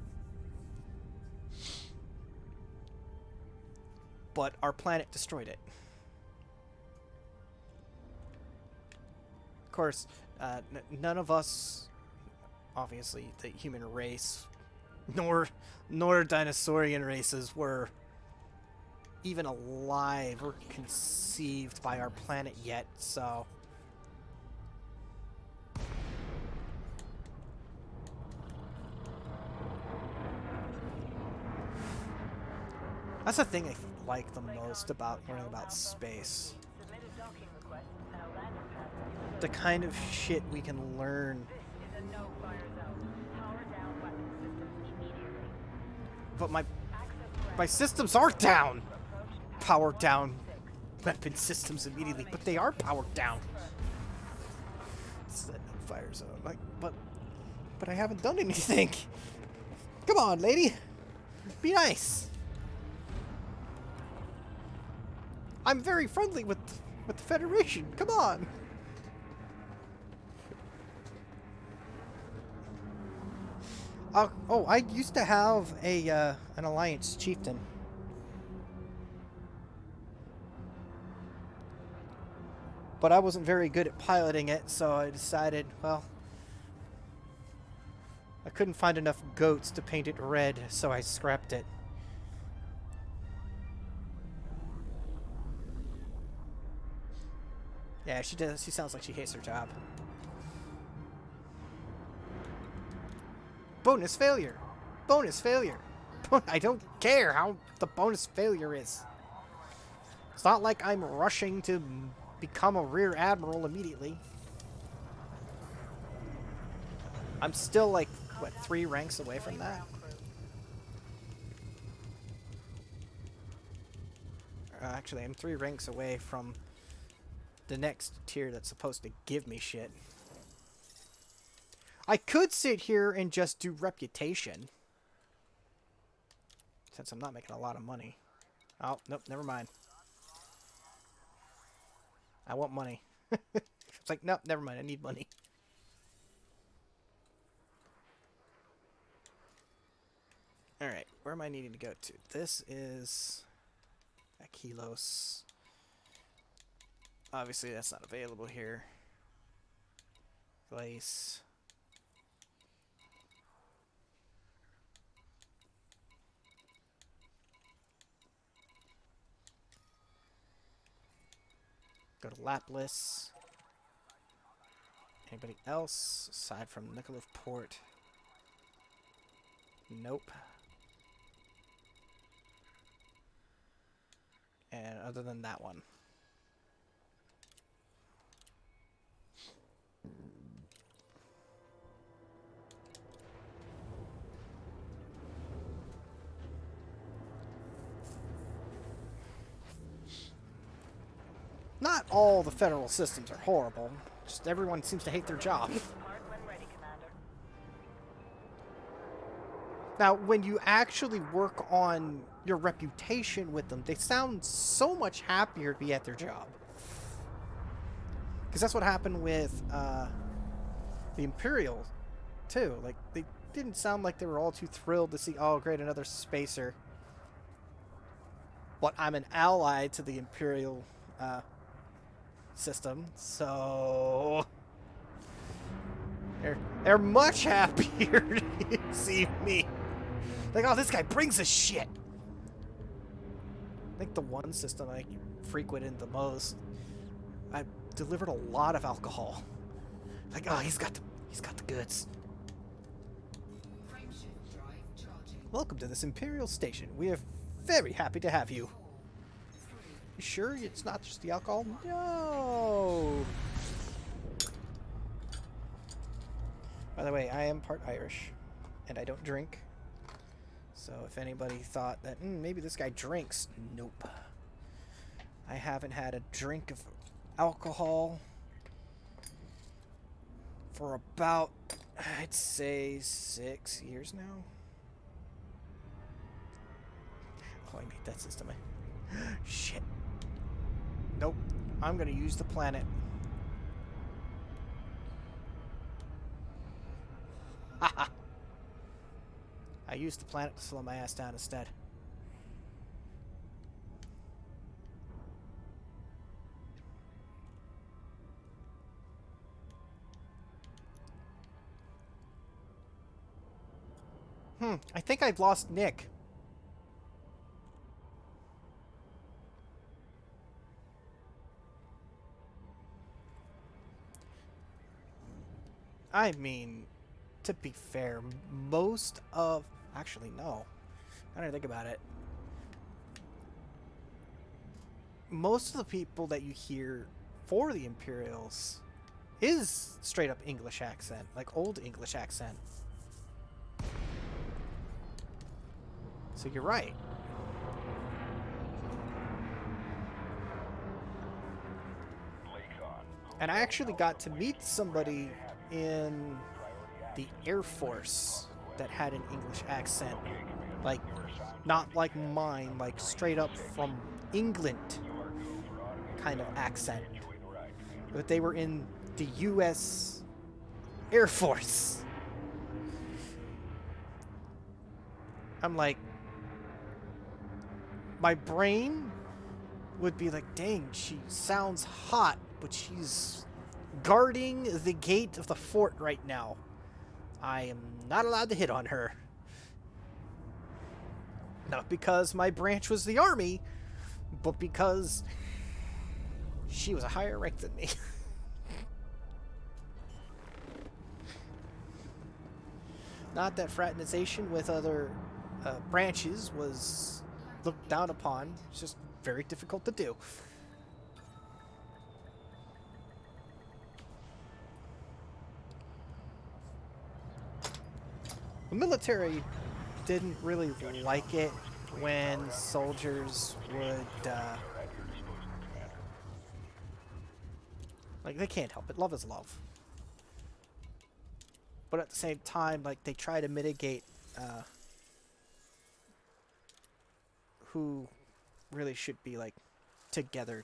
[SPEAKER 1] But our planet destroyed it. Of course, none of us, obviously the human race, nor dinosaurian races were even alive or conceived by our planet yet, so That's the thing I like the most about learning about space.
[SPEAKER 4] Submit a docking request and a landing pad will be reserved.
[SPEAKER 1] The kind of shit we can learn.
[SPEAKER 4] This is a no-fire zone. Power down weapon systems immediately.
[SPEAKER 1] But my
[SPEAKER 4] Access
[SPEAKER 1] systems are down.
[SPEAKER 4] approach
[SPEAKER 1] Power down weapon systems immediately, but they are powered down. It's that no fire zone. Like, but I haven't done anything. Come on, lady. Be nice. I'm very friendly with the Federation. Come on. Oh, I used to have a an Alliance chieftain. But I wasn't very good at piloting it, so I decided, well, I couldn't find enough goats to paint it red, so I scrapped it. Yeah, she does. She sounds like she hates her job. Bonus failure. Bonus failure. I don't care how the bonus failure is. It's not like I'm rushing to become a rear admiral immediately. I'm still like, what, 3 ranks away from that? Actually, I'm 3 ranks away from the next tier that's supposed to give me shit. I could sit here and just do reputation, since I'm not making a lot of money. Oh, nope, never mind. I want money. It's like, nope, never mind, I need money. Alright, where am I needing to go to? This is Akilos. Obviously, that's not available here. Place. Go to Lapis. Anybody else aside from Nikolov Port? Nope. And other than that one. Not all the federal systems are horrible. Just everyone seems to hate their job.
[SPEAKER 4] Depart when ready, Commander.
[SPEAKER 1] Now, when you actually work on your reputation with them, they sound so much happier to be at their job. Because that's what happened with the Imperial, too. Like, they didn't sound like they were all too thrilled to see, oh, great, another spacer. But I'm an ally to the Imperial system, so they're much happier to see me. Like, oh, this guy brings us shit. I think the one system I frequented the most, I delivered a lot of alcohol. Like, oh, he's got the goods.
[SPEAKER 2] Frameshift drive charging.
[SPEAKER 1] Welcome to this Imperial station. We are very happy to have you.
[SPEAKER 2] 3,
[SPEAKER 1] You sure it's not just the alcohol? No. By the way, I am part Irish, and I don't drink. So if anybody thought that maybe this guy drinks, nope. I haven't had a drink of alcohol for about, I'd say, 6 years now. Oh, I need that system. Shit. Nope. I'm gonna use the planet. Haha. I used the planet to slow my ass down instead. I think I've lost Nick. I mean, to be fair, most of... Actually, no. I don't think about it. most of the people that you hear for the Imperials is straight up English accent, like old English accent. So you're right. And I actually got to meet somebody in the Air Force that had an English accent. Like, not like mine, like straight up from England kind of accent. But they were in the US Air Force. I'm like, my brain would be like, dang, she sounds hot, but she's guarding the gate of the fort right now. I am not allowed to hit on her. Not because my branch was the army, but because she was a higher rank than me. Not that fraternization with other branches was looked down upon. It's just very difficult to do. The military didn't really like it when soldiers would like, they can't help it. Love is love. But at the same time, like, they try to mitigate who really should be like together.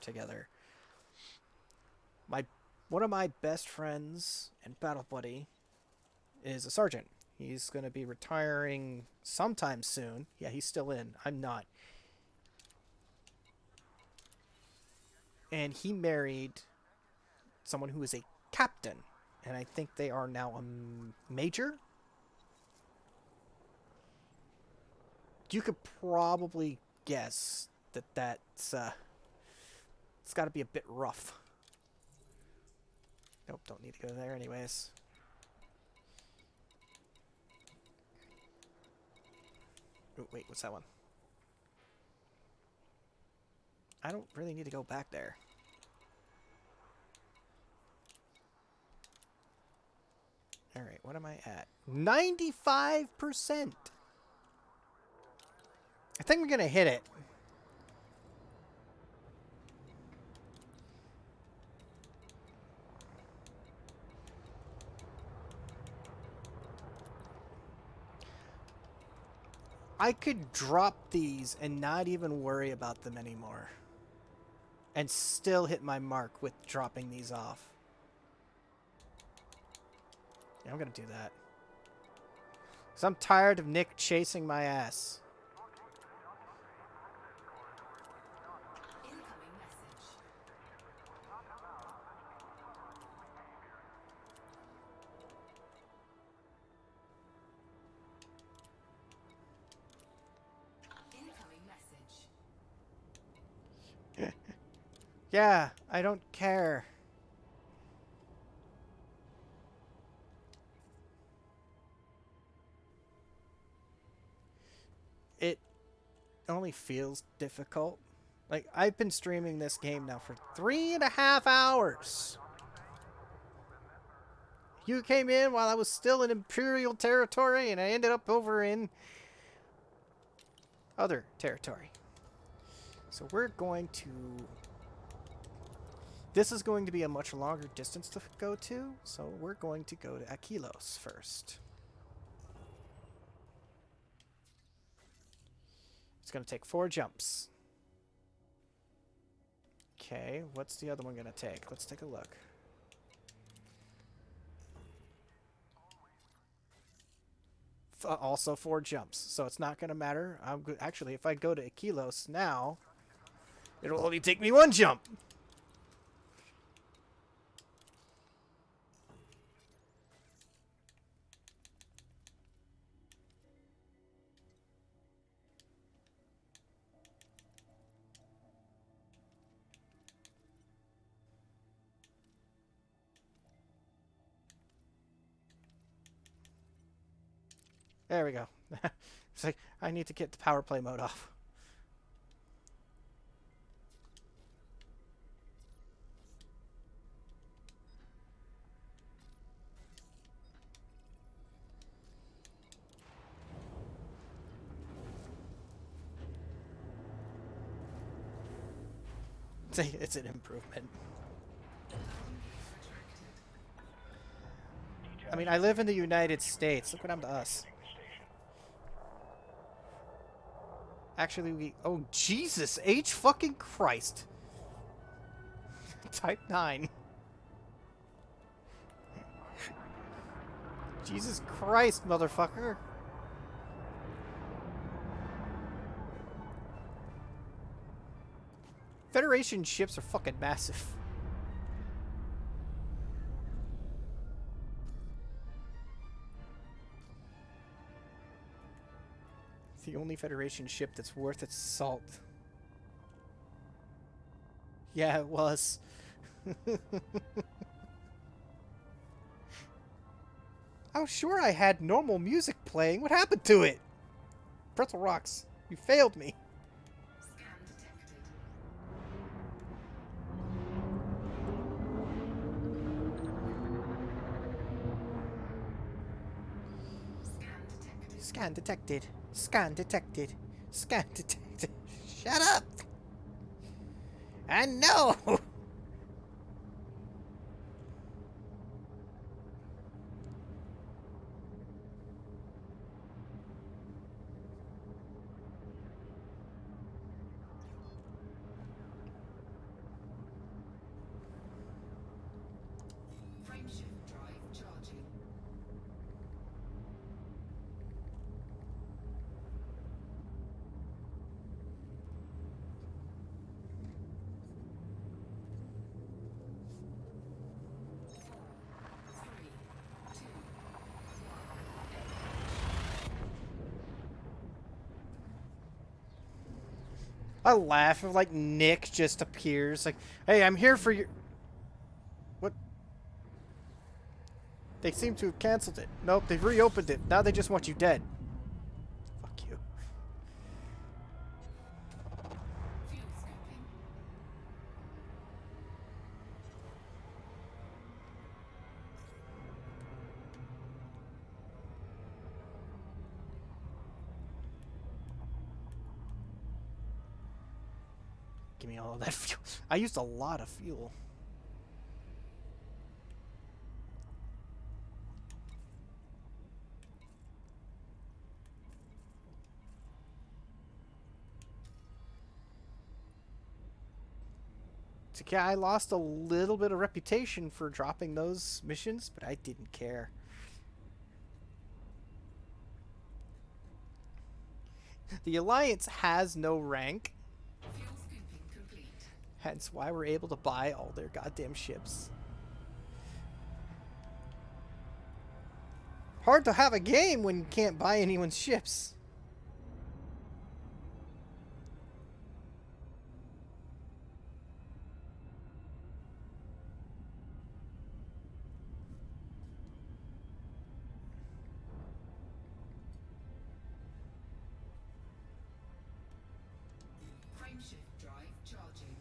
[SPEAKER 1] One of my best friends and battle buddy is a sergeant. He's going to be retiring sometime soon. Yeah, he's still in. I'm not. And he married someone who is a captain. And I think they are now a major. You could probably guess that that's it's got to be a bit rough. Nope, don't need to go there anyways. Oh, wait, what's that one? I don't really need to go back there. Alright, what am I at? 95%! I think we're gonna hit it. I could drop these and not even worry about them anymore. And still hit my mark with dropping these off. Yeah, I'm gonna do that. Because I'm tired of Nick chasing my ass.
[SPEAKER 2] Incoming message. Incoming message.
[SPEAKER 1] Yeah, I don't care. It only feels difficult. Like, I've been streaming this game now for 3.5 hours. You came in while I was still in Imperial territory, and I ended up over in other territory. So we're going to... This is going to be a much longer distance to go to, so we're going to go to Aquilos first. It's going to take 4 jumps. Okay, what's the other one going to take? Let's take a look. Also 4 jumps, so it's not going to matter. Actually, if I go to Aquilos now, it'll only take me 1 jump. There we go. It's like, I need to get the power play mode off. It's an improvement. I mean, I live in the United States. Look what happened to us. Actually, we... Oh, Jesus H. fucking Christ. Type 9. Jesus Christ, motherfucker. Federation ships are fucking massive. It's the only Federation ship that's worth its salt. Yeah, it was. I was sure I had normal music playing. What happened to it? Pretzel Rocks, you failed me.
[SPEAKER 2] Scan detected. Scan detected.
[SPEAKER 1] Scan detected. Scan detected. Scan detected. Shut up! And no!
[SPEAKER 2] Frameshift drive charging. Four, three, two,
[SPEAKER 1] I laugh if, like, Nick just appears. Like, hey, I'm here for your... What? They seem to have canceled it. Nope, they've reopened it. Now they just want you dead. Fuck you.
[SPEAKER 2] fuel scooping.
[SPEAKER 1] Give me all of that fuel. I used a lot of fuel. It's okay, I lost a little bit of reputation for dropping those missions, but I didn't care. The Alliance has no rank,
[SPEAKER 2] Fuel scooping complete.
[SPEAKER 1] hence why we're able to buy all their goddamn ships. Hard to have a game when you can't buy anyone's ships.
[SPEAKER 2] Frameshift drive charging.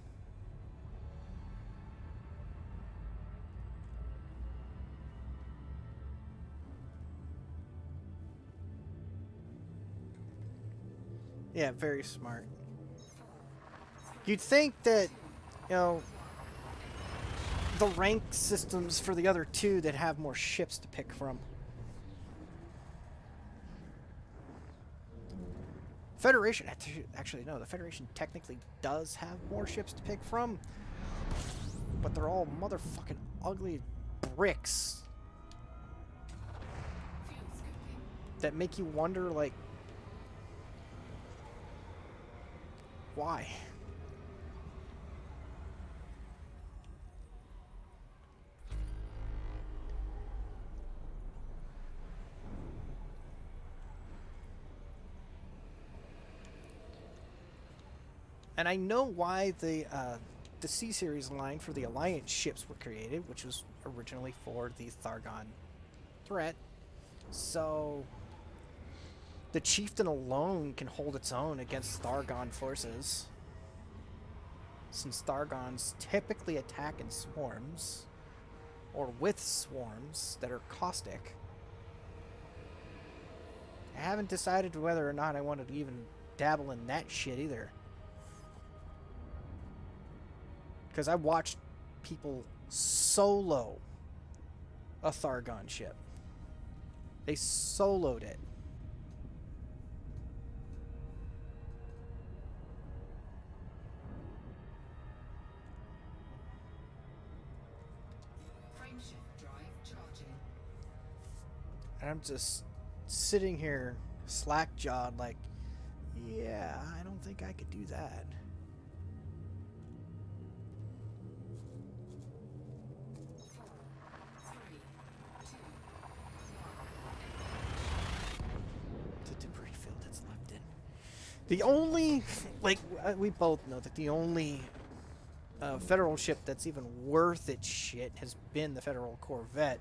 [SPEAKER 1] Yeah, very smart. You'd think that, you know, the rank systems for the other two that have more ships to pick from. Federation, actually no, the Federation technically does have more ships to pick from, but they're all motherfucking ugly bricks
[SPEAKER 2] Fuel scooping.
[SPEAKER 1] that make you wonder, like, why? And I know why the C-Series line for the Alliance ships were created, which was originally for the Thargon threat. So the Chieftain alone can hold its own against Thargon forces, since Thargons typically attack in swarms, or with swarms that are caustic. I haven't decided whether or not I want to even dabble in that shit either. Because I watched people solo a Thargon ship. They soloed it.
[SPEAKER 2] Frameshift drive charging.
[SPEAKER 1] And I'm just sitting here slack-jawed like, yeah, I don't think I could do that. The debris field it's left in. The only, like, we both know that the only federal ship that's even worth its shit has been the Federal Corvette.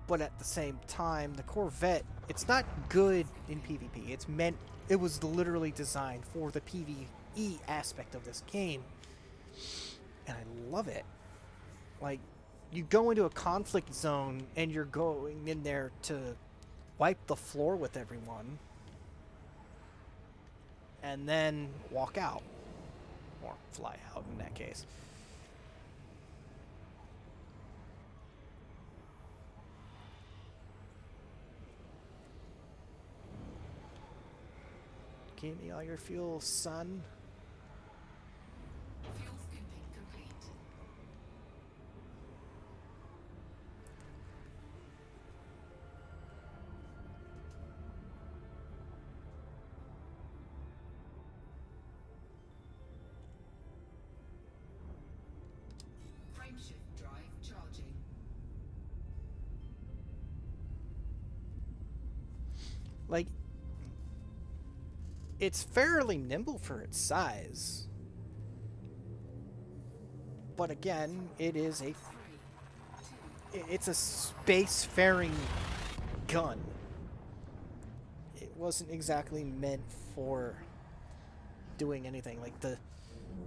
[SPEAKER 1] But at the same time, the Corvette, it's not good in PvP. It was literally designed for the PvE aspect of this game. And I love it. Like, you go into a conflict zone and you're going in there to wipe the floor with everyone. And then walk out. Or fly out in that case. Give me all your fuel, son.
[SPEAKER 2] Fuel scooping complete. Frameshift drive charging.
[SPEAKER 1] Like, it's fairly nimble for its size. But again, it is a... It's a spacefaring gun. It wasn't exactly meant for doing anything. Like, the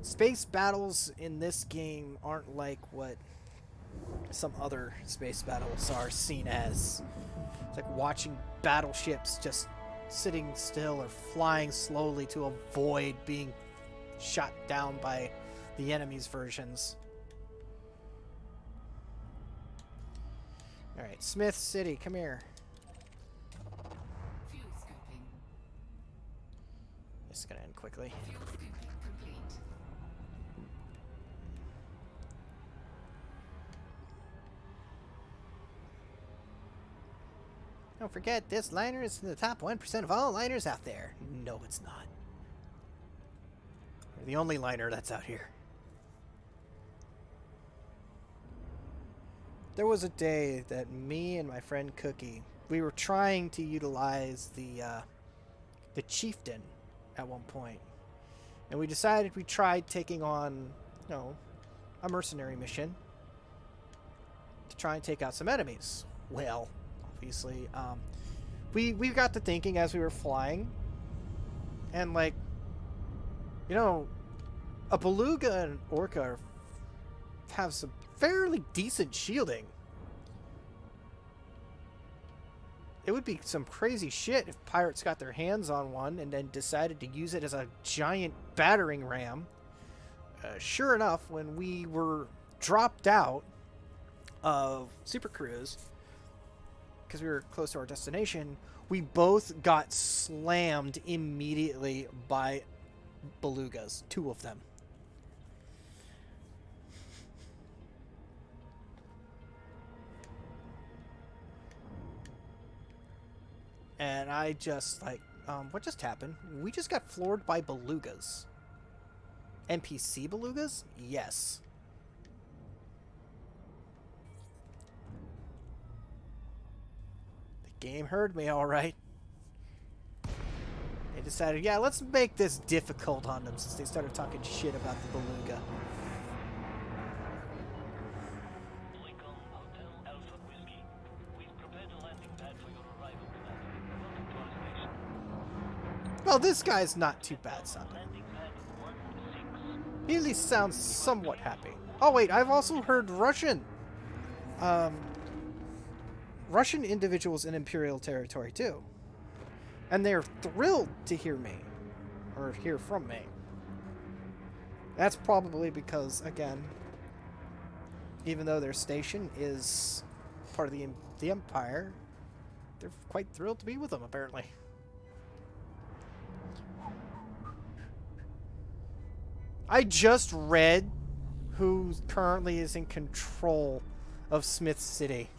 [SPEAKER 1] space battles in this game aren't like what some other space battles are seen as. It's like watching battleships just sitting still or flying slowly to avoid being shot down by the enemy's versions. Alright, Smith City, come here.
[SPEAKER 2] Fuel scooping.
[SPEAKER 1] This is gonna end quickly.
[SPEAKER 2] Fuel scooping complete.
[SPEAKER 1] Don't forget, this liner is in the top 1% of all liners out there. No, it's not. You're the only liner that's out here. There was a day that me and my friend Cookie, we were trying to utilize the Chieftain at one point. And we decided we tried taking on, you know, a mercenary mission to try and take out some enemies. Well, obviously, we got to thinking as we were flying, and like, you know, a Beluga and Orca have some fairly decent shielding. It would be some crazy shit if pirates got their hands on one and then decided to use it as a giant battering ram. Sure enough, when we were dropped out of Super Cruise, because we were close to our destination, we both got slammed immediately by belugas, 2 of them. And I just like, what just happened? We just got floored by belugas. NPC belugas? Yes. The game heard me all right. They decided, yeah, let's make this difficult on them since they started talking shit about the beluga.
[SPEAKER 3] Lincoln Hotel Alpha Whiskey. We've prepared a landing pad for your arrival, Commander. Welcome to our station.
[SPEAKER 1] Well, this guy's not too bad sounding.
[SPEAKER 3] Landing pad 16.
[SPEAKER 1] He at least sounds somewhat happy. Oh wait, I've also heard Russian. Russian individuals in Imperial territory too. And they're thrilled to hear me. or hear from me. That's probably because, again, even though their station is part of the Empire, they're quite thrilled to be with them, apparently. I just read who currently is in control of Smith City.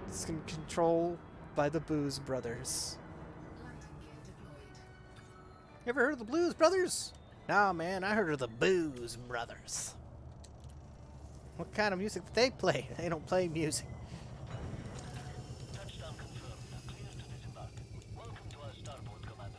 [SPEAKER 1] It's controlled by the Booz Brothers.
[SPEAKER 2] Landing gear deployed.
[SPEAKER 1] You ever heard of the Blues Brothers? Nah, man, I heard of the Booz Brothers. What kind of music do they play? They don't play music.
[SPEAKER 3] Touchdown confirmed. Clear to disembark. Welcome to our starboard, Commander.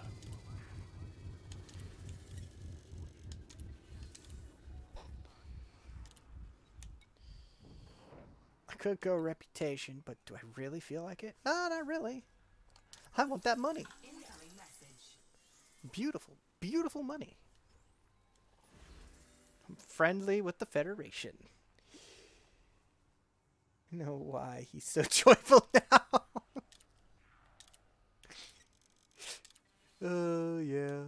[SPEAKER 1] I could go reputation, but do I really feel like it? No, not really. I want that money.
[SPEAKER 2] Incoming message.
[SPEAKER 1] Beautiful, beautiful money. I'm friendly with the Federation. You know why he's so joyful now? Oh, yeah.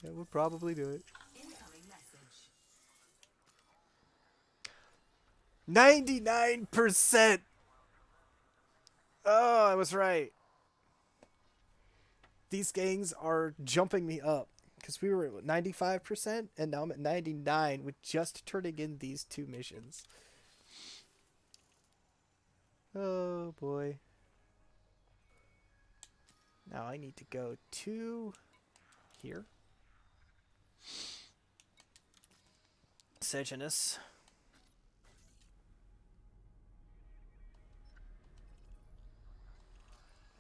[SPEAKER 1] That would probably do it.
[SPEAKER 2] Incoming message.
[SPEAKER 1] 99%! Oh, I was right. These gangs are jumping me up. Because we were at 95%, and now I'm at 99 with just turning in these 2 missions. Oh, boy. Now I need to go to here. Sejanus.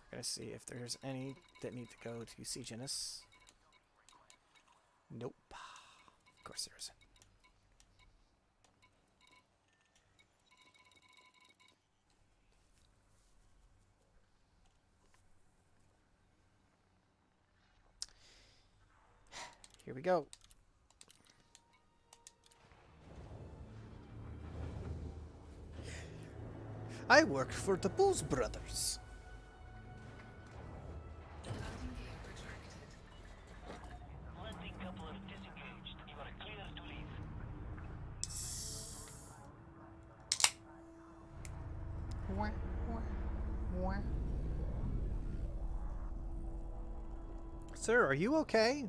[SPEAKER 1] We're going to see if there's any that need to go to Sejanus. Nope. Of course there isn't. Here we go. I work for the Booz Brothers.
[SPEAKER 2] Landing gear retracted.
[SPEAKER 3] Landing coupler disengaged. You are clear to leave.
[SPEAKER 1] Sir, are you okay?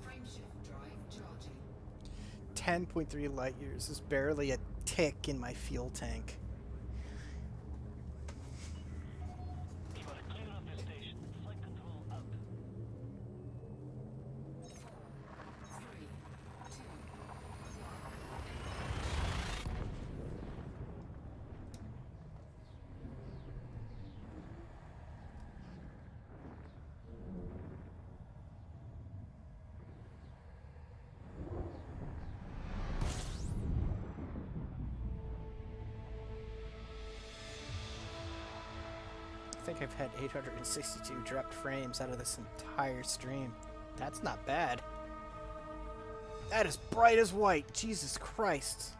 [SPEAKER 2] Frameshift drive charging.
[SPEAKER 1] 10.3 light years is barely a tick in my fuel tank.
[SPEAKER 3] You are clear of the station. Flight control out.
[SPEAKER 2] 4, 3, 2, 1.
[SPEAKER 1] I think I've had 862 dropped frames out of this entire stream. That's not bad. That is bright as white. Jesus Christ.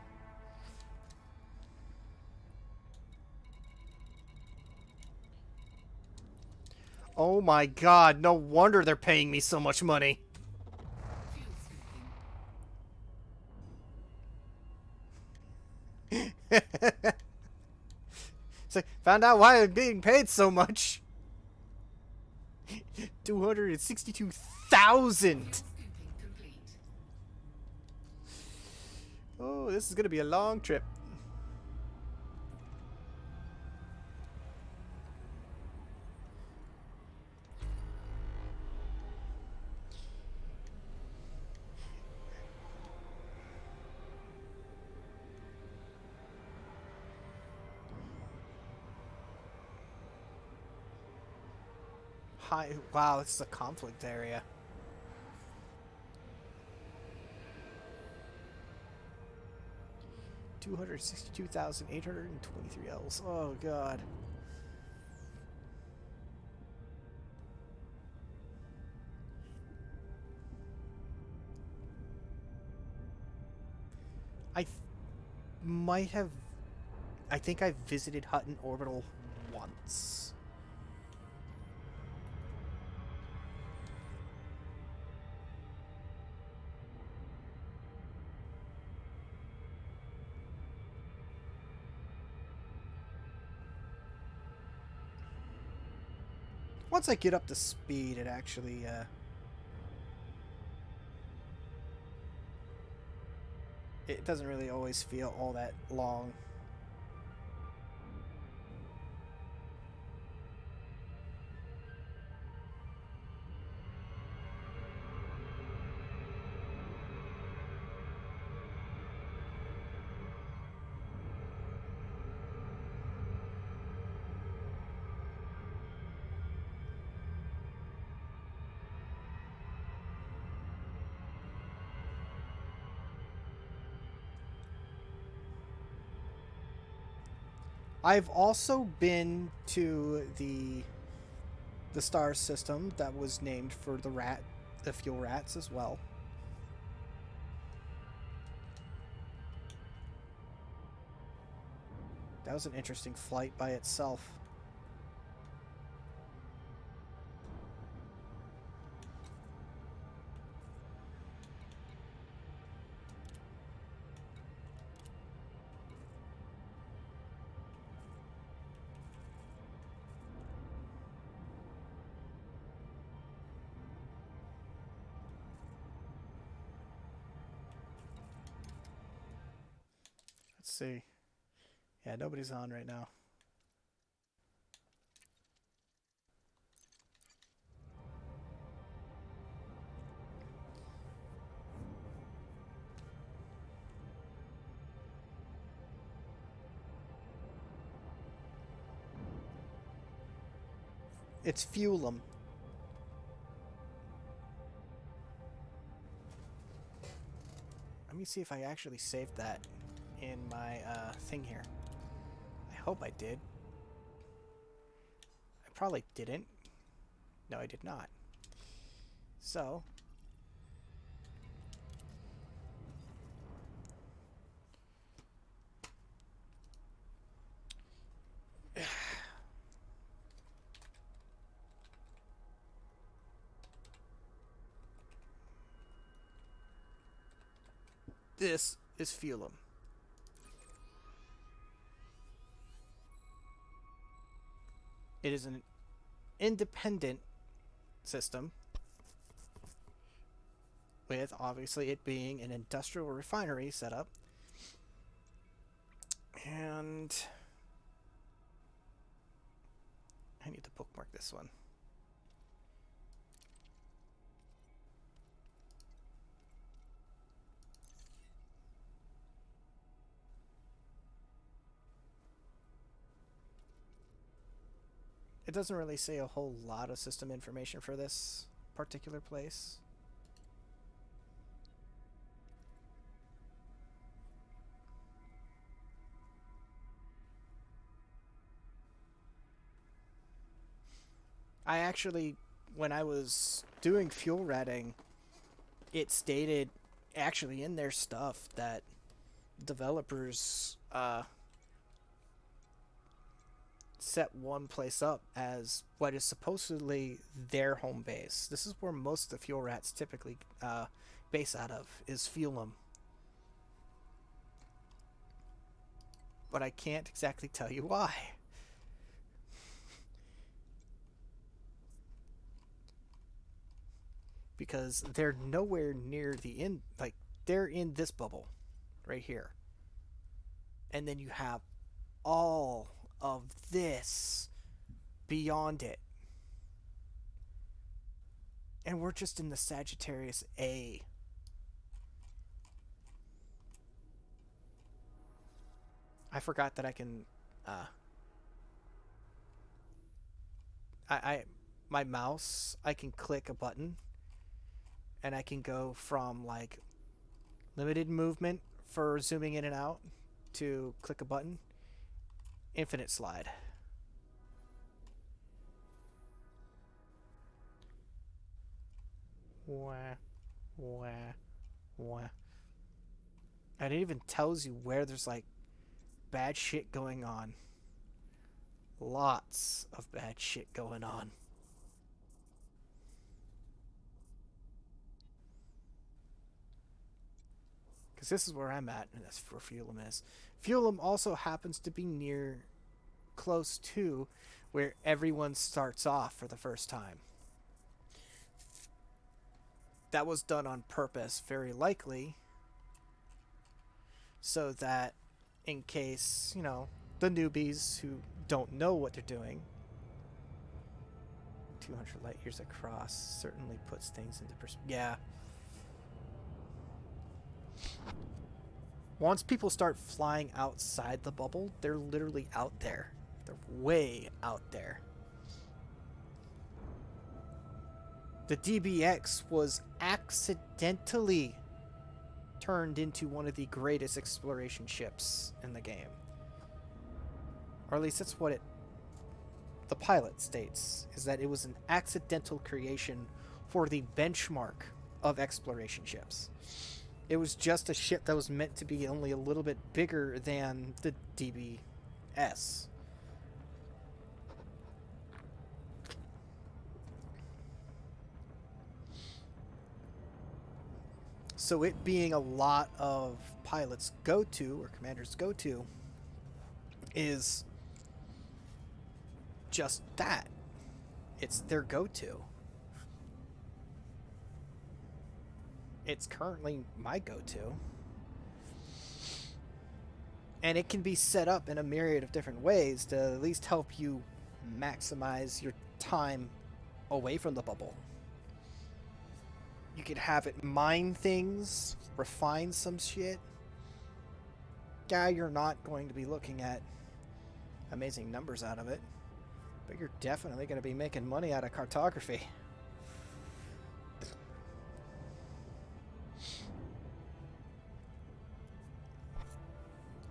[SPEAKER 1] Oh my god, no wonder they're paying me so much money.
[SPEAKER 2] Fuel scooping.
[SPEAKER 1] So, found out why I'm being paid so much. 262,000.
[SPEAKER 2] Fuel scooping complete.
[SPEAKER 1] Oh, this is gonna be a long trip. Hi. Wow, this is a conflict area. $262,823 Ls. Oh god. I might have. I think I visited Hutton Orbital once. Once I get up to speed, it actually, it doesn't really always feel all that long. I've also been to the star system that was named for the fuel rats as well. That was an interesting flight by itself. Let's see. Yeah, nobody's on right now. It's Fuelum. Let me see if I actually saved that in my thing here. I hope I did. I probably didn't. No, I did not. So, this is Fuelum. It is an independent system, with obviously it being an industrial refinery setup. And I need to bookmark this one. It doesn't really say a whole lot of system information for this particular place. I actually, when I was doing fuel ratting, it stated actually in their stuff that developers set one place up as what is supposedly their home base. This is where most of the fuel rats typically base out of, is Fuelum. But I can't exactly tell you why. Because they're nowhere near the end, like, they're in this bubble right here. And then you have all of this beyond it. And we're just in the Sagittarius A. I forgot that I can I my mouse, I can click a button and I can go from like limited movement for zooming in and out to click a button, infinite slide. Wah, wah, wah. And it even tells you where there's like bad shit going on. Lots of bad shit going on. Because this is where I'm at, and that's where Fulham is. Fulham also happens to be near, close to, where everyone starts off for the first time. That was done on purpose, very likely, so that in case, you know, the newbies who don't know what they're doing, 200 light years across certainly puts things into perspective. Yeah. Once people start flying outside the bubble, they're literally out there. They're way out there. The DBX was accidentally turned into one of the greatest exploration ships in the game. Or at least that's what the pilot states, is that it was an accidental creation for the benchmark of exploration ships. It was just a ship that was meant to be only a little bit bigger than the DBS. So it being a lot of pilots' go-to, or commanders' go-to, is just that. It's their go-to. It's currently my go-to. And it can be set up in a myriad of different ways to at least help you maximize your time away from the bubble. You could have it mine things, refine some shit. Yeah, you're not going to be looking at amazing numbers out of it, but you're definitely going to be making money out of cartography.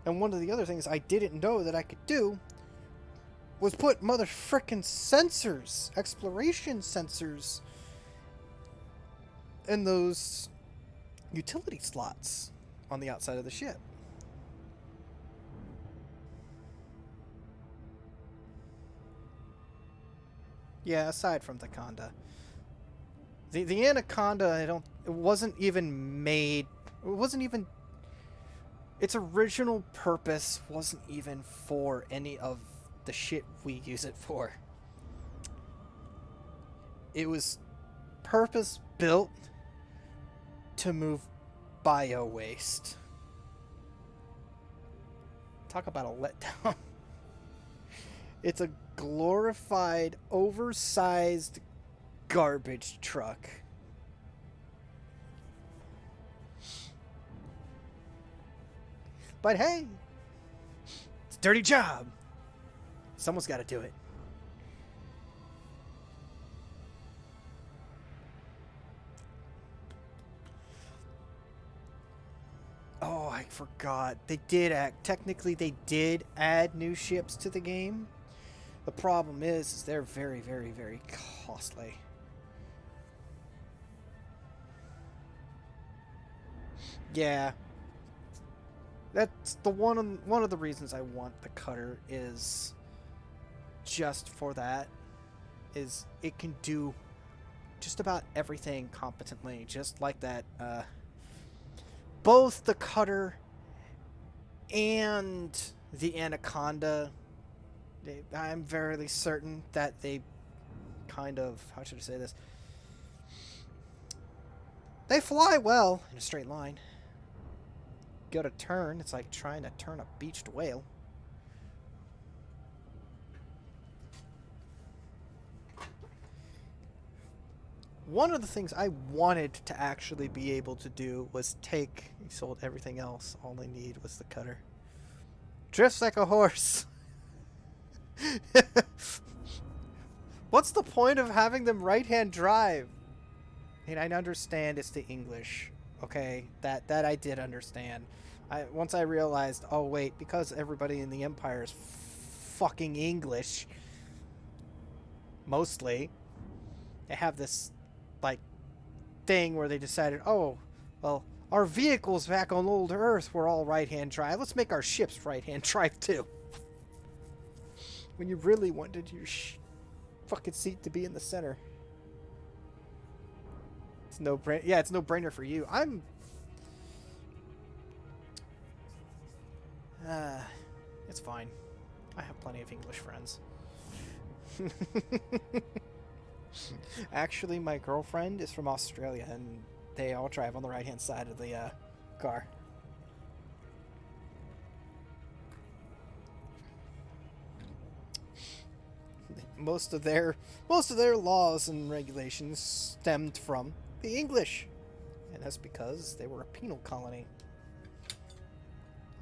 [SPEAKER 1] And one of the other things I didn't know that I could do was put mother frickin' sensors, exploration sensors, in those utility slots on the outside of the ship. Yeah, aside from the Conda. The Anaconda, it wasn't even made, it wasn't even, its original purpose wasn't even for any of the shit we use it for. It was purpose built to move bio waste. Talk about a letdown. It's a glorified, oversized garbage truck. But hey, it's a dirty job. Someone's got to do it. Oh, I forgot. They did add new ships to the game. The problem is they're very, very, very costly. Yeah. That's the one of the reasons I want the cutter is just for that. Is it can do just about everything competently, just like that. Both the cutter and the Anaconda, I'm very certain that they kind of, how should I say this? They fly well in a straight line. Go to turn, it's like trying to turn a beached whale. One of the things I wanted to actually be able to do was take, he sold everything else, all I need was the cutter. Drifts like a horse. What's the point of having them right-hand drive? And I understand it's the English. Okay, that I did understand. Once I realized, oh wait, because everybody in the Empire is fucking English, mostly, they have this like thing where they decided, oh, well, our vehicles back on old Earth were all right-hand drive. Let's make our ships right-hand drive too. When you really wanted your fucking seat to be in the center. It's no brain. Yeah, it's no brainer for you. It's fine. I have plenty of English friends. Actually, my girlfriend is from Australia, and they all drive on the right-hand side of the car. Most of their laws and regulations stemmed from the English, and that's because they were a penal colony.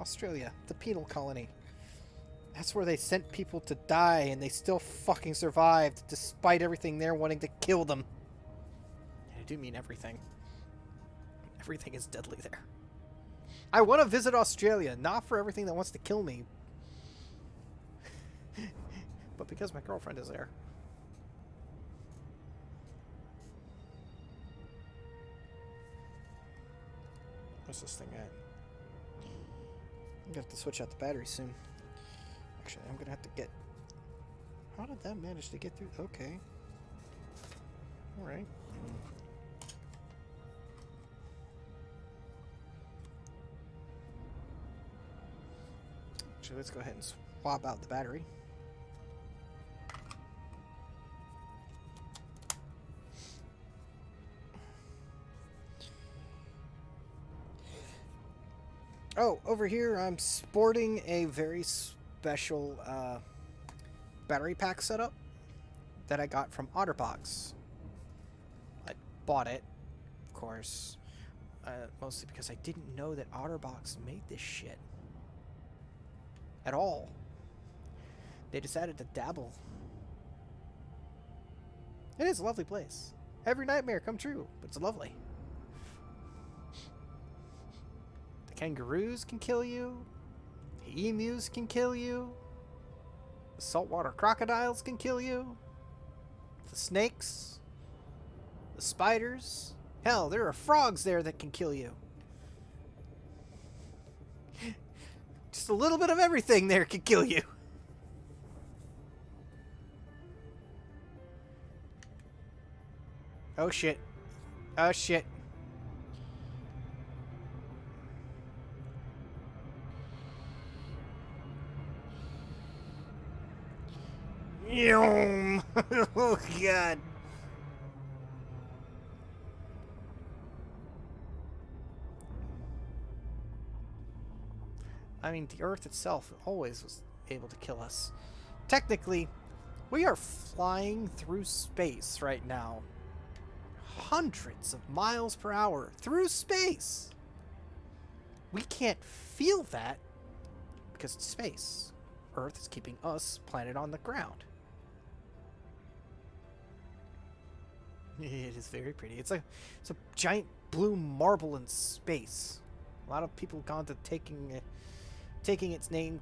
[SPEAKER 1] Australia, the penal colony. That's where they sent people to die, and they still fucking survived, despite everything there wanting to kill them. And I do mean everything. Everything is deadly there. I want to visit Australia, not for everything that wants to kill me, but because my girlfriend is there. What's this thing at? I'm gonna have to switch out the battery soon. Actually, I'm gonna have to get... How did that manage to get through? Okay. Alright. Actually, let's go ahead and swap out the battery. Oh, over here I'm sporting a very special battery pack setup that I got from OtterBox. I bought it, of course, mostly because I didn't know that OtterBox made this shit at all. They decided to dabble. It is a lovely place. Every nightmare come true, but it's lovely. Kangaroos can kill you. Emus can kill you. The saltwater crocodiles can kill you. The snakes. The spiders. Hell, there are frogs there that can kill you. Just a little bit of everything there can kill you. Oh shit. Oh shit. Yum. Oh god. I mean, the Earth itself always was able to kill us. Technically, we are flying through space right now. Hundreds of miles per hour through space. We can't feel that because it's space. Earth is keeping us planted on the ground. It is very pretty. It's a giant blue marble in space. A lot of people have gone to taking its name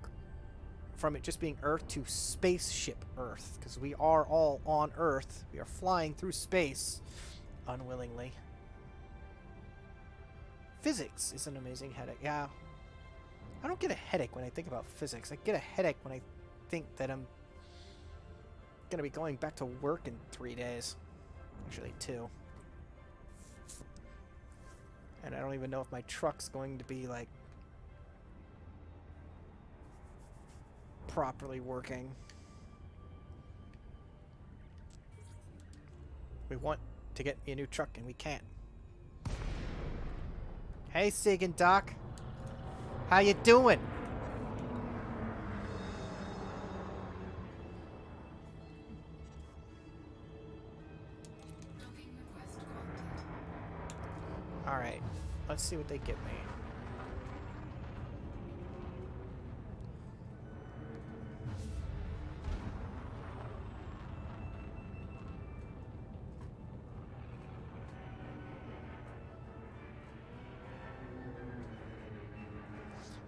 [SPEAKER 1] from it just being Earth to Spaceship Earth, because we are all on Earth. We are flying through space unwillingly. Physics is an amazing headache. Yeah. I don't get a headache when I think about physics. I get a headache when I think that I'm going to be going back to work in 3 days. Actually, 2. And I don't even know if my truck's going to be, like, properly working. We want to get me a new truck, and we can't. Hey, Sig and Doc. How you doing?
[SPEAKER 2] Docking request granted.
[SPEAKER 1] Alright, let's see what they give me.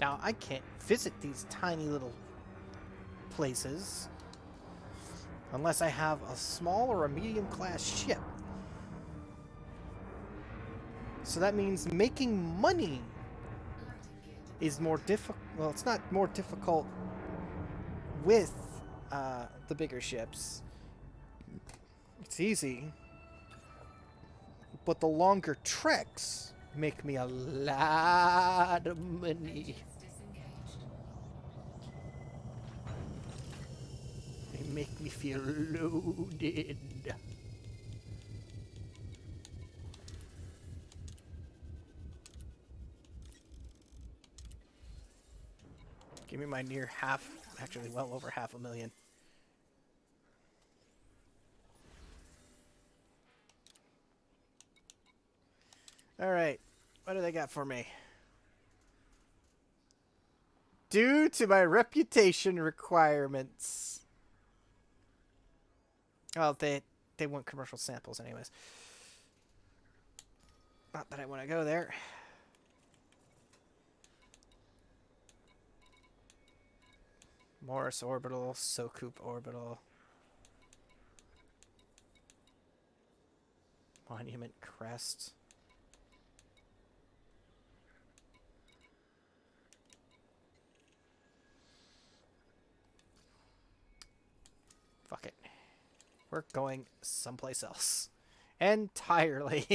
[SPEAKER 1] Now, I can't visit these tiny little places unless I have a small or a medium class ship. So that means making money is more difficult. Well, it's not more difficult with the bigger ships. It's easy. But the longer treks make me a lot of money.
[SPEAKER 2] Disengaged.
[SPEAKER 1] They make me feel loaded. Give me my near half, actually well over 500,000. Alright, what do they got for me? Due to my reputation requirements. Oh, they want commercial samples anyways. Not that I want to go there. Morris Orbital, Socoup Orbital. Monument Crest. Fuck it. We're going someplace else. Entirely.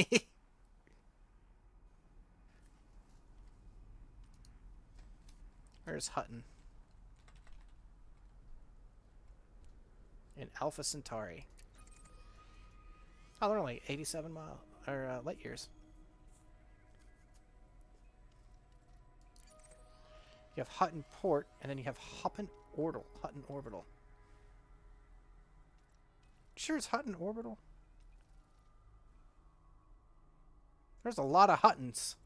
[SPEAKER 1] Where's Hutton? In Alpha Centauri. Oh, they're only 87 light years. You have Hutton Port, and then you have Hutton Orbital. Sure it's Hutton Orbital? There's a lot of Huttons.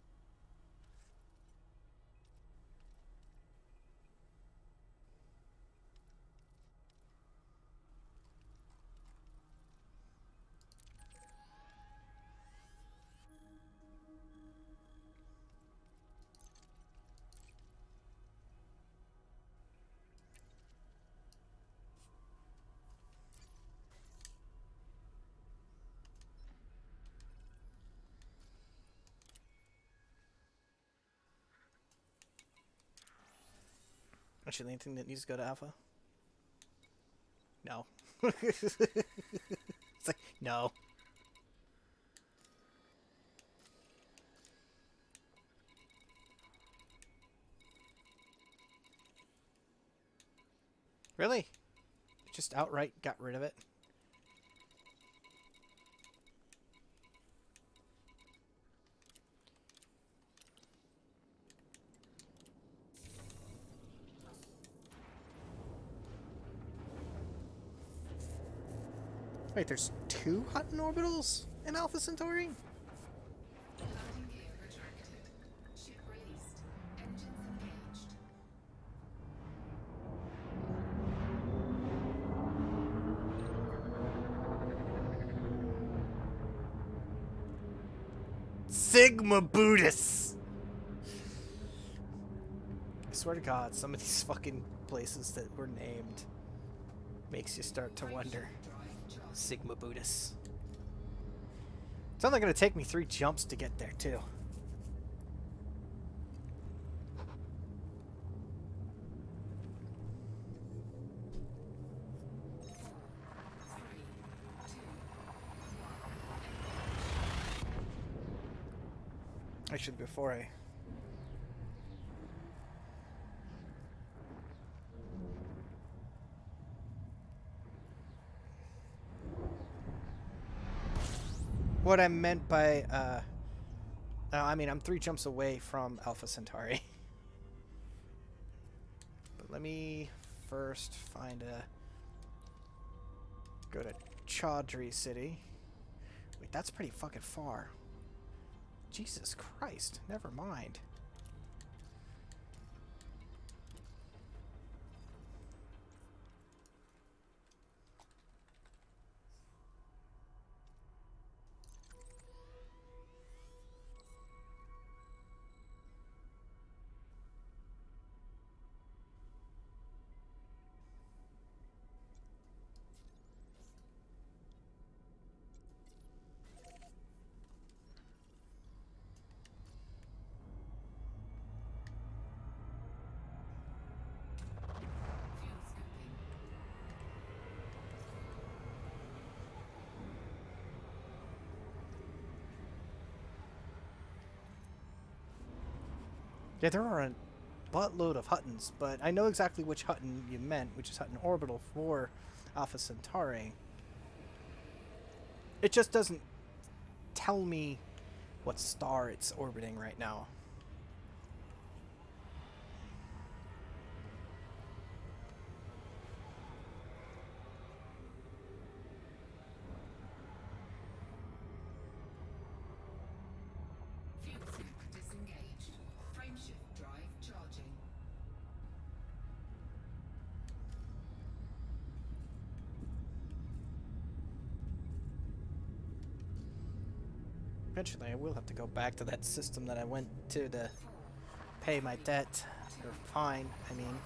[SPEAKER 1] Actually, anything that needs to go to Alpha? No. It's like, no. Really? Just outright got rid of it? Wait, there's 2 Hutton orbitals in Alpha Centauri?
[SPEAKER 2] Landing gear retracted. Ship released. Engines engaged.
[SPEAKER 1] Sigma Buddhists! I swear to God, some of these fucking places that were named makes you start to wonder. Sigma Buddhists. It's only going to take me 3 jumps to get there, too. Actually, before I... What I meant by, I mean, I'm 3 jumps away from Alpha Centauri. But let me first find a... Go to Chaudhry City. Wait, that's pretty fucking far. Jesus Christ, never mind. Yeah, there are a buttload of Huttons, but I know exactly which Hutton you meant, which is Hutton Orbital for Alpha Centauri. It just doesn't tell me what star it's orbiting right now.
[SPEAKER 2] Fuel scoop disengaged. Frameshift drive charging.
[SPEAKER 1] Eventually, I will have to go back to that system that I went to pay my debt. Or fine, I mean.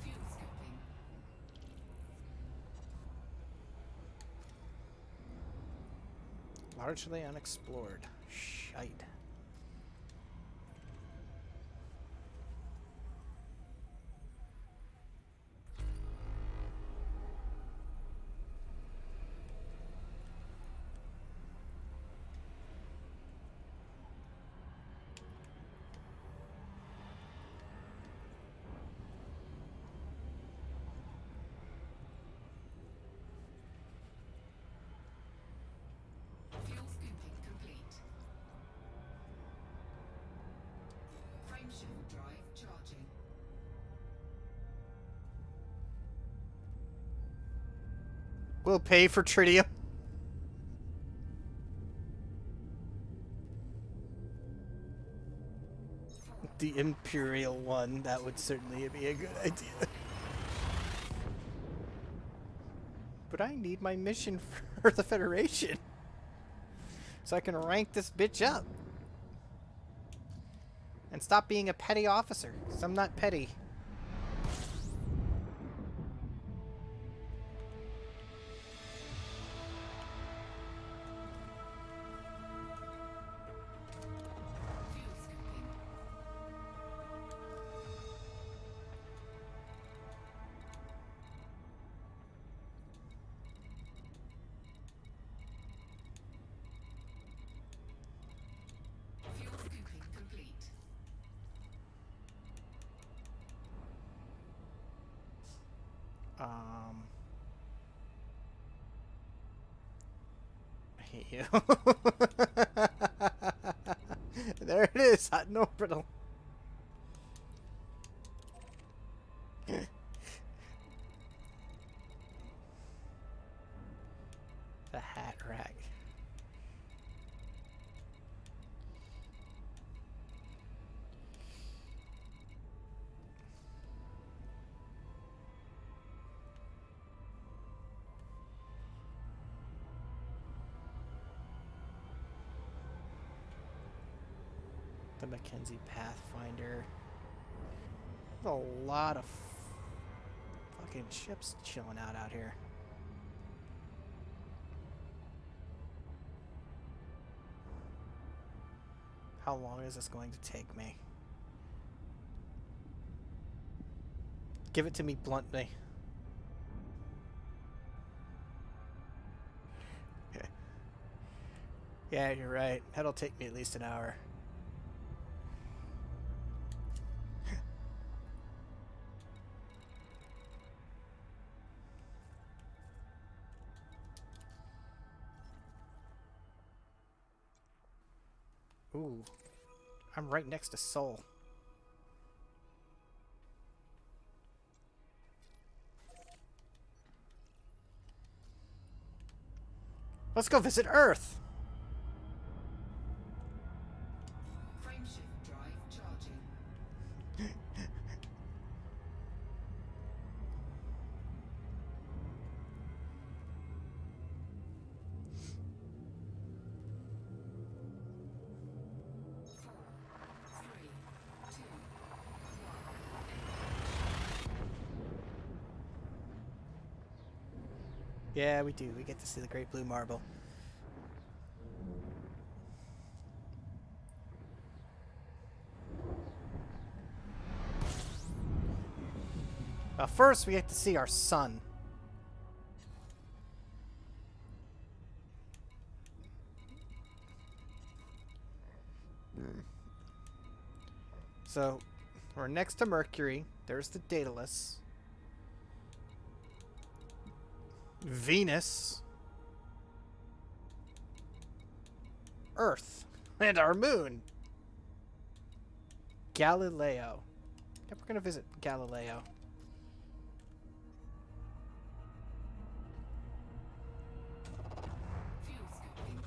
[SPEAKER 2] Fuel scooping.
[SPEAKER 1] Largely unexplored. Shite.
[SPEAKER 2] Fuel scooping complete. Frameshift drive charging.
[SPEAKER 1] We'll pay for tritium. The Imperial one, that would certainly be a good idea. But I need my mission for the Federation. So I can rank this bitch up. And stop being a petty officer, 'cause I'm not petty.
[SPEAKER 2] Fuel scooping. Fuel scooping complete.
[SPEAKER 1] I hate you. There it is, Hutton Orbital. The hat rack. The Mackenzie Pathfinder. There's a lot of fucking ships chilling out here. How long is this going to take me? Give it to me bluntly. Yeah, you're right. That'll take me at least an hour. Ooh. I'm right next to Sol. Let's go visit Earth!
[SPEAKER 2] Frameshift drive charging.
[SPEAKER 1] Yeah, we do. We get to see the Great Blue Marble. First, we get to see our sun. So, we're next to Mercury. There's the Daedalus. Venus. Earth. And our moon. Galileo. Yep, we're gonna visit Galileo.
[SPEAKER 2] Fuel scooping.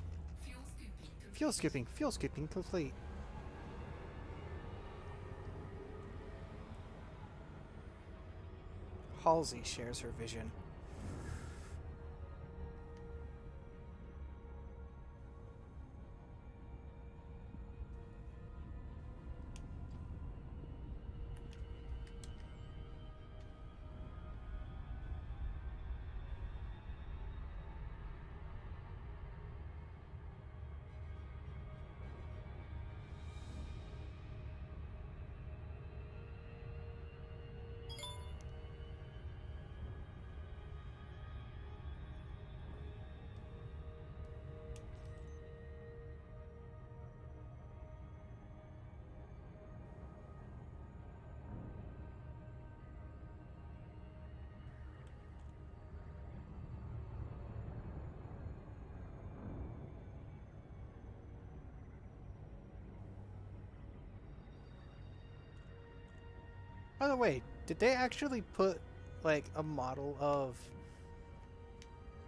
[SPEAKER 2] Fuel scooping complete.
[SPEAKER 1] Fuel scooping. Fuel scooping complete. Halsey shares her vision. By the way, did they actually put like a model of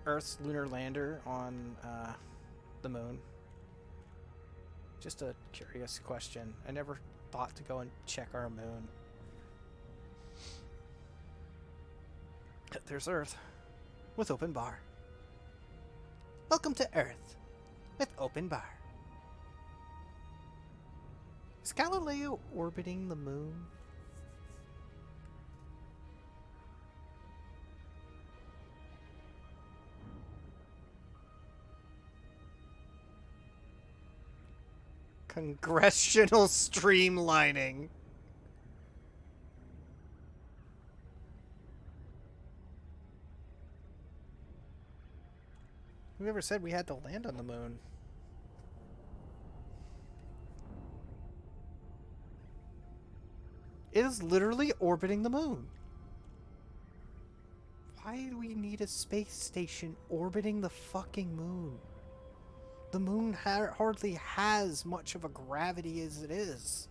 [SPEAKER 1] Earth's lunar lander on the moon? Just a curious question. I never thought to go and check our moon. There's Earth with open bar. Welcome to Earth with open bar. Is Galileo orbiting the moon? Congressional streamlining. Whoever said we had to land on the moon? It is literally orbiting the moon. Why do we need a space station orbiting the fucking moon? The moon hardly has much of a gravity as it is.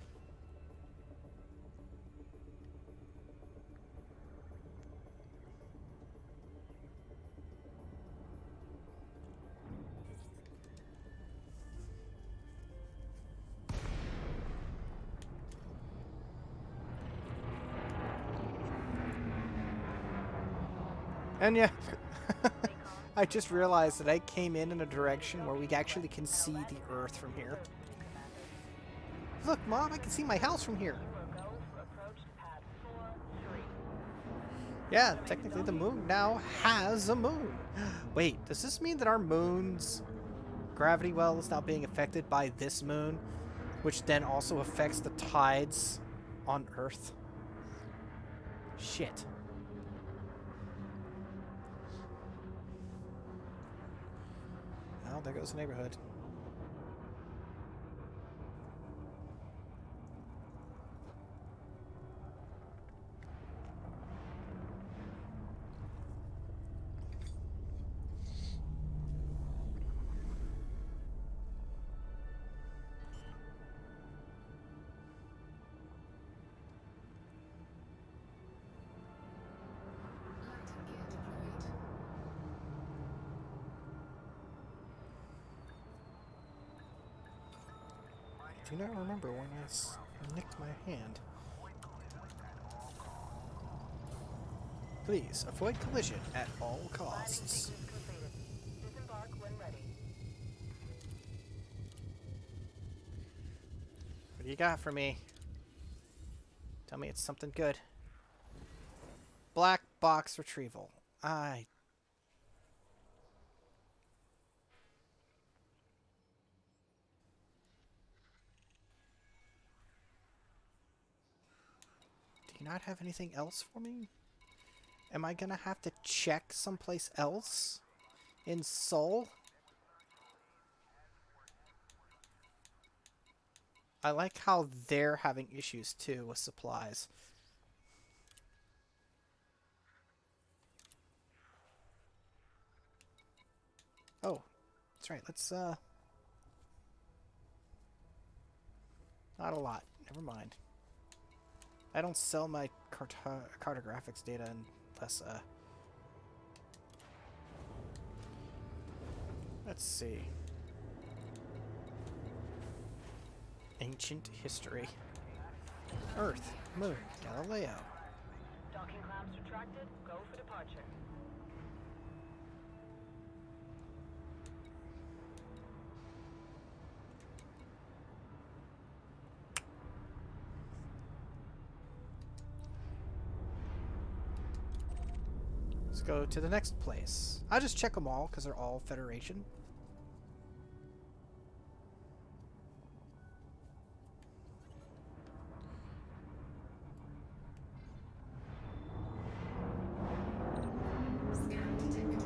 [SPEAKER 1] And yeah, I just realized that I came in a direction where we actually can see the Earth from here. Look, Mom, I can see my house from here. Yeah, technically the moon now has a moon. Wait, does this mean that our moon's gravity well is now being affected by this moon, which then also affects the tides on Earth? Shit. Well, there goes the neighborhood.
[SPEAKER 2] Landing gear deployed.
[SPEAKER 1] I do not remember when I nicked my hand. Please avoid collision at all costs.
[SPEAKER 4] Disembark when ready.
[SPEAKER 1] What do you got for me? Tell me it's something good. Black box retrieval. you not have anything else for me? Am I gonna have to check someplace else in Seoul? I like how they're having issues too with supplies. Oh, that's right. Let's not a lot. Never mind. I don't sell my cartographics data unless let's see. Ancient history. Earth, Moon, Galileo.
[SPEAKER 4] Docking clamps retracted. Go for departure.
[SPEAKER 1] Let's go to the next place. I'll just check them all because they're all Federation.
[SPEAKER 2] Scan detected.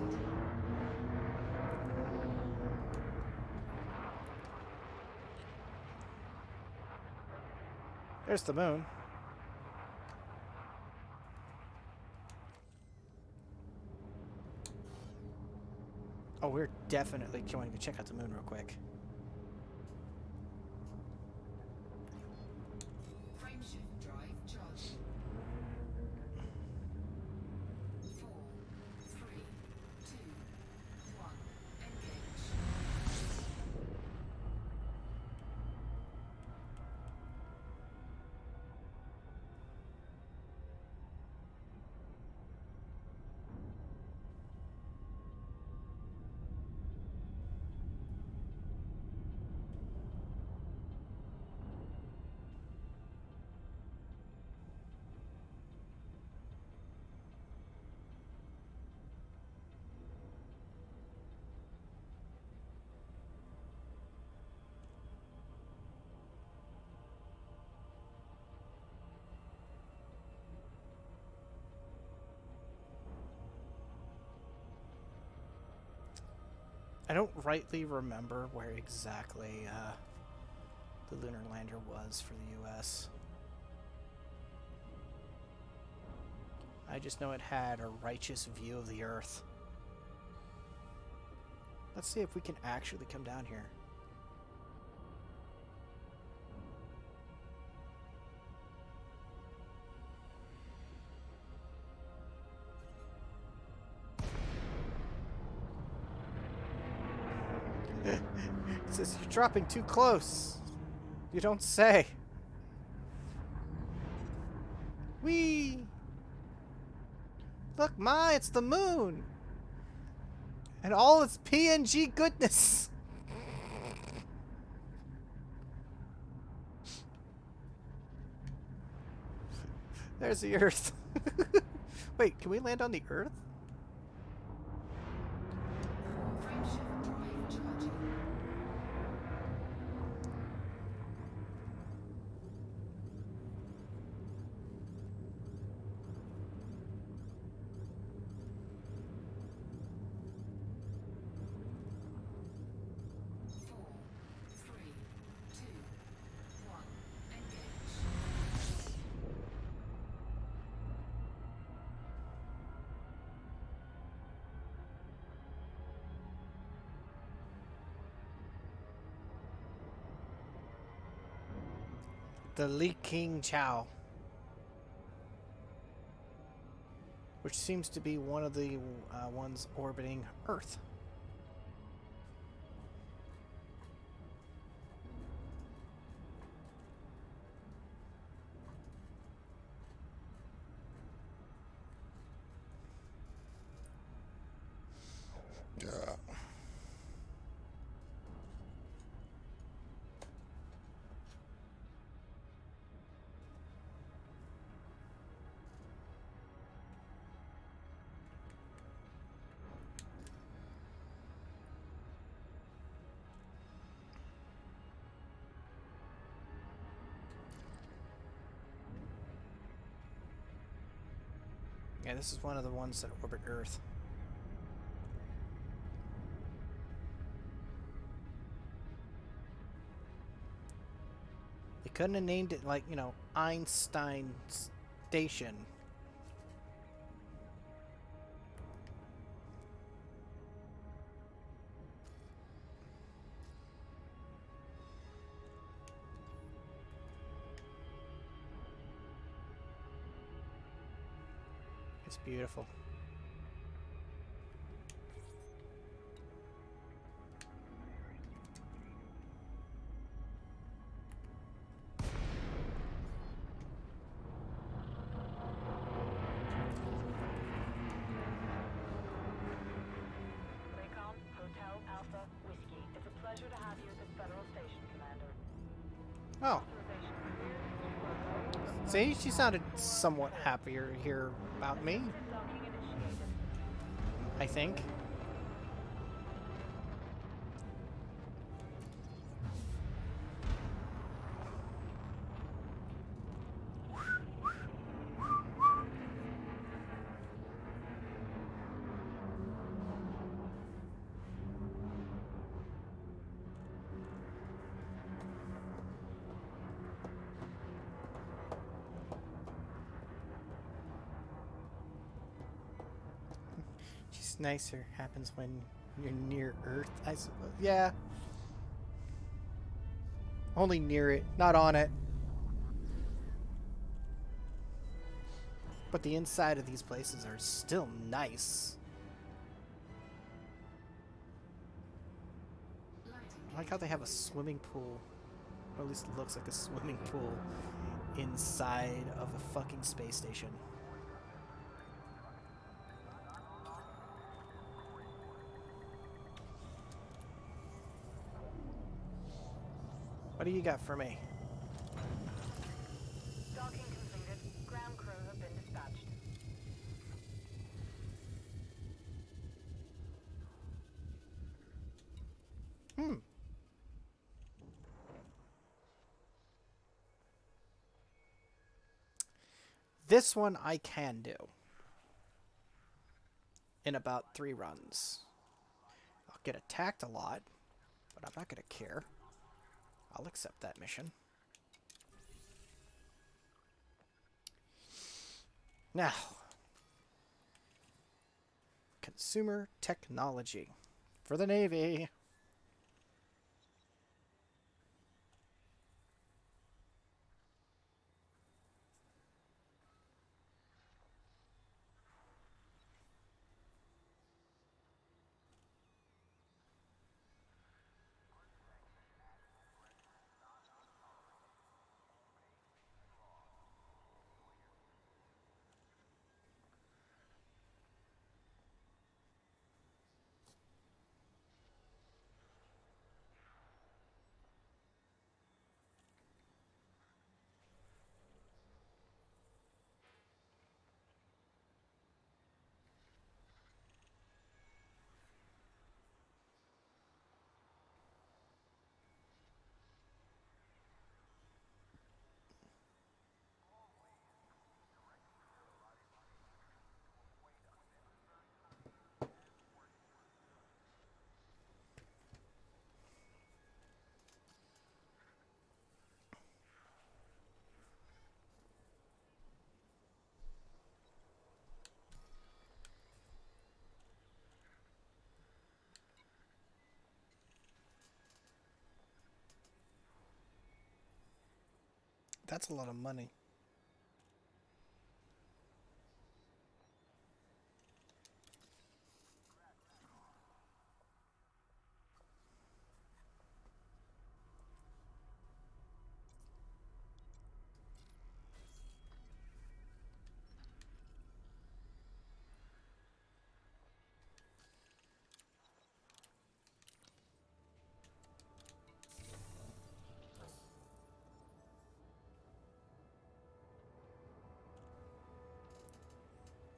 [SPEAKER 1] There's the moon. Oh, we're definitely going to check out the moon real quick.
[SPEAKER 2] Frameshift drive charging. 4, 3, 2, 1. Engage.
[SPEAKER 1] I don't rightly remember where exactly the lunar lander was for the US. I just know it had a righteous view of the Earth. Let's see if we can actually come down here. It says you're dropping too close. You don't say. Whee! Look, Ma, it's the moon! And all its PNG goodness! There's the Earth. Wait, can we land on the Earth?
[SPEAKER 2] Frameshift drive charging. 4, 3, 2, 1. Engage.
[SPEAKER 1] The Li King Chow. Which seems to be one of the ones orbiting Earth. Yeah, this is one of the ones that orbit Earth. They couldn't have named it like, you know, Einstein Station. It's beautiful.
[SPEAKER 4] Raycom, Hotel Alpha, Whiskey. It's a pleasure to have you at this federal station, Commander.
[SPEAKER 1] Oh,
[SPEAKER 4] Authorization cleared. You are go.
[SPEAKER 1] see, she sounded somewhat happier here about me,
[SPEAKER 4] Assisted docking initiated.
[SPEAKER 1] I think. Just nicer happens when you're near Earth, I suppose. Yeah. Only near it, not on it. But the inside of these places are still nice. I like how they have a swimming pool. Or at least it looks like a swimming pool inside of a fucking space station. What do you got for me?
[SPEAKER 4] Docking completed. Ground crew have been dispatched.
[SPEAKER 1] This one I can do in about 3 runs. I'll get attacked a lot, but I'm not going to care. I'll accept that mission. Now, consumer technology for the Navy. That's a lot of money.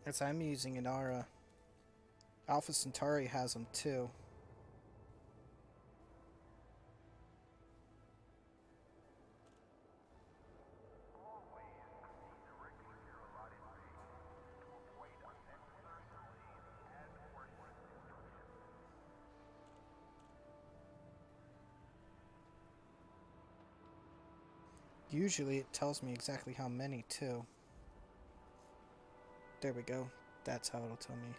[SPEAKER 1] As I'm using Inara, Alpha Centauri has them too. Usually it tells me exactly how many, too. There we go. That's how it'll tell me.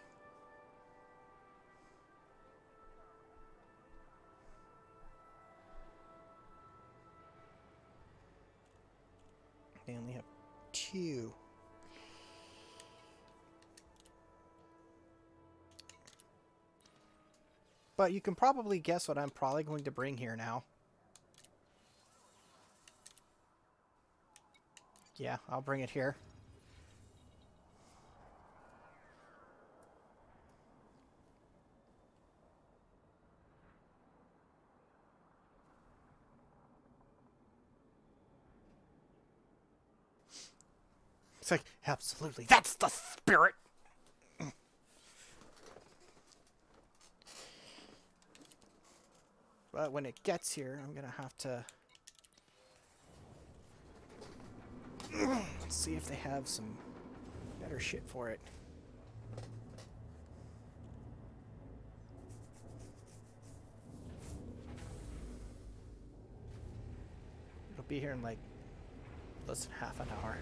[SPEAKER 1] They only have 2. But you can probably guess what I'm probably going to bring here now. Yeah, I'll bring it here. It's like, absolutely, that's the spirit! But when it gets here, I'm gonna have to see if they have some better shit for it. It'll be here in like less than half an hour.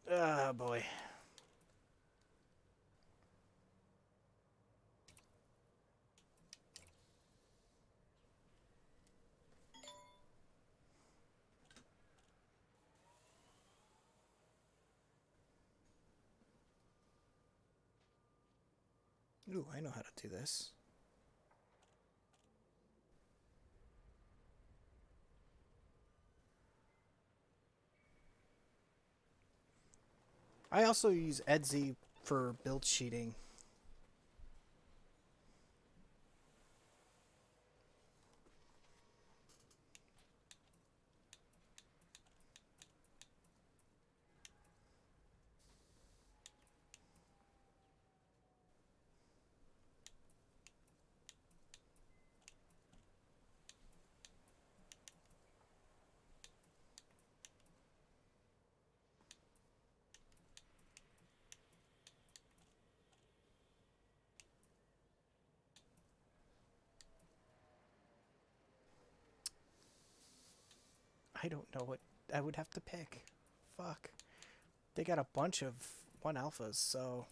[SPEAKER 1] Oh boy. Ooh, I know how to do this. I also use Etsy for build sheeting. I don't know what I would have to pick. Fuck. They got a bunch of 1 alphas, so...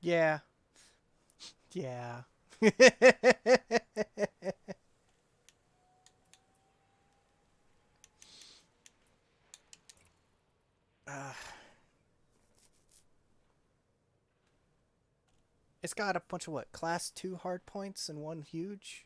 [SPEAKER 1] Yeah. Yeah. It's got a bunch of what? Class 2 hard points and 1 huge?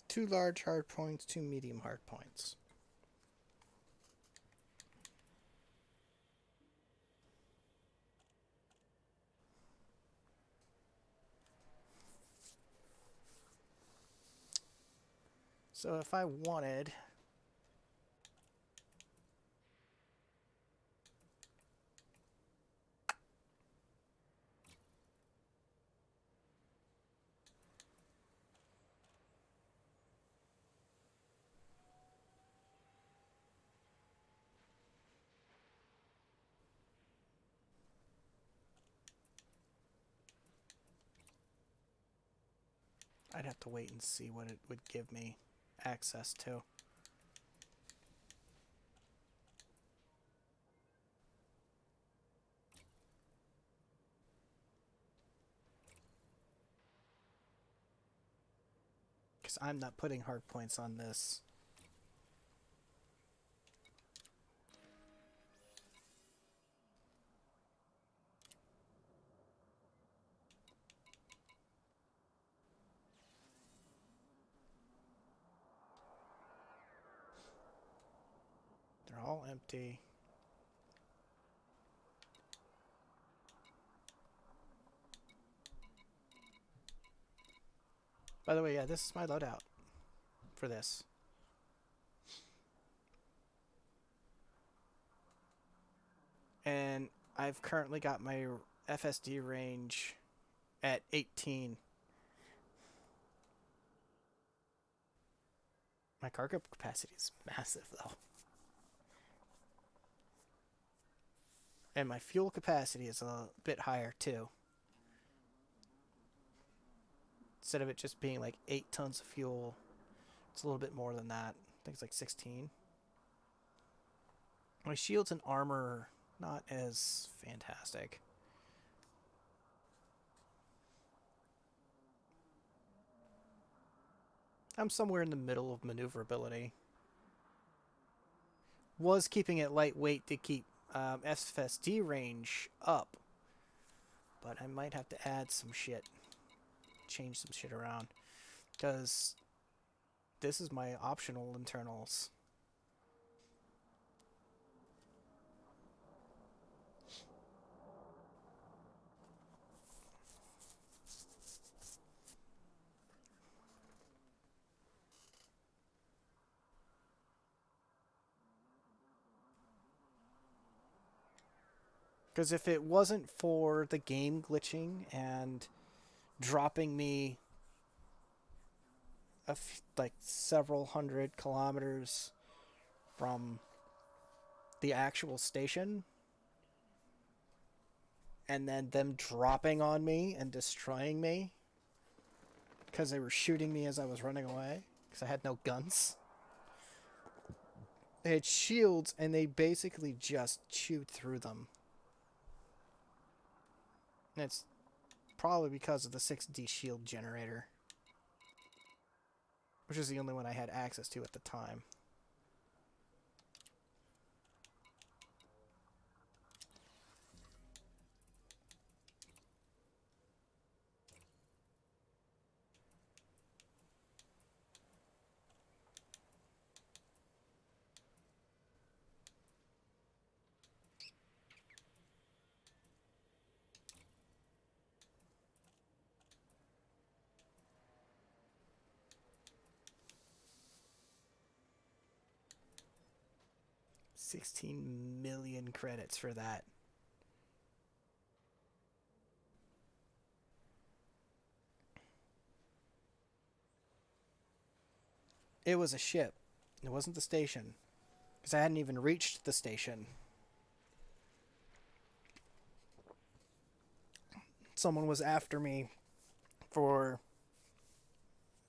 [SPEAKER 1] Two large hard points, 2 medium hard points. So if I wanted... I'd have to wait and see what it would give me access to. Because I'm not putting hard points on this. They're all empty. By the way, yeah, this is my loadout for this. And I've currently got my FSD range at 18. My cargo capacity is massive, though. And my fuel capacity is a bit higher, too. Instead of it just being like 8 tons of fuel, it's a little bit more than that. I think it's like 16. My shields and armor, not as fantastic. I'm somewhere in the middle of maneuverability. Was keeping it lightweight to keep FSD range up. But I might have to add some shit. Change some shit around. Because this is my optional internals. Because if it wasn't for the game glitching and dropping me like several hundred kilometers from the actual station, and then them dropping on me and destroying me because they were shooting me as I was running away because I had no guns. They had shields and they basically just chewed through them. And it's probably because of the 6D shield generator, which is the only one I had access to at the time. $16 million credits for that. It was a ship. It wasn't the station. Because I hadn't even reached the station. Someone was after me for,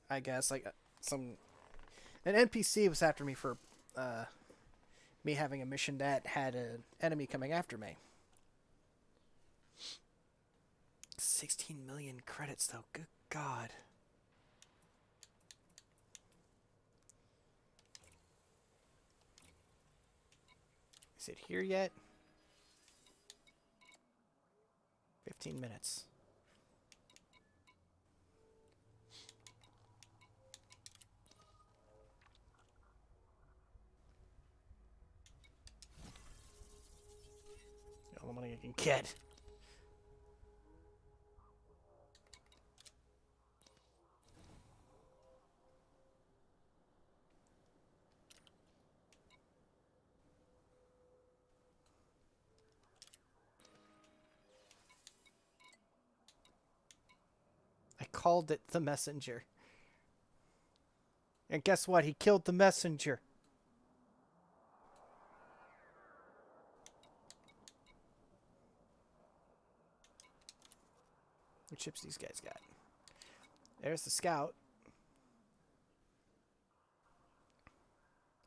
[SPEAKER 1] I guess, like an NPC was after me for me having a mission that had an enemy coming after me. 16 million credits, though. Good God. Is it here yet? 15 minutes. All the money I can get. called it the messenger. And guess what? He killed the messenger. What chips these guys got? There's the scout.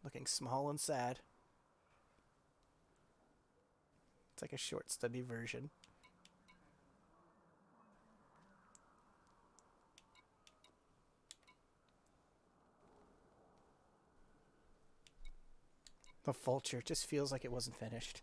[SPEAKER 1] Looking small and sad. It's like a short study version. The vulture just feels like it wasn't finished.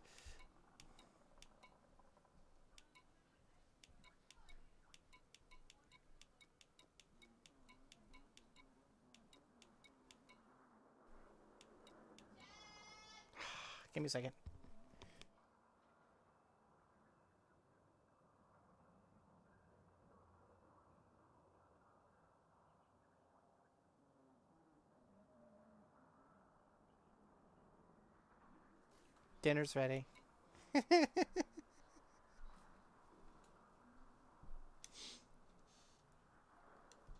[SPEAKER 1] Give me a second. Dinner's ready.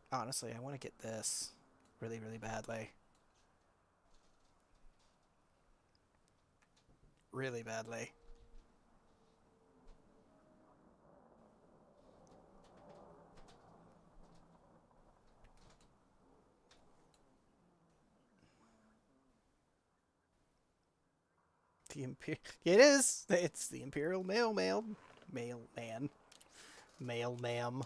[SPEAKER 1] Honestly, I want to get this really, really badly. Really badly. The It is. It's the Imperial Mailman. Mailman. Mailmam.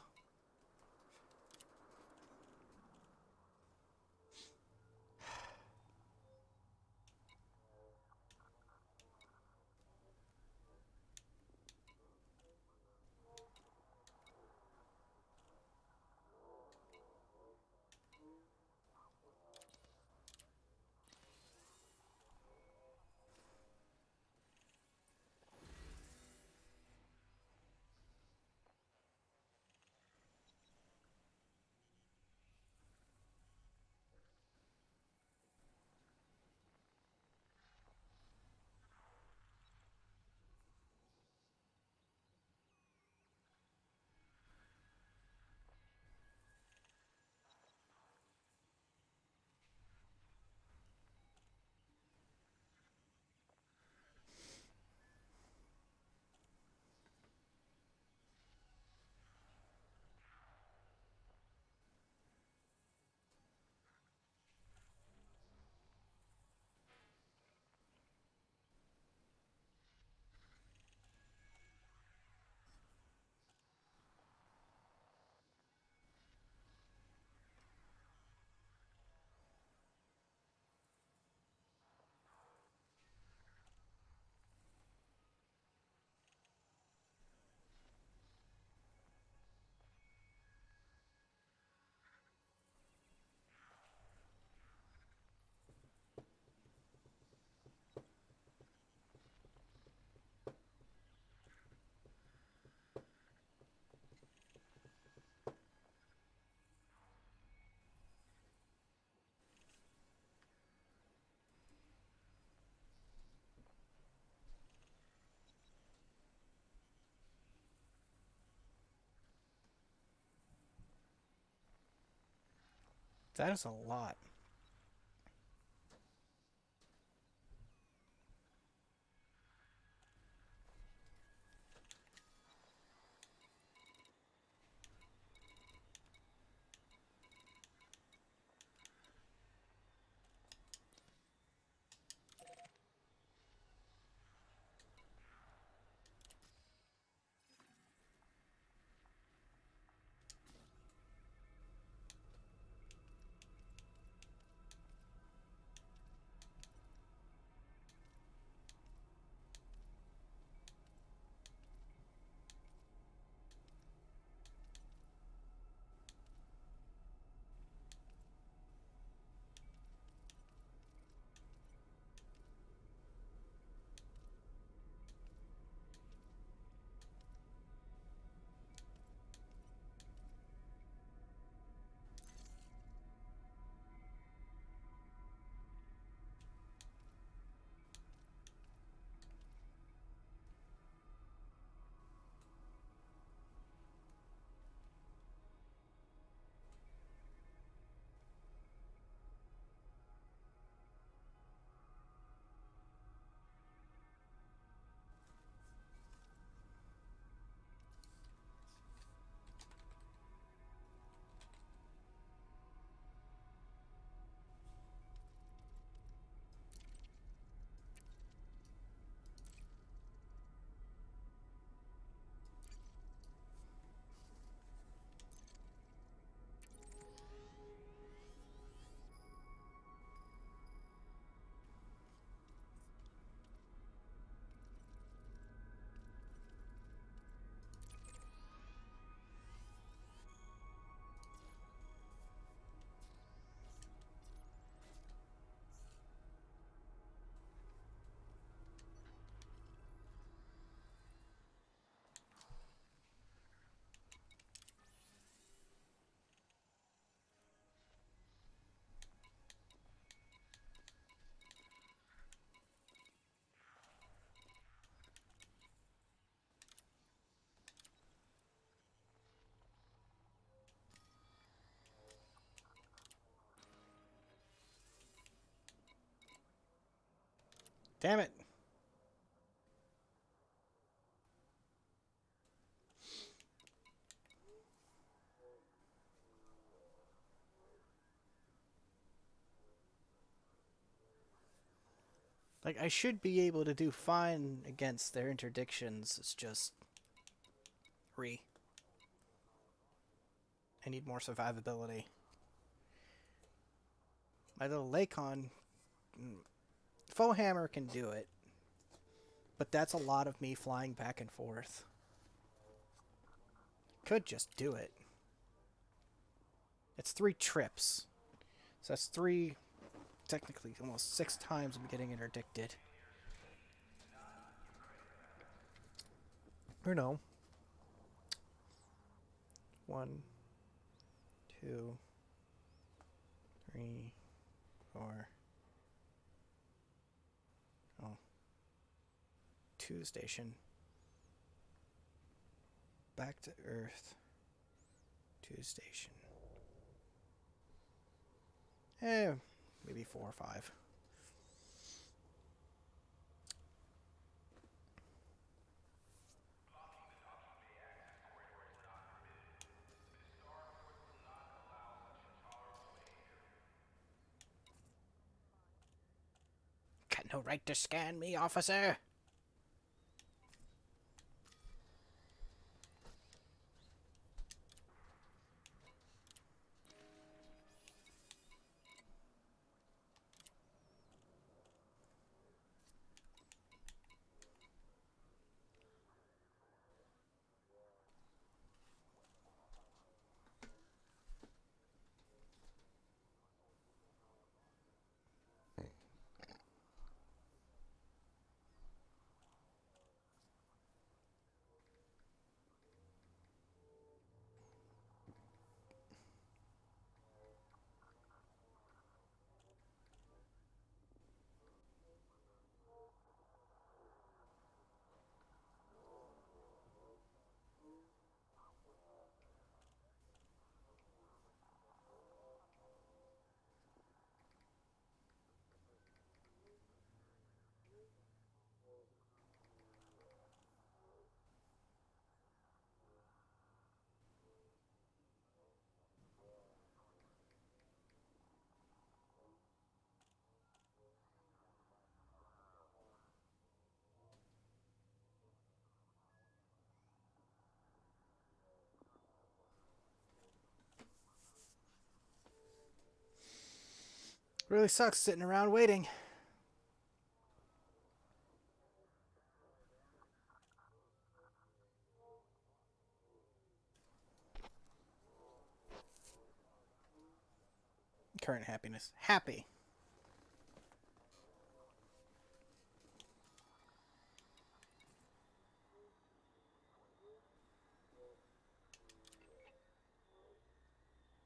[SPEAKER 1] That is a lot. Damn it. Like, I should be able to do fine against their interdictions. It's just... I need more survivability. My little Lakon... Foehammer can do it. But that's a lot of me flying back and forth. Could just do it. It's 3 trips. So that's 3... Technically, almost 6 times I'm getting interdicted. Or no. 1, 2, 3, 4. Oh. 2 station. Back to Earth. 2 station. Maybe 4 or 5. Got no right to scan me, officer. Really sucks sitting around waiting. Current happiness. Happy.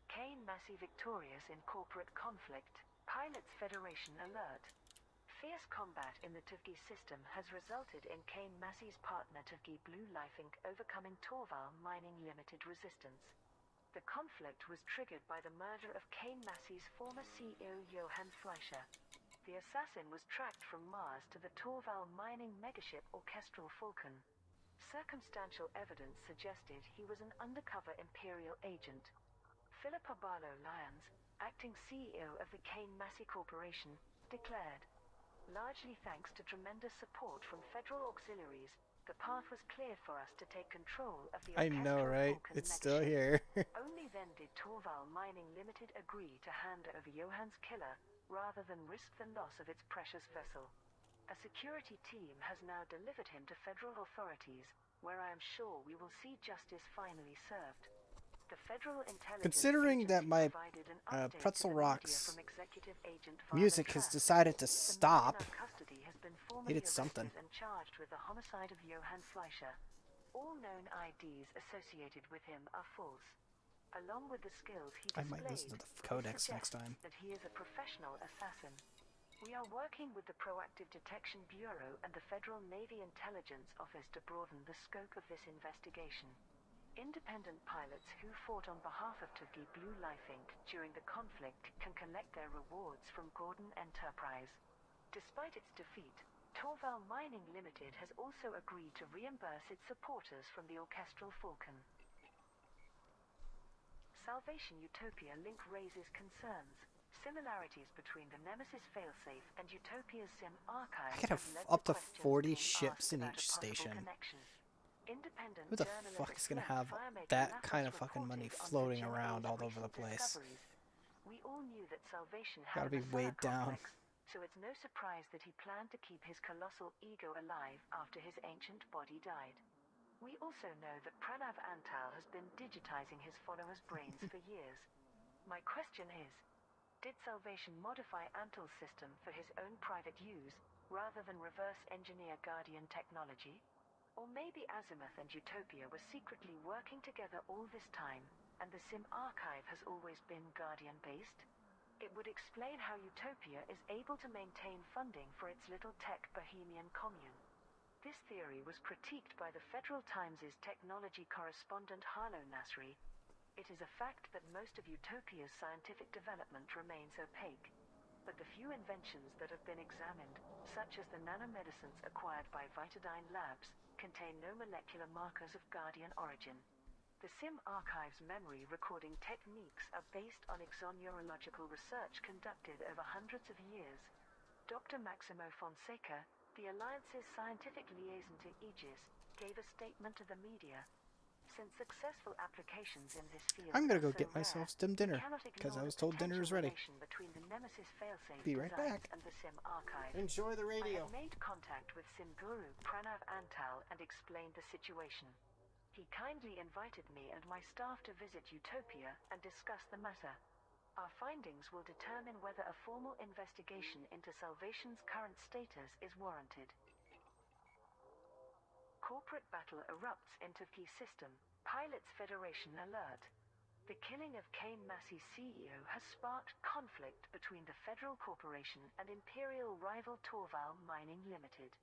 [SPEAKER 4] Kane Massey victorious in corporate conflict. Pilots Federation alert. Fierce combat in the Tuvgi system has resulted in Kane Massey's partner Tuvgi Blue Life Inc. overcoming Torval Mining Limited resistance. The conflict was triggered by the murder of Kane Massey's former CEO Johann Fleischer. The assassin was tracked from Mars to the Torval mining megaship Orchestral Falcon. Circumstantial evidence suggested he was an undercover Imperial agent. Philip Barlow Lyons, acting CEO of the Kane Massey Corporation, declared, "Largely thanks to tremendous support from federal auxiliaries, the path was cleared for us to take control of the
[SPEAKER 1] I know,
[SPEAKER 4] Orchestral
[SPEAKER 1] right?
[SPEAKER 4] Falcon
[SPEAKER 1] It's still
[SPEAKER 4] megaship."
[SPEAKER 1] here.
[SPEAKER 4] Only then did Torval Mining Limited agree to hand over Johann's killer rather than risk the loss of its precious vessel. A security team has now delivered him to federal authorities, where I am sure we will see justice finally served. The Federal Intelligence
[SPEAKER 1] Considering that
[SPEAKER 4] Agency
[SPEAKER 1] my
[SPEAKER 4] provided an update
[SPEAKER 1] Pretzel
[SPEAKER 4] to the media
[SPEAKER 1] Rocks
[SPEAKER 4] from Executive Agent
[SPEAKER 1] music
[SPEAKER 4] Violet
[SPEAKER 1] has
[SPEAKER 4] Trask.
[SPEAKER 1] decided to
[SPEAKER 4] The man
[SPEAKER 1] stop.
[SPEAKER 4] in our custody has been
[SPEAKER 1] He
[SPEAKER 4] formally
[SPEAKER 1] did something.
[SPEAKER 4] arrested and charged with the homicide of Johann Fleischer. All known IDs associated with him are false. Along with the skills he
[SPEAKER 1] I
[SPEAKER 4] displayed,
[SPEAKER 1] might listen to the
[SPEAKER 4] this
[SPEAKER 1] codex
[SPEAKER 4] suggests
[SPEAKER 1] next time.
[SPEAKER 4] that he is a professional assassin. We are working with the Proactive Detection Bureau and the Federal Navy Intelligence Office to broaden the scope of this investigation. Independent pilots who fought on behalf of Tuvgi Blue Life Inc. during the conflict can collect their rewards from Gordon Enterprise. Despite its defeat, Torval Mining Limited has also agreed to reimburse its supporters from the Orchestral Falcon. Salvation Utopia link raises concerns. Similarities between the Nemesis failsafe and Utopia's SIM archive
[SPEAKER 1] I could have
[SPEAKER 4] led
[SPEAKER 1] up to
[SPEAKER 4] questions
[SPEAKER 1] 40
[SPEAKER 4] being
[SPEAKER 1] ships
[SPEAKER 4] asked
[SPEAKER 1] in
[SPEAKER 4] about
[SPEAKER 1] each
[SPEAKER 4] a possible
[SPEAKER 1] station.
[SPEAKER 4] connection. Independent
[SPEAKER 1] Who the
[SPEAKER 4] journalist
[SPEAKER 1] fuck is gonna
[SPEAKER 4] Flint
[SPEAKER 1] have
[SPEAKER 4] Firemaker
[SPEAKER 1] that
[SPEAKER 4] Lapis
[SPEAKER 1] kind of fucking money
[SPEAKER 4] reported on
[SPEAKER 1] floating
[SPEAKER 4] Progenitor's
[SPEAKER 1] around all over
[SPEAKER 4] recent
[SPEAKER 1] the place?
[SPEAKER 4] discoveries. We all knew that Salvation
[SPEAKER 1] Gotta
[SPEAKER 4] had
[SPEAKER 1] be
[SPEAKER 4] a
[SPEAKER 1] weighed down.
[SPEAKER 4] complex, so it's no surprise that he planned to keep his colossal ego alive after his ancient body died. We also know that Pranav Antal has been digitizing his followers' brains for years. My question is, did Salvation modify Antal's system for his own private use, rather than reverse engineer Guardian technology? Or maybe Azimuth and Utopia were secretly working together all this time, and the SIM archive has always been Guardian-based? It would explain how Utopia is able to maintain funding for its little tech bohemian commune. This theory was critiqued by the Federal Times' technology correspondent Harlow Nasri. It is a fact that most of Utopia's scientific development remains opaque. But the few inventions that have been examined, such as the nanomedicines acquired by Vitadyne Labs, contain no molecular markers of Guardian origin. The SIM archive's memory recording techniques are based on exoneurological research conducted over hundreds of years. Dr. Maximo Fonseca, the Alliance's scientific liaison to Aegis, gave a statement to the media. Since successful applications in this field
[SPEAKER 1] I'm gonna
[SPEAKER 4] are
[SPEAKER 1] go
[SPEAKER 4] so
[SPEAKER 1] get myself
[SPEAKER 4] rare,
[SPEAKER 1] some dinner,
[SPEAKER 4] we cannot
[SPEAKER 1] because I
[SPEAKER 4] ignore
[SPEAKER 1] was
[SPEAKER 4] the
[SPEAKER 1] told dinner is
[SPEAKER 4] potential
[SPEAKER 1] ready.
[SPEAKER 4] relation between the Nemesis failsafe
[SPEAKER 1] Be right
[SPEAKER 4] designs
[SPEAKER 1] back.
[SPEAKER 4] and the SIM archive.
[SPEAKER 1] Enjoy the
[SPEAKER 4] I
[SPEAKER 1] radio.
[SPEAKER 4] have made contact with SIM guru Pranav Antal and explained the situation. He kindly invited me and my staff to visit Utopia and discuss the matter. Our findings will determine whether a formal investigation into Salvation's current status is warranted. Corporate battle erupts in Tuvki system. Pilots Federation alert. The killing of Kane Massey's CEO has sparked conflict between the Federal Corporation and imperial rival Torval Mining Limited.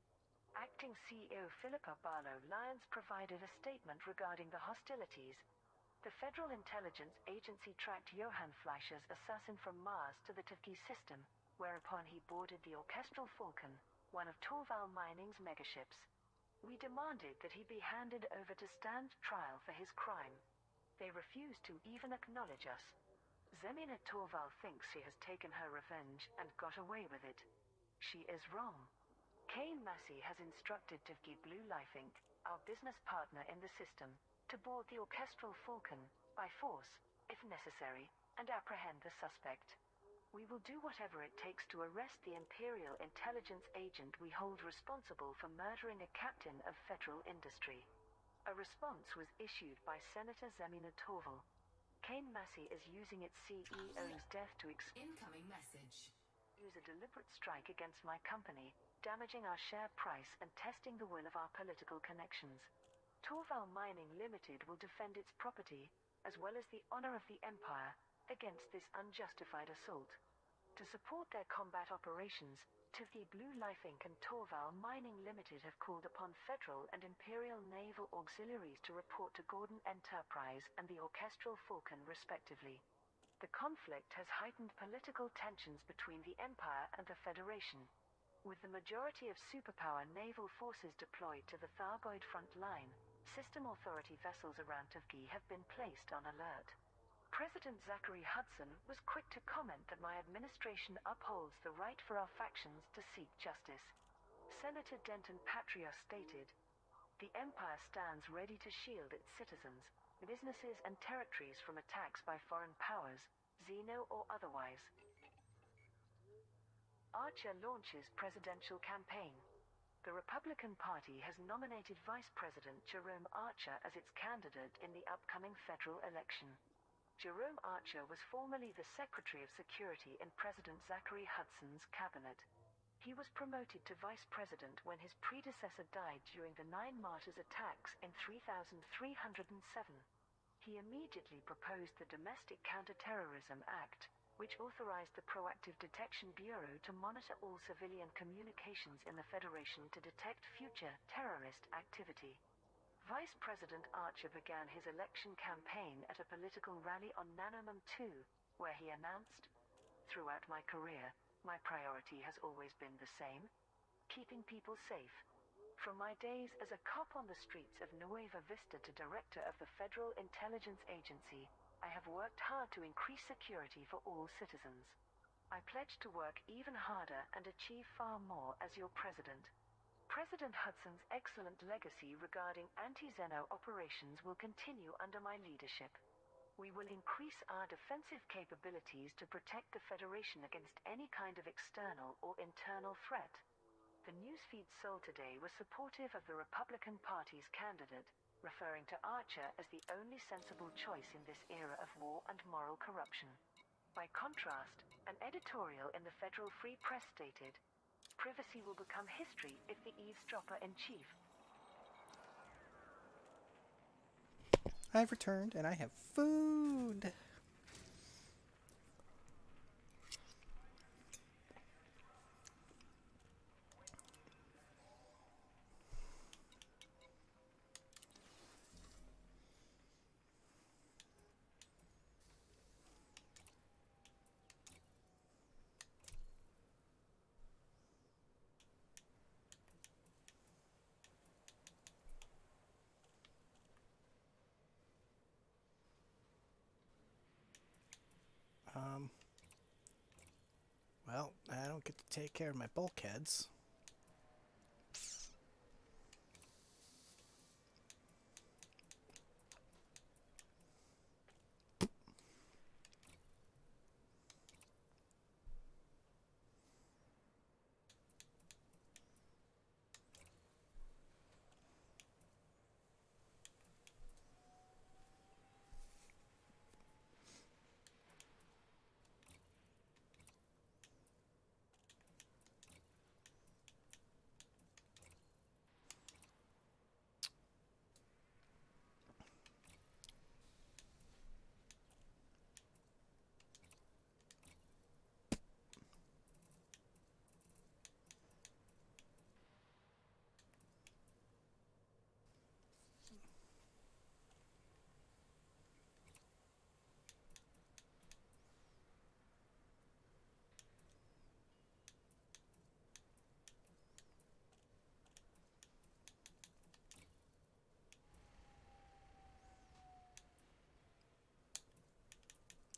[SPEAKER 4] Acting CEO Philippa Barlow Lyons provided a statement regarding the hostilities. The Federal Intelligence Agency tracked Johann Fleischer's assassin from Mars to the Tuvki system, whereupon he boarded the Orchestral Falcon, one of Torval Mining's megaships. We demanded that he be handed over to stand trial for his crime. They refused to even acknowledge us. Zemina Torval thinks she has taken her revenge and got away with it. She is wrong. Kane Massey has instructed Tuvki Blue Life Inc., our business partner in the system, to board the Orchestral Falcon, by force, if necessary, and apprehend the suspect. We will do whatever it takes to arrest the Imperial intelligence agent we hold responsible for murdering a captain of federal industry. A response was issued by Senator Zemina Torval. Kane Massey is using its CEO's death to
[SPEAKER 2] Incoming message.
[SPEAKER 4] use a deliberate strike against my company, damaging our share price and testing the will of our political connections. Torval Mining Limited will defend its property, as well as the honor of the Empire, against this unjustified assault. To support their combat operations, Tuvki Blue Life Inc. and Torval Mining Limited have called upon Federal and Imperial Naval Auxiliaries to report to Gordon Enterprise and the Orchestral Falcon respectively. The conflict has heightened political tensions between the Empire and the Federation. With the majority of superpower naval forces deployed to the Thargoid front line, system authority vessels around Tuvki have been placed on alert. President Zachary Hudson was quick to comment that my administration upholds the right for our factions to seek justice. Senator Denton Patrios stated, "The Empire stands ready to shield its citizens, businesses and territories from attacks by foreign powers, Xeno or otherwise." Archer launches presidential campaign. The Republican Party has nominated Vice President Jerome Archer as its candidate in the upcoming federal election. Jerome Archer was formerly the Secretary of Security in President Zachary Hudson's cabinet. He was promoted to Vice President when his predecessor died during the 9 Martyrs attacks in 3307. He immediately proposed the Domestic Counterterrorism Act, which authorized the Proactive Detection Bureau to monitor all civilian communications in the Federation to detect future terrorist activity. Vice President Archer began his election campaign at a political rally on Nanomum 2, where he announced, "Throughout my career, my priority has always been the same: keeping people safe. From my days as a cop on the streets of Nueva Vista to director of the Federal Intelligence Agency, I have worked hard to increase security for all citizens. I pledge to work even harder and achieve far more as your president. President Hudson's excellent legacy regarding anti-Xeno operations will continue under my leadership. We will increase our defensive capabilities to protect the Federation against any kind of external or internal threat. The newsfeed sold today was supportive of the Republican Party's candidate, referring to Archer as the only sensible choice in this era of war and moral corruption. By contrast, an editorial in the Federal Free Press stated, "Privacy will become history if the eavesdropper-in-chief."
[SPEAKER 1] I've returned and I have food. Well, I don't get to take care of my bulkheads.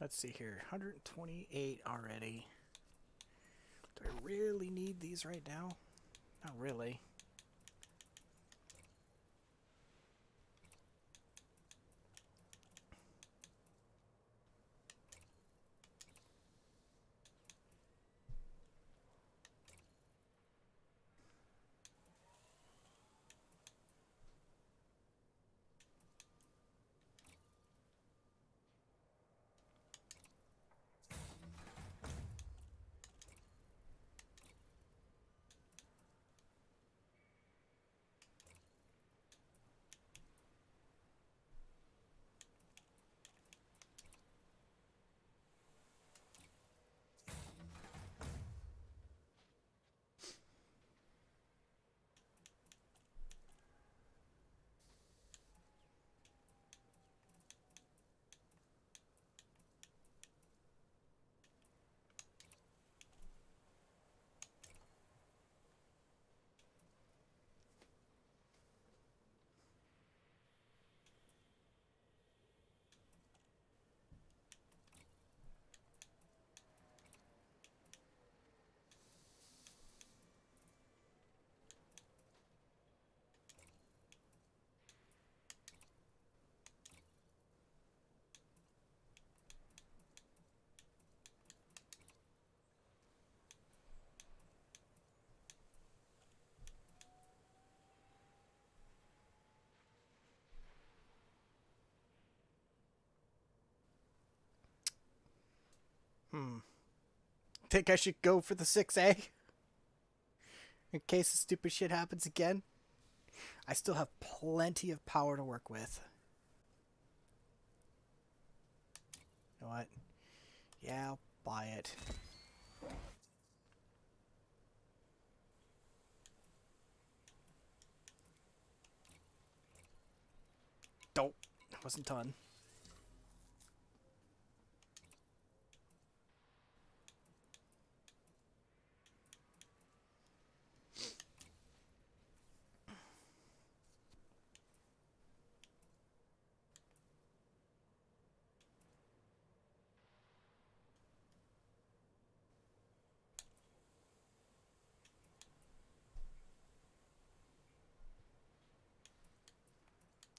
[SPEAKER 1] Let's see here, 128 already. Do I really need these right now? Not really. Think I should go for the 6A? In case the stupid shit happens again? I still have plenty of power to work with. You know what? Yeah, I'll buy it. Dope. That wasn't done.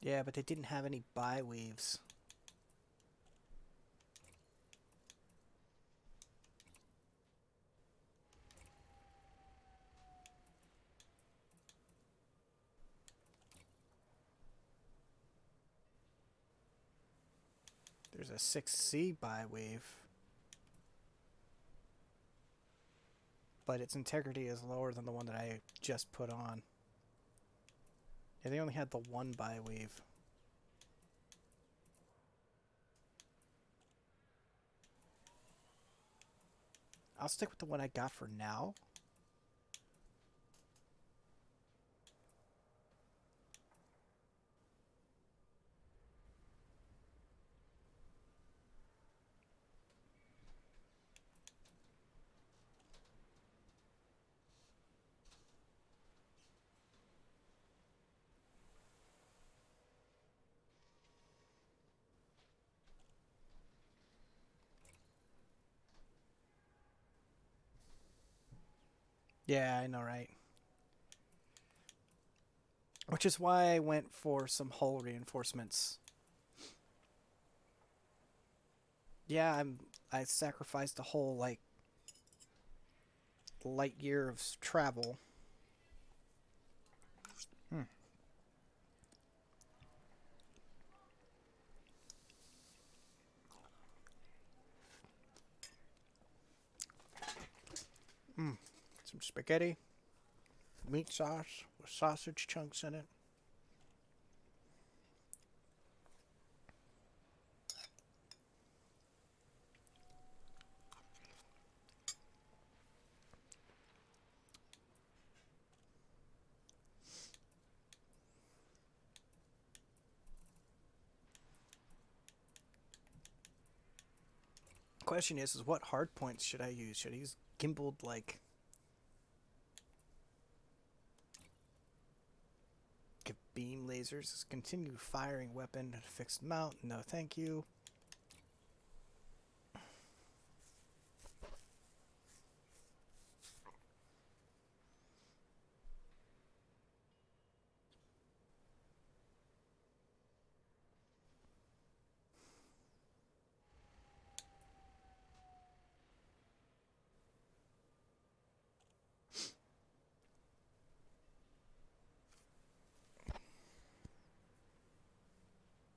[SPEAKER 1] Yeah, but they didn't have any buy weaves. There's a 6C buy weave, but its integrity is lower than the one that I just put on. Yeah, they only had the one buy weave. I'll stick with the one I got for now. Yeah, I know, right? Which is why I went for some hull reinforcements. Yeah, I sacrificed a whole like light year of travel. Hmm. Some spaghetti, meat sauce with sausage chunks in it. Question is what hard points should I use? Should I use gimbaled like beam lasers? Continue firing weapon at a fixed mount. No, thank you.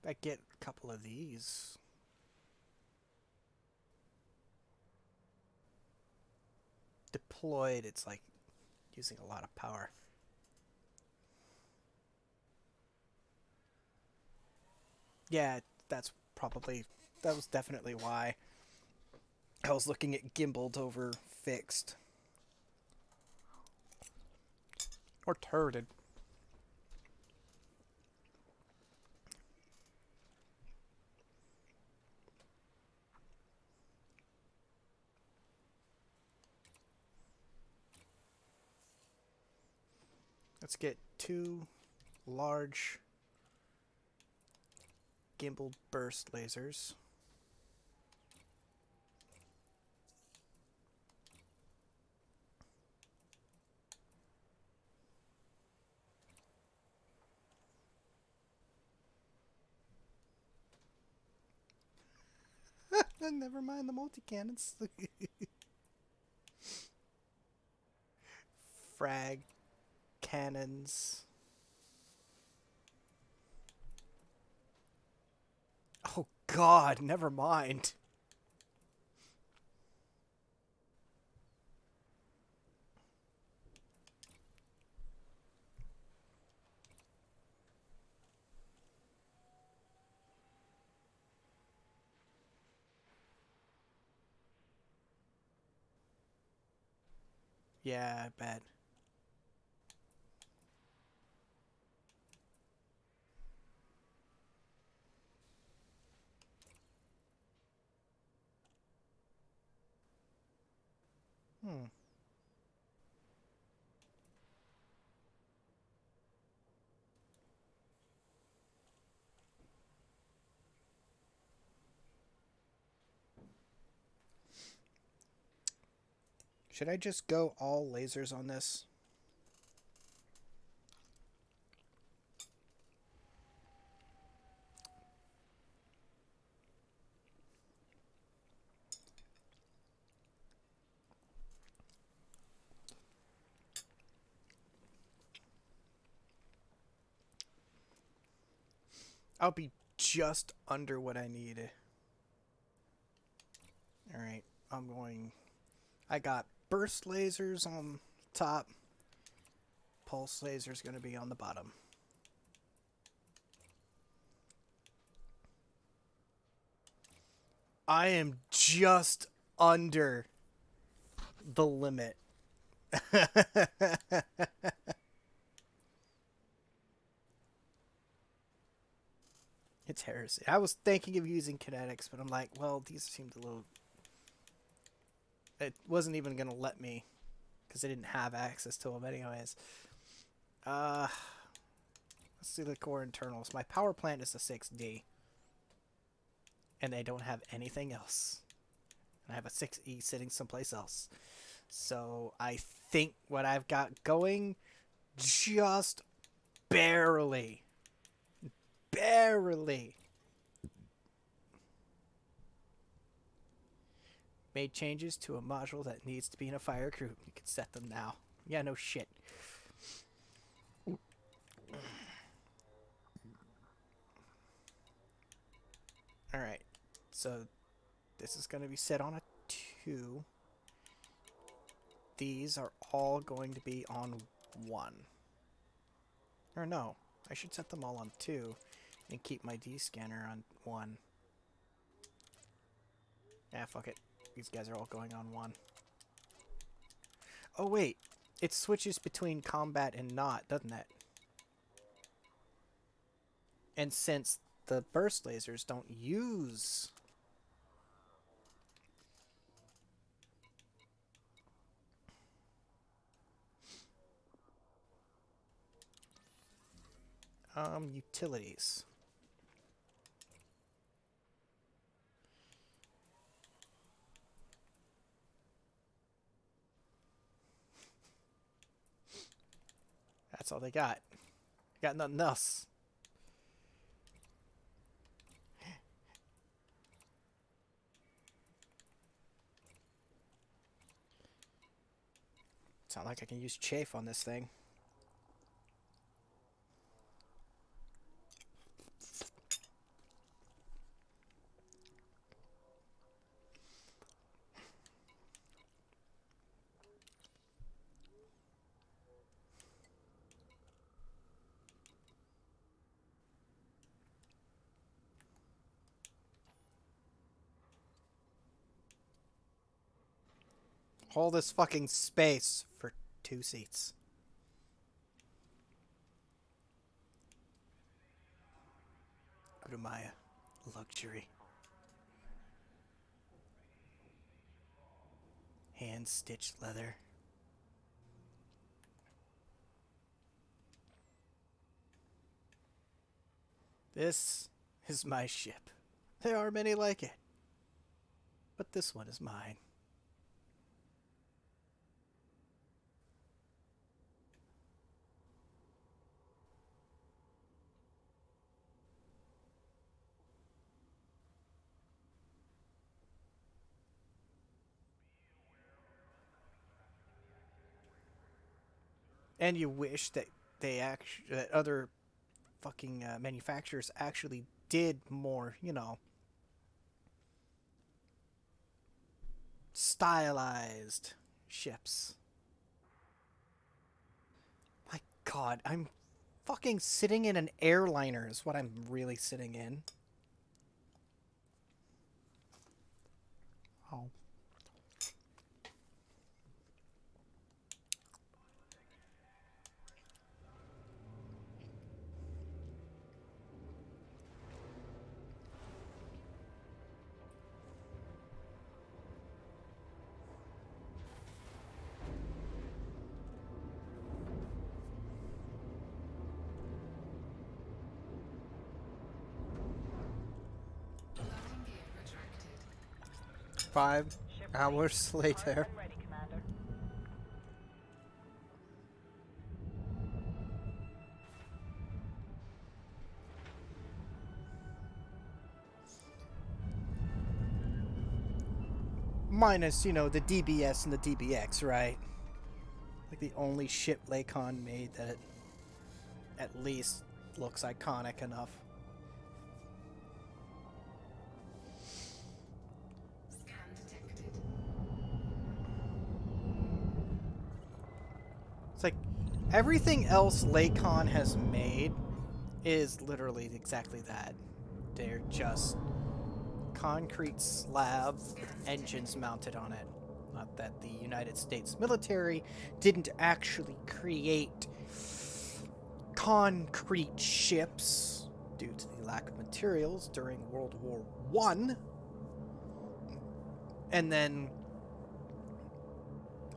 [SPEAKER 1] I get a couple of these. Deployed, it's like using a lot of power. Yeah, that was definitely why I was looking at gimbaled over fixed. Or turreted. Let's get 2 large gimbaled burst lasers. Never mind the multi-cannons. Frag cannons. Oh god, never mind. Yeah, I bet. Hmm. Should I just go all lasers on this? I'll be just under what I need. Alright, I got burst lasers on top. Pulse laser's gonna be on the bottom. I am just under the limit. It's heresy. I was thinking of using kinetics, but I'm like, well, these seemed a little... It wasn't even going to let me, because I didn't have access to them anyways. Let's do the core internals. My power plant is a 6D. And they don't have anything else. And I have a 6E sitting someplace else. So I think what I've got going, just barely. Barely. Made changes to a module that needs to be in a fire crew. You can set them now. Yeah, no shit. Alright. So this is going to be set on a 2. These are all going to be on 1. Or no. I should set them all on 2 and keep my D-scanner on 1. Yeah, fuck it. These guys are all going on 1. Oh, wait. It switches between combat and not, doesn't it? And since the burst lasers don't use... utilities. That's all they got. Got nothing else. It's not like I can use chafe on this thing. All this fucking space for 2 seats. Go to my luxury. Hand-stitched leather. This is my ship. There are many like it. But this one is mine. And you wish that that other fucking manufacturers actually did more, you know, stylized ships. My God, I'm fucking sitting in an airliner is what I'm really sitting in. Oh.
[SPEAKER 2] Landing gear retracted.
[SPEAKER 1] 5 hours later.
[SPEAKER 4] I'm ready, Commander.
[SPEAKER 1] Minus, you know, the DBS and the DBX, right? Like the only ship Lakon made that at least looks iconic enough. It's like everything else Lakon has made is literally exactly that. They're just concrete slabs with engines mounted on it. Not that the United States military didn't actually create concrete ships due to the lack of materials during World War One, and then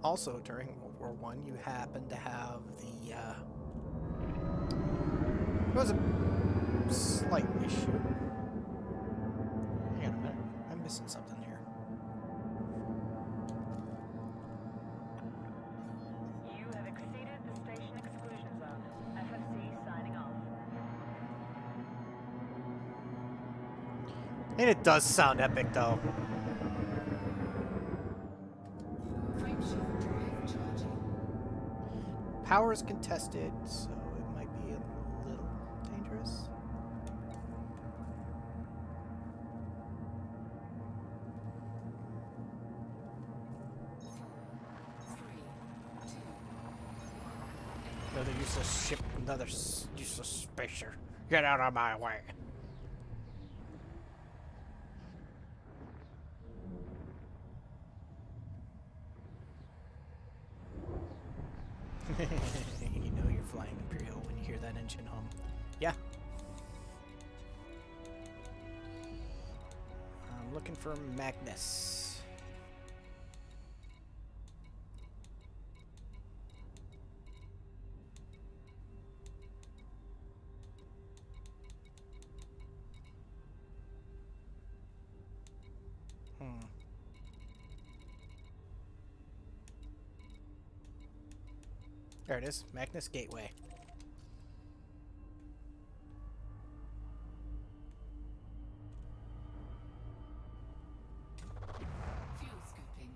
[SPEAKER 1] also during World War One, you happen to have the there was a slight issue. Hang on a minute, I'm missing something here.
[SPEAKER 4] You have exceeded the station exclusion zone. FFC signing off.
[SPEAKER 1] And it does sound epic, though.
[SPEAKER 2] Frameshift drive charging.
[SPEAKER 1] Power is contested, so it might be a little dangerous. Another useless ship, another useless spacer. Get out of my way. You know you're flying Imperial when you hear that engine hum. Yeah. I'm looking for Magnus. There it is, Magnus Gateway.
[SPEAKER 2] Fuel scooping.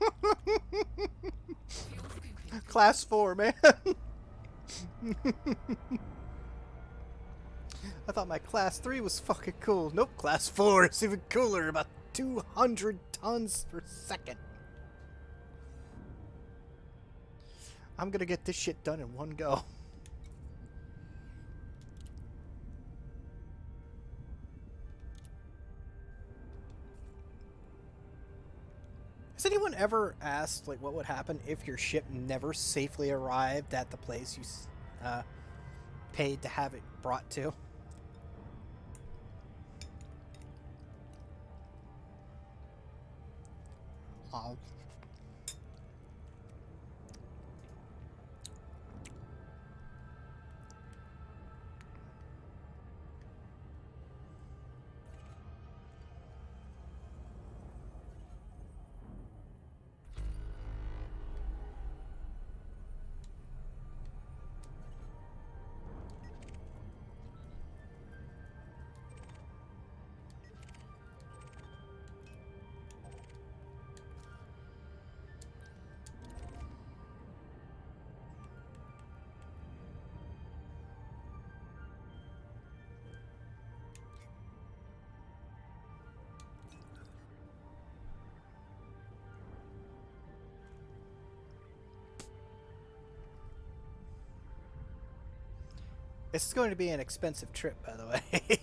[SPEAKER 2] Fuel scooping.
[SPEAKER 1] Class 4, man. I thought my Class 3 was fucking cool. Nope, Class 4 is even cooler, about 200 tons per second. I'm gonna get this shit done in one go. Has anyone ever asked, like, what would happen if your ship never safely arrived at the place you paid to have it brought to? Oh. This is going to be an expensive trip, by the way.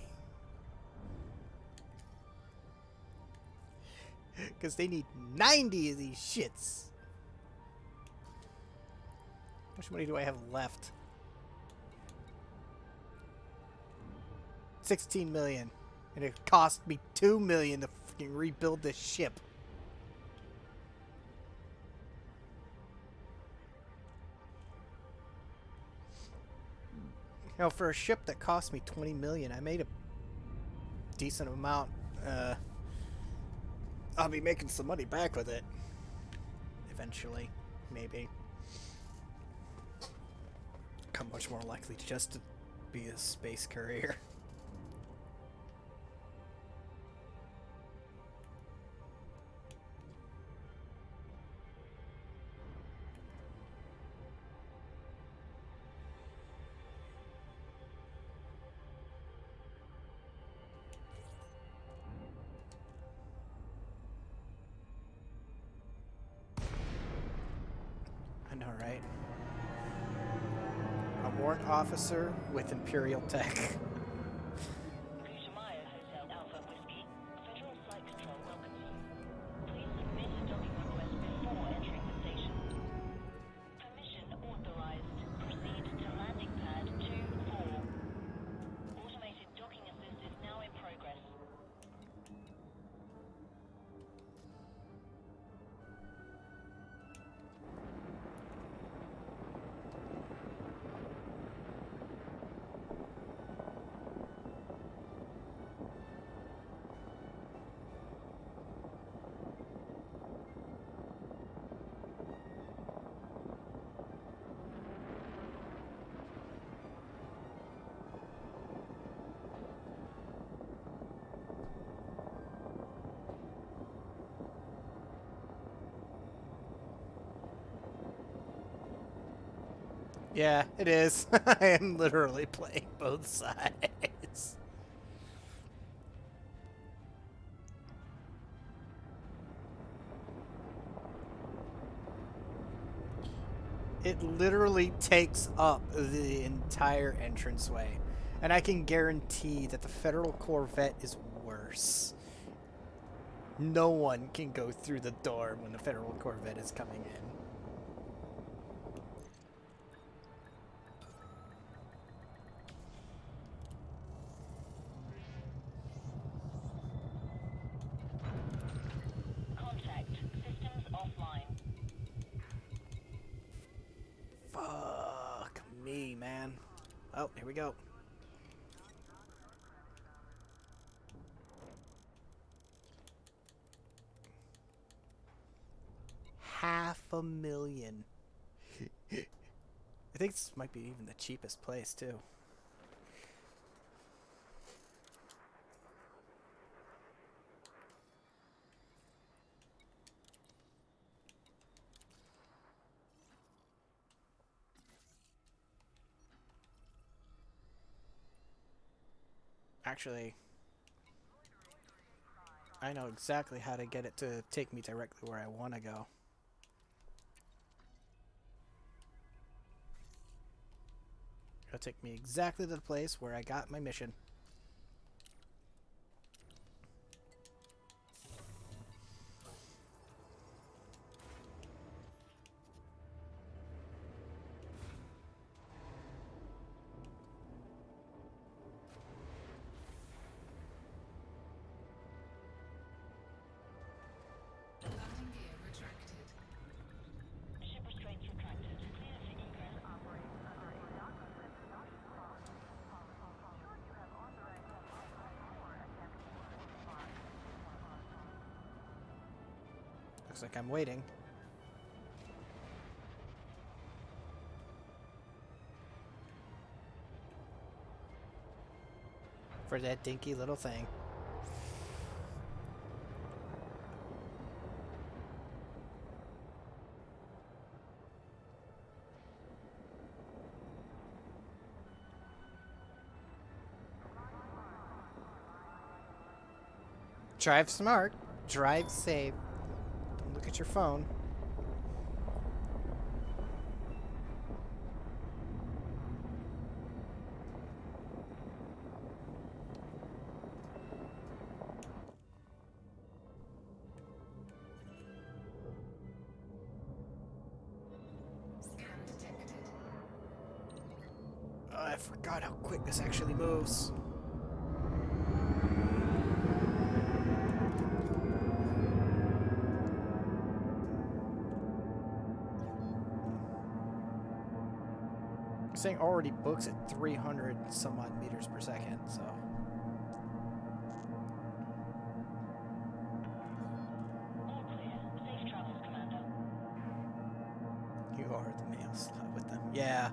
[SPEAKER 1] Because they need 90 of these shits. How much money do I have left? 16 million. And it cost me 2 million to fucking rebuild this ship. You know, for a ship that cost me 20 million, I made a decent amount. I'll be making some money back with it. Eventually. Maybe. I'm much more likely just to be a space courier. alright. A warrant officer with Imperial tech.
[SPEAKER 3] Gugemeier Hotel Alpha Whiskey. Federal Flight Control welcomes you. Please submit a docking request before entering the station. Permission authorized. Proceed to landing pad 2-4. Automated docking assist is now in progress.
[SPEAKER 1] Yeah, it is. I am literally playing both sides. It literally takes up the entire entranceway. And I can guarantee that the Federal Corvette is worse. No one can go through the door when the Federal Corvette is coming in.
[SPEAKER 3] Contact. Systems offline.
[SPEAKER 1] Fuck me, man. Oh, here we go. $500,000. I think this might be even the cheapest place, too. Actually, I know exactly how to get it to take me directly where I want to go. It'll take me exactly to the place where I got my mission.
[SPEAKER 2] Landing gear retracted.
[SPEAKER 3] Ship restraints retracted. Clear for egress.
[SPEAKER 1] Looks like I'm waiting. For that dinky little thing. Drive smart, drive safe. Don't look at your phone.
[SPEAKER 2] Scan detected.
[SPEAKER 1] Oh, I forgot how quick this actually moves. This thing already books at 300 some odd meters per second, so.
[SPEAKER 3] All clear. Safe travels, Commander.
[SPEAKER 1] You are the mail slot with them. Yeah,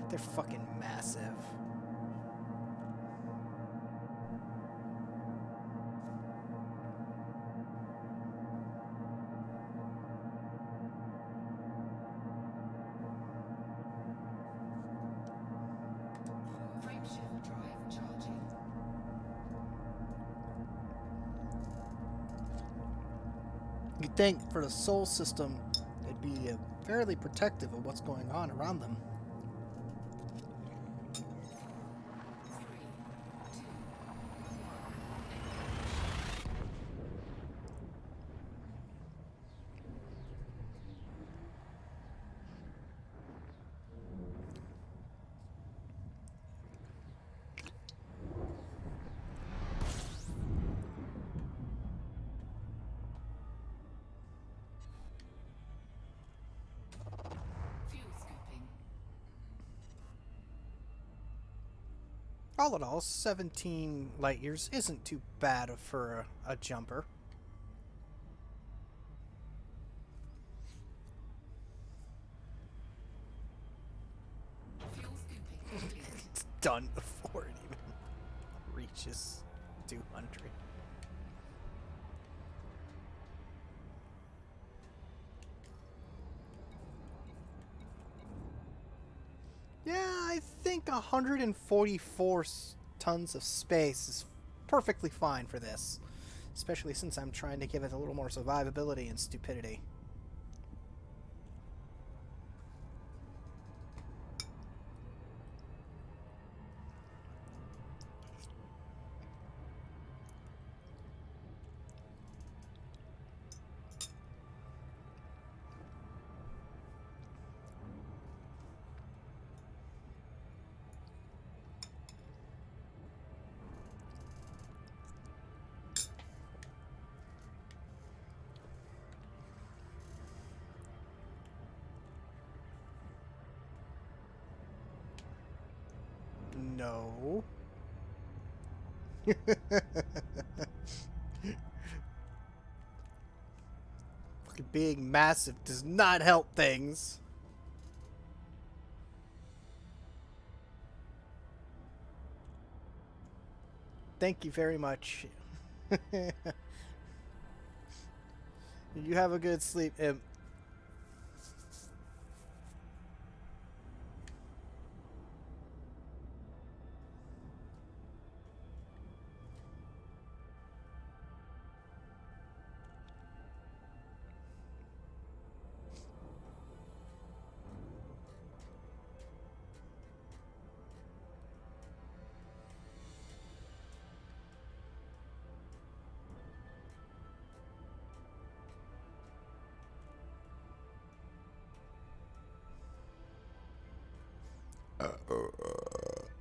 [SPEAKER 1] they're fucking massive.
[SPEAKER 2] Frameshift drive charging.
[SPEAKER 1] You'd think for the Sol system, it'd be a fairly protective of what's going on around them.
[SPEAKER 2] Fuel scooping.
[SPEAKER 1] All in all, 17 light years isn't too bad for a jumper.
[SPEAKER 2] Fuel scooping complete.
[SPEAKER 1] It's done before it even reaches 200. Yeah, I think 144 tons of space is perfectly fine for this. Especially since I'm trying to give it a little more survivability and stupidity. No. Being massive does not help things. Thank you very much. You have a good sleep, Imp.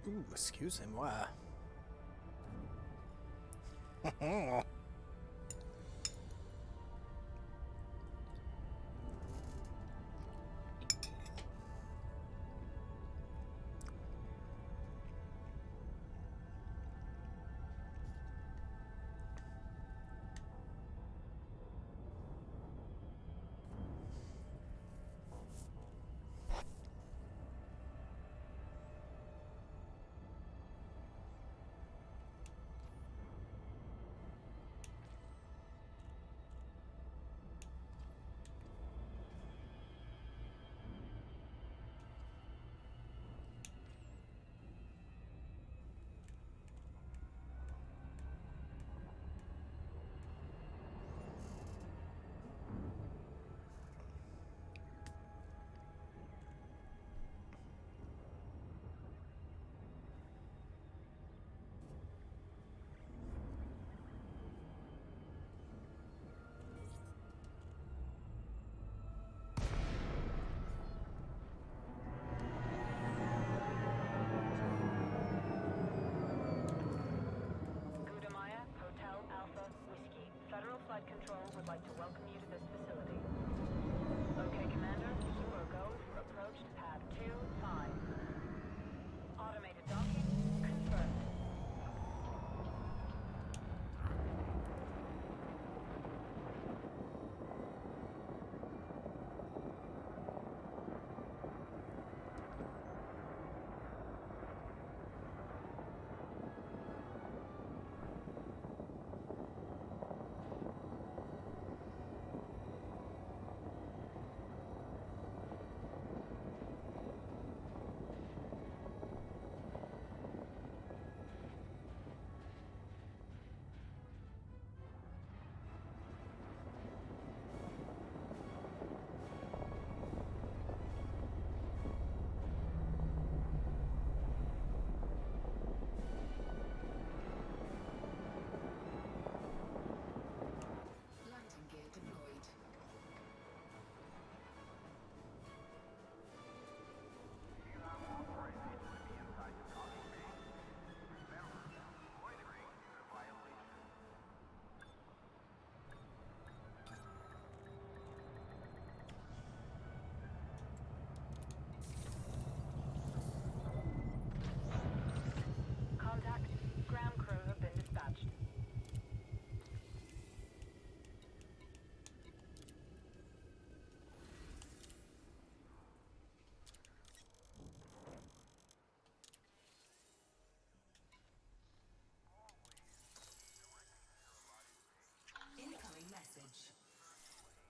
[SPEAKER 1] Ooh, excuse him. Wow.
[SPEAKER 4] Gudamaya, Hotel Alpha, Whiskey. Federal Flight Control would like to welcome you to this facility. Okay, Commander, you are go for approach to pad 2-5. Automated docking confirmed.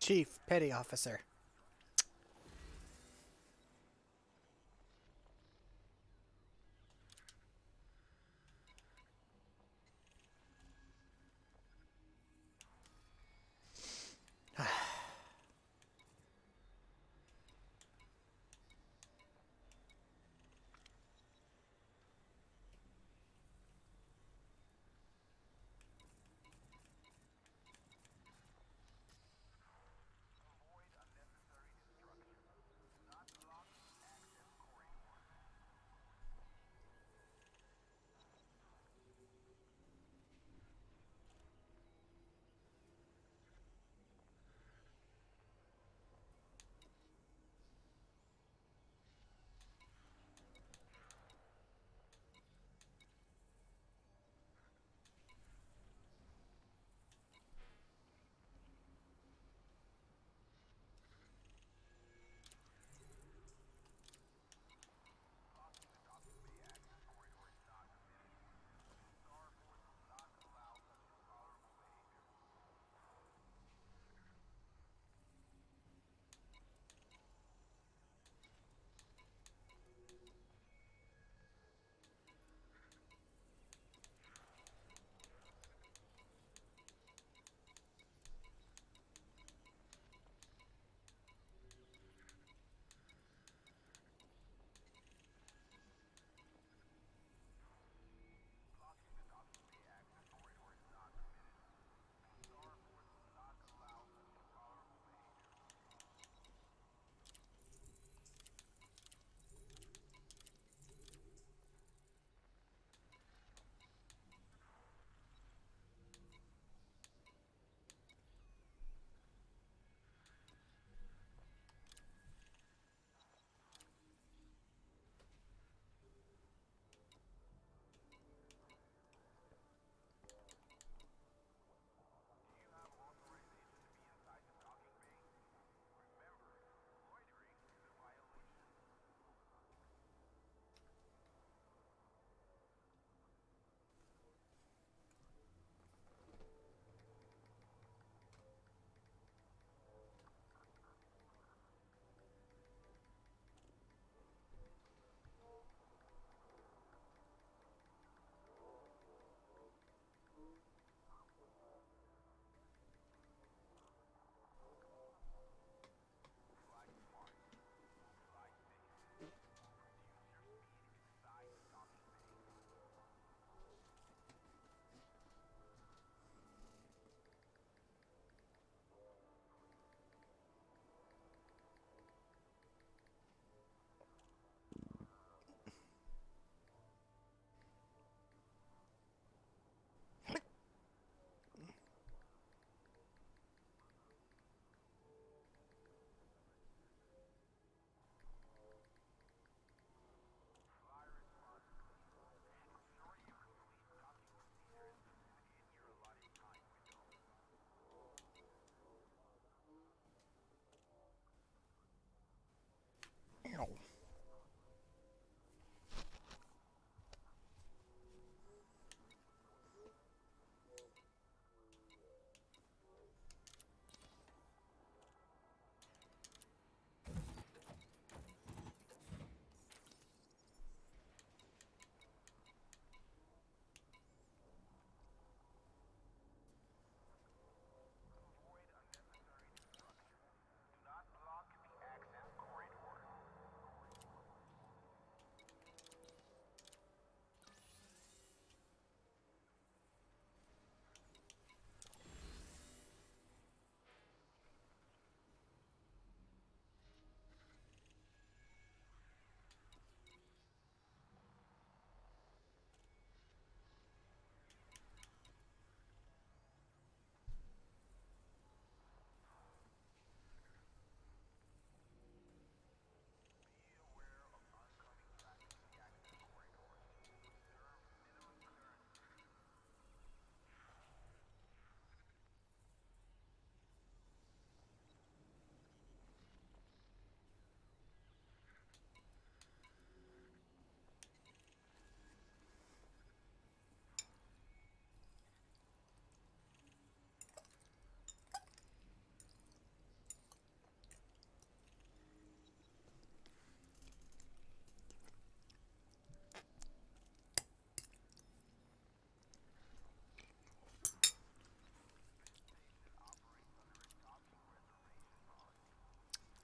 [SPEAKER 1] Chief Petty Officer.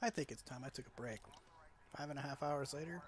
[SPEAKER 1] I think it's time I took a break. 5.5 hours later.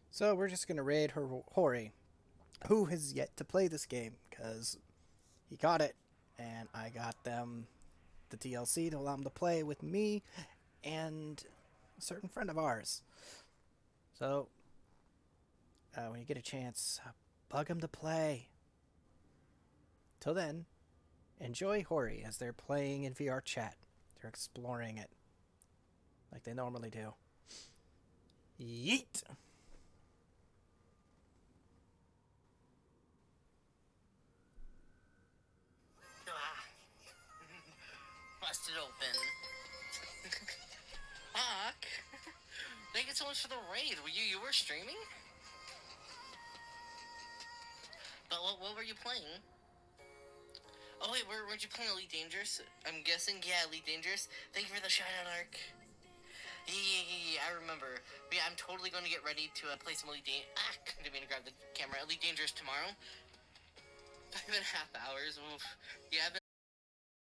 [SPEAKER 1] So we're just gonna raid Hori, who has yet to play this game, because he got it, and I got them the DLC to allow him to play with me and a certain friend of ours. So when you get a chance, bug him to play. Till then, enjoy Hori as they're playing in VR chat. They're exploring it like they normally do. Yeet!
[SPEAKER 5] Busted open. Fuck. Thank you so much for the raid. You were streaming? But what were you playing? Oh wait, weren't you playing Elite Dangerous? I'm guessing, yeah, Elite Dangerous. Thank you for the shout-out, Ark. Yeah, I remember. But yeah, I'm totally going to get ready to play some Elite Dangerous. Didn't mean to grab the camera. Elite Dangerous tomorrow. 5.5 hours. Oof. Yeah, I've been